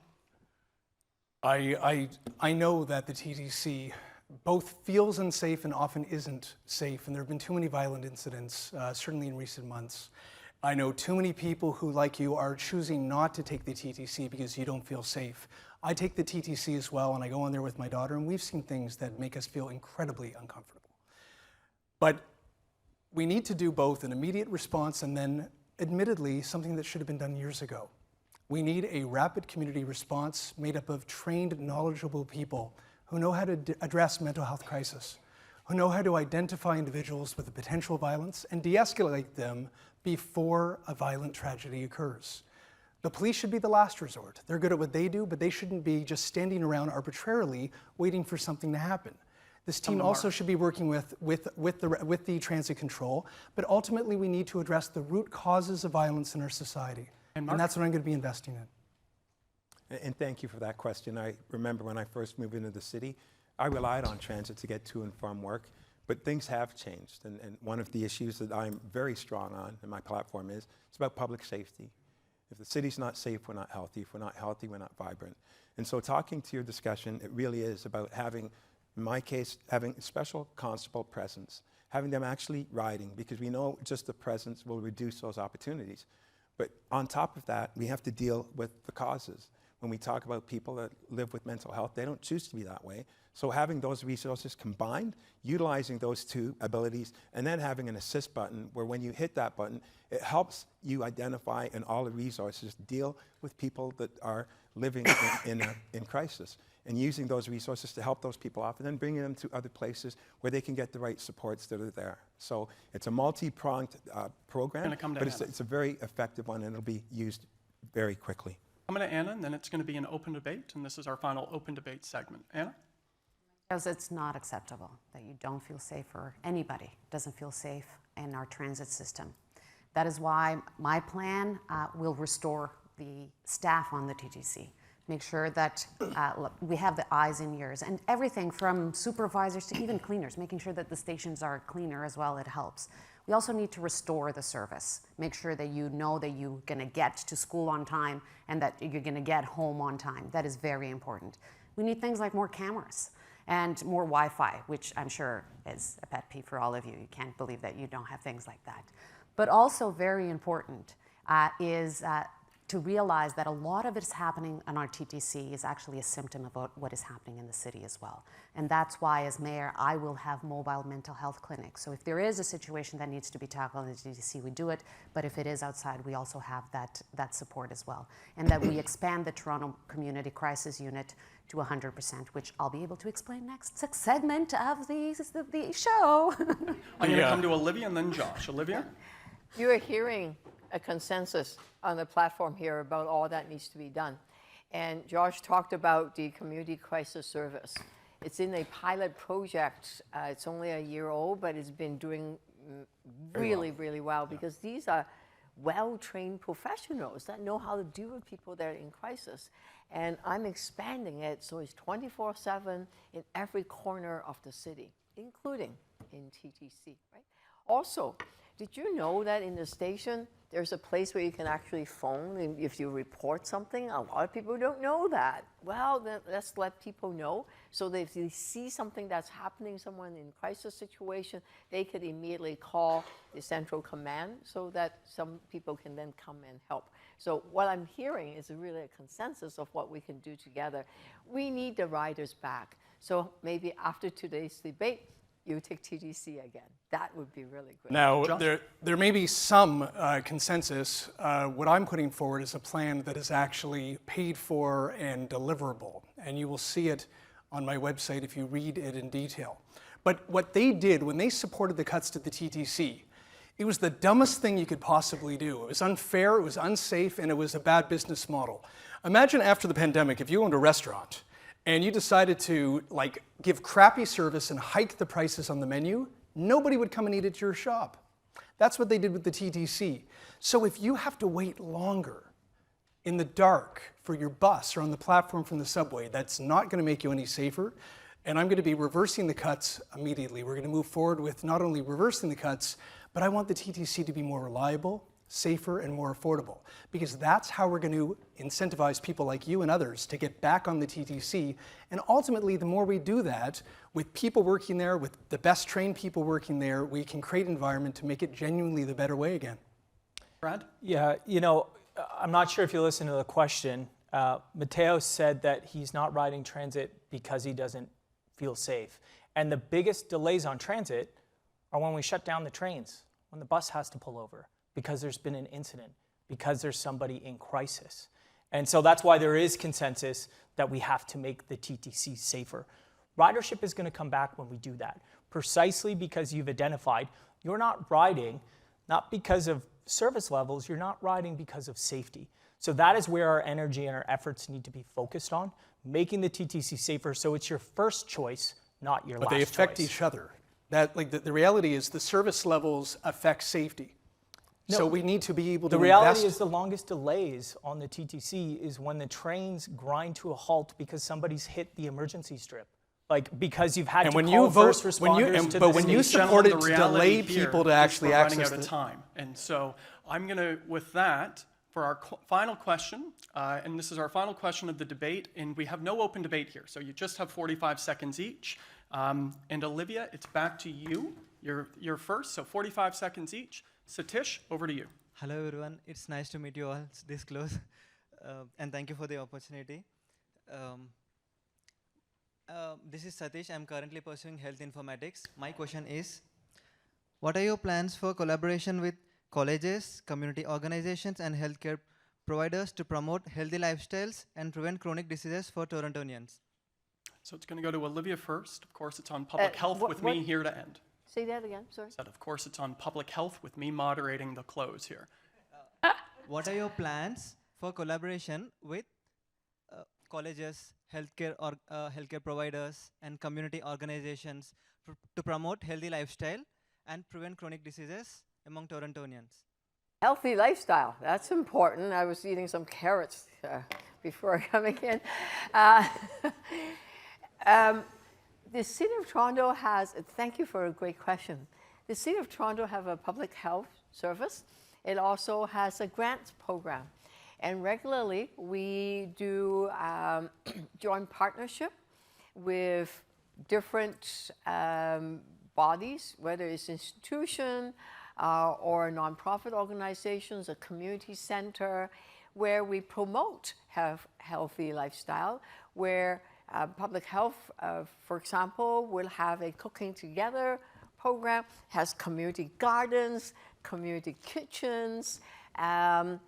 I know that the TTC both feels unsafe and often isn't safe, and there have been too many violent incidents, certainly in recent months. I know too many people who, like you, are choosing not to take the TTC because you don't feel safe. I take the TTC as well, and I go on there with my daughter, and we've seen things that make us feel incredibly uncomfortable. But we need to do both an immediate response and then, admittedly, something that should have been done years ago. We need a rapid community response made up of trained, knowledgeable people who know how to address mental health crisis, who know how to identify individuals with the potential violence and de-escalate them before a violent tragedy occurs. The police should be the last resort. They're good at what they do, but they shouldn't be just standing around arbitrarily waiting for something to happen. This team also should be working with the transit control, but ultimately we need to address the root causes of violence in our society. And that's what I'm going to be investing in. And thank you for that question. I remember when I first moved into the city, I relied on transit to get to and from work, but things have changed. And one of the issues that I'm very strong on, and my platform is, it's about public safety. If the city's not safe, we're not healthy. If we're not healthy, we're not vibrant. And so talking to your discussion, it really is about having, in my case, having special constable presence, having them actually riding, because we know just the presence will reduce those opportunities. But on top of that, we have to deal with the causes. When we talk about people that live with mental health, they don't choose to be that way. So having those resources combined, utilizing those two abilities, and then having an assist button where when you hit that button, it helps you identify and all the resources deal with people that are living in crisis, and using those resources to help those people off and then bringing them to other places where they can get the right supports that are there. So it's a multi-pronged program, but it's a very effective one, and it'll be used very quickly. I'm going to Anna, and then it's going to be an open debate, and this is our final open debate segment. Anna? Because it's not acceptable that you don't feel safe, or anybody doesn't feel safe in our transit system. That is why my plan will restore the staff on the TTC. Make sure that we have the eyes and ears, and everything from supervisors to even cleaners, making sure that the stations are cleaner as well, it helps. We also need to restore the service. Make sure that you know that you're gonna get to school on time and that you're gonna get home on time. That is very important. We need things like more cameras and more Wi-Fi, which I'm sure is a pet peeve for all of you. You can't believe that you don't have things like that. But also very important is to realize that a lot of it is happening on our TTC is actually a symptom of what is happening in the city as well. And that's why, as mayor, I will have mobile mental health clinics. So if there is a situation that needs to be tackled in the TTC, we do it. But if it is outside, we also have that support as well. And that we expand the Toronto Community Crisis Unit to 100%, which I'll be able to explain next segment of the show. I'm going to come to Olivia and then Josh. Olivia? You are hearing a consensus on the platform here about all that needs to be done. And Josh talked about the community crisis service. It's in a pilot project. It's only a year old, but it's been doing really well because these are well-trained professionals that know how to deal with people that are in crisis. And I'm expanding it so it's 24/7 in every corner of the city, including in TTC, right? Also, did you know that in the station, there's a place where you can actually phone if you report something? A lot of people don't know that. Well, then let's let people know so that if they see something that's happening, someone in crisis situation, they could immediately call the central command so that some people can then come and help. So what I'm hearing is really a consensus of what we can do together. We need the riders back. So maybe after today's debate, you take TTC again. That would be really good. Now, there may be some consensus. What I'm putting forward is a plan that is actually paid for and deliverable, and you will see it on my website if you read it in detail. But what they did when they supported the cuts to the TTC, it was the dumbest thing you could possibly do. It was unfair, it was unsafe, and it was a bad business model. Imagine after the pandemic, if you owned a restaurant and you decided to give crappy service and hike the prices on the menu, nobody would come and eat at your shop. That's what they did with the TTC. So if you have to wait longer in the dark for your bus or on the platform from the subway, that's not going to make you any safer. And I'm going to be reversing the cuts immediately. We're going to move forward with not only reversing the cuts, but I want the TTC to be more reliable, safer, and more affordable, because that's how we're going to incentivize people like you and others to get back on the TTC. And ultimately, the more we do that, with people working there, with the best trained people working there, we can create an environment to make it genuinely the better way again. Brad? Yeah, I'm not sure if you listened to the question. Mateo said that he's not riding transit because he doesn't feel safe. And the biggest delays on transit are when we shut down the trains, when the bus has to pull over, because there's been an incident, because there's somebody in crisis. And so that's why there is consensus that we have to make the TTC safer. Ridership is going to come back when we do that, precisely because you've identified you're not riding, not because of service levels, you're not riding because of safety. So that is where our energy and our efforts need to be focused on, making the TTC safer so it's your first choice, not your last choice. But they affect each other. The reality is the service levels affect safety. No, so we need to be able to The reality is the longest delays on the TTC is when the trains grind to a halt because somebody's hit the emergency strip. Because you've had to call first responders to the when you station. support it to delay people to actually access running out of time. And so I'm going to, with that, for our final question, and this is our final question of the debate, and we have no open debate here, so you just have 45 seconds each. And Olivia, it's back to you. You're first, so 45 seconds each. Satish, over to you. Hello everyone, it's nice to meet you all this close, and thank you for the opportunity. This is Satish. I'm currently pursuing health informatics. My question is, what are your plans for collaboration with colleges, community organizations, and healthcare providers to promote healthy lifestyles and prevent chronic diseases for Torontonians? So it's going to go to Olivia first. Of course, it's on public health with me here to end. Say that again, sorry. Said, of course, it's on public health with me moderating the close here. What are your plans for collaboration with colleges, healthcare providers, and community organizations to promote healthy lifestyle and prevent chronic diseases among Torontonians? Healthy lifestyle, that's important. I was eating some carrots before coming in. The City of Toronto has, thank you for a great question. The City of Toronto have a public health service. It also has a grants program. And regularly we do joint partnership with different bodies, whether it's institution or nonprofit organizations, a community center, where we promote healthy lifestyle, where public health, for example, will have a cooking together program, has community gardens, community kitchens, and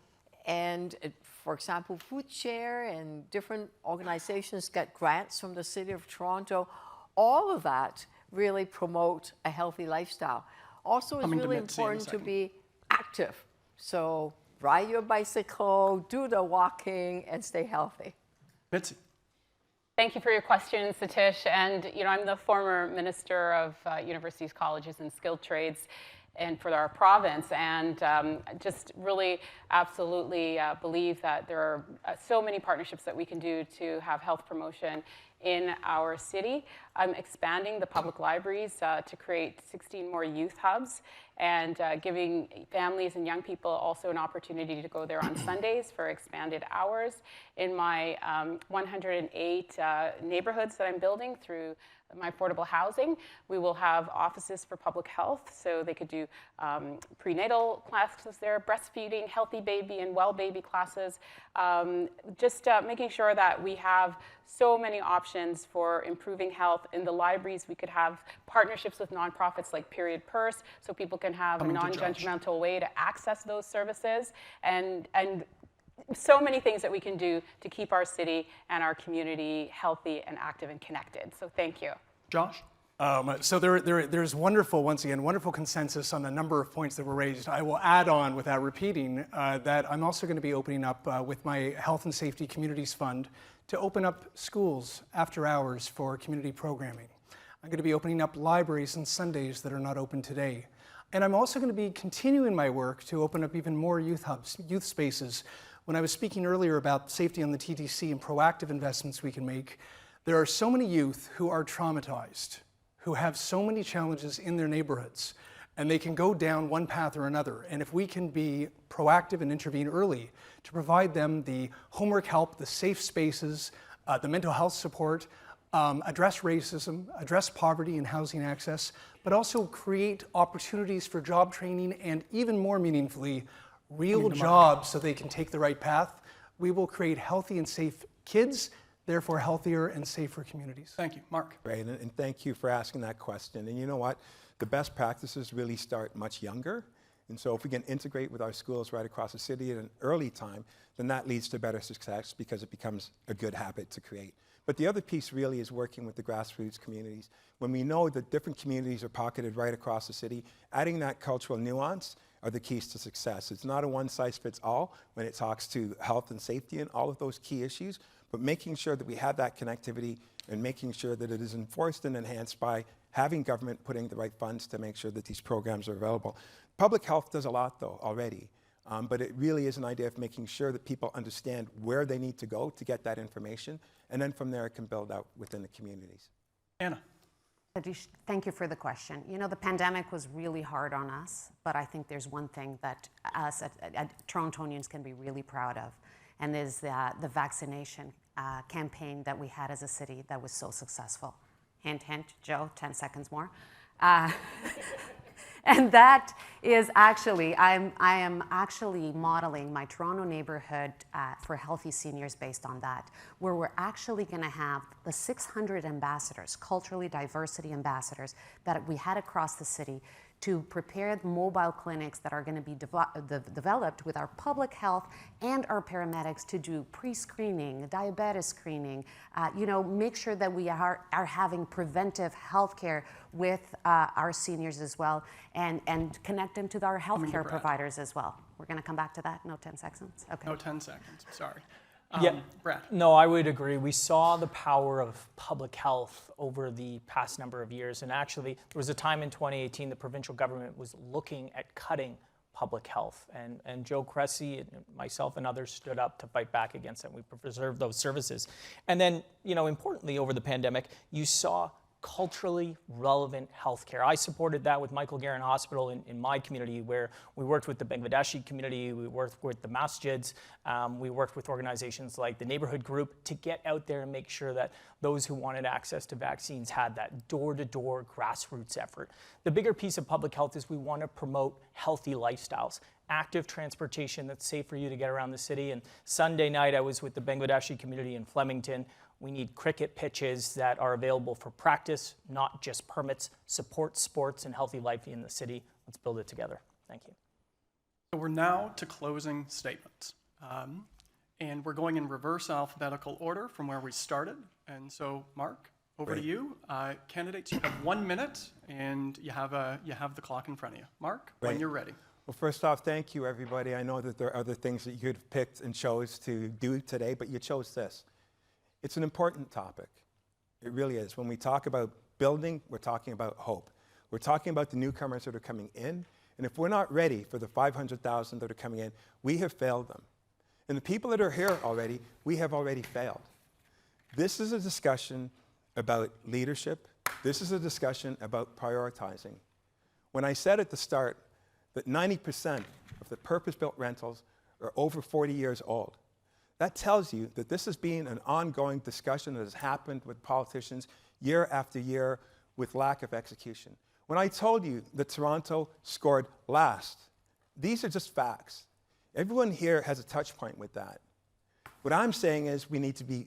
for example, Food Share and different organizations get grants from the City of Toronto. All of that really promote a healthy lifestyle. Also, it's really important to be active. So ride your bicycle, do the walking, and stay healthy. Mitzi. Thank you for your question, Satish. And I'm the former Minister of Universities, Colleges, and Skilled Trades, and for our province, and just really absolutely believe that there are so many partnerships that we can do to have health promotion in our city. I'm expanding the public libraries to create 16 more youth hubs, and giving families and young people also an opportunity to go there on Sundays for expanded hours. In my 108 neighborhoods that I'm building through my affordable housing, we will have offices for public health, so they could do prenatal classes there, breastfeeding, healthy baby and well baby classes, just making sure that we have so many options options for improving health. In the libraries, we could have partnerships with nonprofits like Period Purse, so people can have a non-judgmental way to access those services, and so many things that we can do to keep our city and our community healthy and active and connected. So thank you. Josh? So there's once again, wonderful consensus on a number of points that were raised. I will add on, without repeating, that I'm also going to be opening up with my Health and Safety Communities Fund to open up schools after hours for community programming. I'm going to be opening up libraries on Sundays that are not open today. And I'm also going to be continuing my work to open up even more youth hubs, youth spaces. When I was speaking earlier about safety on the TTC and proactive investments we can make, there are so many youth who are traumatized, who have so many challenges in their neighborhoods, and they can go down one path or another. And if we can be proactive and intervene early to provide them the homework help, the safe spaces, the mental health support, address racism, address poverty and housing access, but also create opportunities for job training and, even more meaningfully, real jobs so they can take the right path, we will create healthy and safe kids, therefore healthier and safer communities. Thank you. Mark? Right, and thank you for asking that question. And you know what? The best practices really start much younger. And so if we can integrate with our schools right across the city at an early time, then that leads to better success because it becomes a good habit to create. But the other piece really is working with the grassroots communities. When we know that different communities are pocketed right across the city, adding that cultural nuance are the keys to success. It's not a one-size-fits-all when it talks to health and safety and all of those key issues, but making sure that we have that connectivity and making sure that it is enforced and enhanced by having government putting the right funds to make sure that these programs are available. Public health does a lot, though, already, but it really is an idea of making sure that people understand where they need to go to get that information, and then from there it can build out within the communities. Anna? Satish, thank you for the question. You know, the pandemic was really hard on us, but I think there's one thing that us Torontonians can be really proud of, and is the vaccination campaign that we had as a city that was so successful. Hint, hint, Joe, 10 seconds more. And that is actually, I am actually modeling my Toronto neighborhood for healthy seniors based on that, where we're actually going to have the 600 ambassadors, culturally diversity ambassadors that we had across the city to prepare the mobile clinics that are going to be developed with our public health and our paramedics to do pre-screening, diabetes screening, make sure that we are having preventive health care with our seniors as well, and connect them to our healthcare providers as well. We're going to come back to that. No 10 seconds? Okay. No 10 seconds. Sorry. Brad? No, I would agree. We saw the power of public health over the past number of years. And actually, there was a time in 2018 the provincial government was looking at cutting public health. And Joe Cressy and myself and others stood up to fight back against it. We preserved those services. And then, importantly, over the pandemic, you saw culturally relevant healthcare. I supported that with Michael Garron Hospital in my community, where we worked with the Bangladeshi community, we worked with the masjids, we worked with organizations like the Neighborhood Group to get out there and make sure that those who wanted access to vaccines had that door-to-door grassroots effort. The bigger piece of public health is we want to promote healthy lifestyles, active transportation that's safe for you to get around the city. And Sunday night, I was with the Bangladeshi community in Flemington. We need cricket pitches that are available for practice, not just permits, support sports and healthy life in the city. Let's build it together. Thank you. So we're now to closing statements. And we're going in reverse alphabetical order from where we started. And so, Mark, over to you. Candidates, you have 1 minute, and you have the clock in front of you. Mark, when you're ready. Well, first off, thank you, everybody. I know that there are other things that you could have picked and chose to do today, but you chose this. It's an important topic. It really is. When we talk about building, we're talking about hope. We're talking about the newcomers that are coming in. And if we're not ready for the 500,000 that are coming in, we have failed them. And the people that are here already, we have already failed. This is a discussion about leadership. This is a discussion about prioritizing. When I said at the start that 90% of the purpose-built rentals are over 40 years old, that tells you that this has been an ongoing discussion that has happened with politicians year after year with lack of execution. When I told you that Toronto scored last, these are just facts. Everyone here has a touch point with that. What I'm saying is we need to be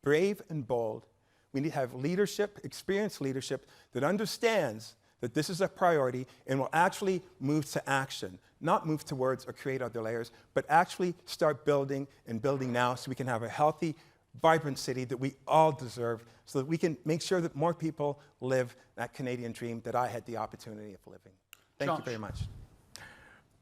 brave and bold. We need to have leadership, experienced leadership that understands that this is a priority and will actually move to action, not move to words or create other layers, but actually start building and building now so we can have a healthy, vibrant city that we all deserve so that we can make sure that more people live that Canadian dream that I had the opportunity of living. Thank you very much.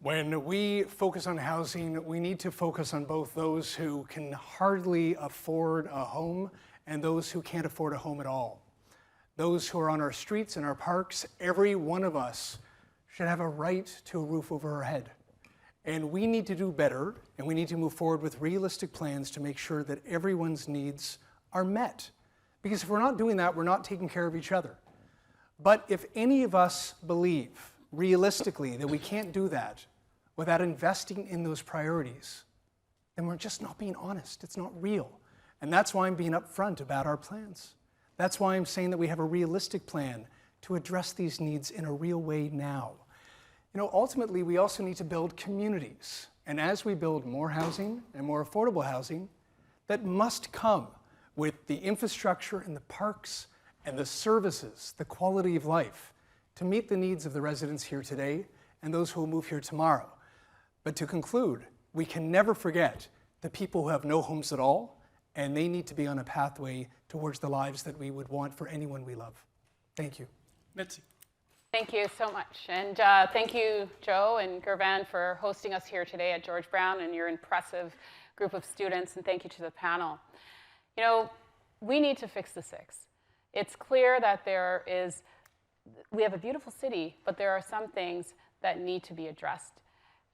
When we focus on housing, we need to focus on both those who can hardly afford a home and those who can't afford a home at all. Those who are on our streets and our parks, every one of us should have a right to a roof over our head. And we need to do better, and we need to move forward with realistic plans to make sure that everyone's needs are met. Because if we're not doing that, we're not taking care of each other. But if any of us believe realistically that we can't do that without investing in those priorities, then we're just not being honest. It's not real. And that's why I'm being upfront about our plans. That's why I'm saying that we have a realistic plan to address these needs in a real way now. You know, ultimately, we also need to build communities. And as we build more housing and more affordable housing, that must come with the infrastructure and the parks and the services, the quality of life, to meet the needs of the residents here today and those who will move here tomorrow. But to conclude, we can never forget the people who have no homes at all, and they need to be on a pathway towards the lives that we would want for anyone we love. Thank you. Mitzi. Thank you so much. And thank you, Joe and Gervan, for hosting us here today at George Brown and your impressive group of students. And thank you to the panel. You know, we need to fix the six. It's clear that we have a beautiful city, but there are some things that need to be addressed.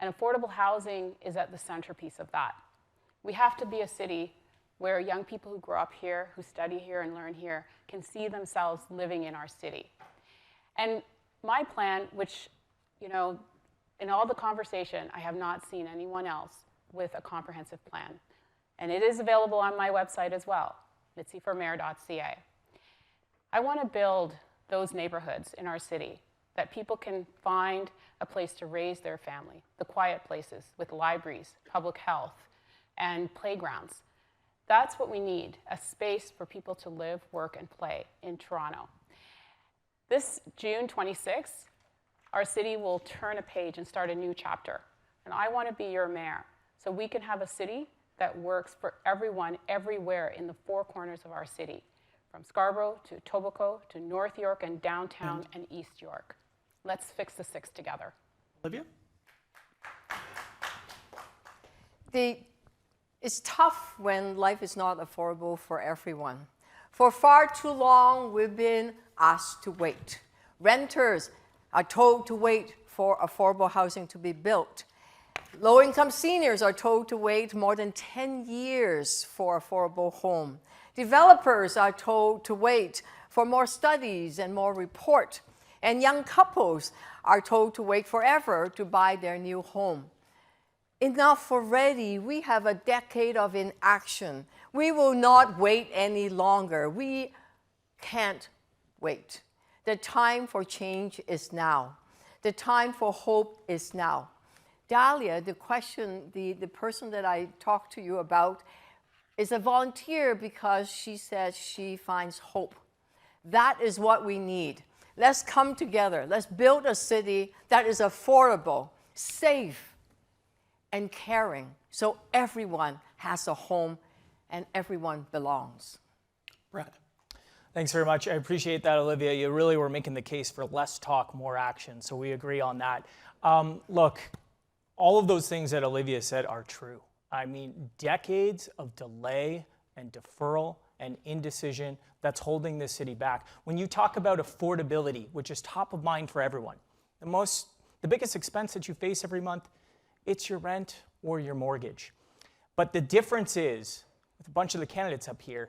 And affordable housing is at the centerpiece of that. We have to be a city where young people who grow up here, who study here and learn here, can see themselves living in our city. And my plan, which, you know, in all the conversation, I have not seen anyone else with a comprehensive plan. And it is available on my website as well, mitziformayor.ca. I want to build those neighborhoods in our city that people can find a place to raise their family, the quiet places with libraries, public health, and playgrounds. That's what we need, a space for people to live, work, and play in Toronto. This June 26th, our city will turn a page and start a new chapter. And I want to be your mayor so we can have a city that works for everyone, everywhere in the four corners of our city, from Scarborough to Etobicoke to North York and downtown and East York. Let's fix the six together. Olivia? It's tough when life is not affordable for everyone. For far too long, we've been asked to wait. Renters are told to wait for affordable housing to be built. Low-income seniors are told to wait more than 10 years for affordable home. Developers are told to wait for more studies and more report. And young couples are told to wait forever to buy their new home. Enough already. We have a decade of inaction. We will not wait any longer. We can't wait. The time for change is now. The time for hope is now. Dahlia, the person that I talked to you about, is a volunteer because she says she finds hope. That is what we need. Let's come together. Let's build a city that is affordable, safe, and caring, so everyone has a home and everyone belongs. Brad. Thanks very much. I appreciate that, Olivia. You really were making the case for less talk, more action, so we agree on that. Look, all of those things that Olivia said are true. I mean, decades of delay and deferral and indecision that's holding this city back. When you talk about affordability, which is top of mind for everyone, the biggest expense that you face every month, it's your rent or your mortgage. But the difference is, with a bunch of the candidates up here,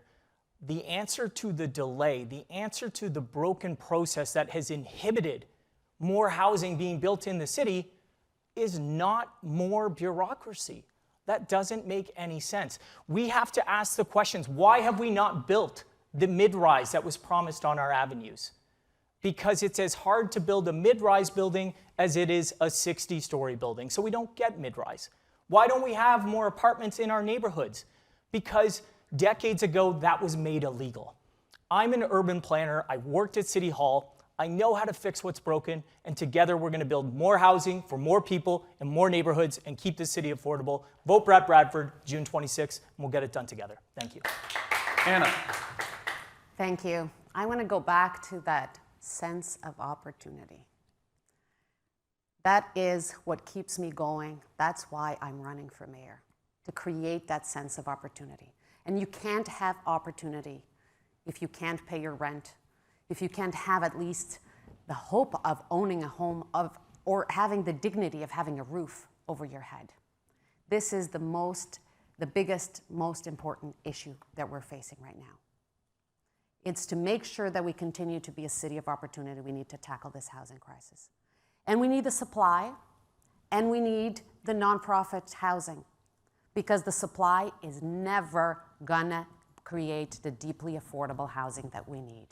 the answer to the delay, the answer to the broken process that has inhibited more housing being built in the city is not more bureaucracy. That doesn't make any sense. We have to ask the questions, why have we not built the mid-rise that was promised on our avenues? Because it's as hard to build a mid-rise building as it is a 60-story building, so we don't get mid-rise. Why don't we have more apartments in our neighborhoods? Because decades ago, that was made illegal. I'm an urban planner. I worked at City Hall. I know how to fix what's broken, and together we're going to build more housing for more people and more neighborhoods and keep this city affordable. Vote Brad Bradford, June 26th, and we'll get it done together. Thank you. Anna. Thank you. I want to go back to that sense of opportunity. That is what keeps me going. That's why I'm running for mayor, to create that sense of opportunity. And you can't have opportunity if you can't pay your rent, if you can't have at least the hope of owning a home or having the dignity of having a roof over your head. This is the biggest, most important issue that we're facing right now. It's to make sure that we continue to be a city of opportunity. We need to tackle this housing crisis. And we need the supply, and we need the nonprofit housing, because the supply is never gonna create the deeply affordable housing that we need.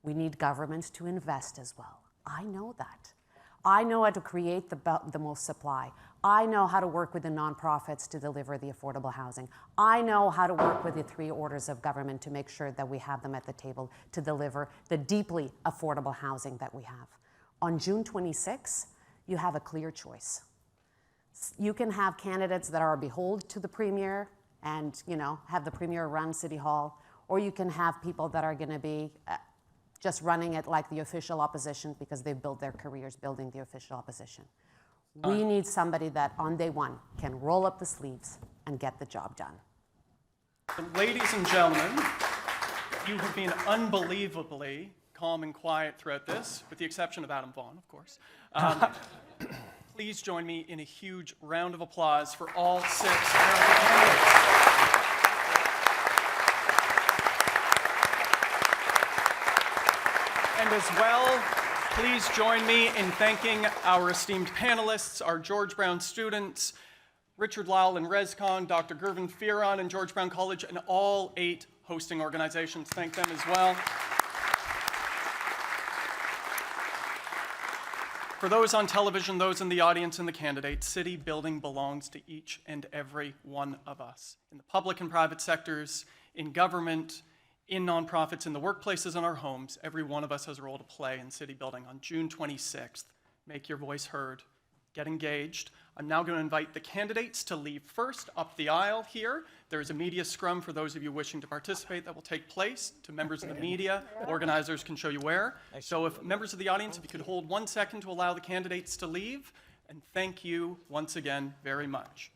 We need governments to invest as well. I know that. I know how to create the most supply. I know how to work with the nonprofits to deliver the affordable housing. I know how to work with the 3 orders of government to make sure that we have them at the table to deliver the deeply affordable housing that we have. On June 26, you have a clear choice. You can have candidates that are beholden to the premier and have the premier run City Hall, or you can have people that are going to be just running it like the official opposition because they've built their careers building the official opposition. We need somebody that on day one can roll up the sleeves and get the job done. Ladies and gentlemen, you have been unbelievably calm and quiet throughout this, with the exception of Adam Vaughan, of course. Please join me in a huge round of applause for all 6 candidates. And as well, please join me in thanking our esteemed panelists, our George Brown students, Richard Lyle and RESCON, Dr. Gervin Fearon and George Brown College, and all 8 hosting organizations. Thank them as well. For those on television, those in the audience, and the candidates, city building belongs to each and every one of us. In the public and private sectors, in government, in nonprofits, in the workplaces, in our homes, every one of us has a role to play in city building. On June 26th, make your voice heard. Get engaged. I'm now going to invite the candidates to leave first up the aisle here. There is a media scrum for those of you wishing to participate that will take place. To members of the media, organizers can show you where. So if members of the audience, if you could hold 1 second to allow the candidates to leave, and thank you once again very much.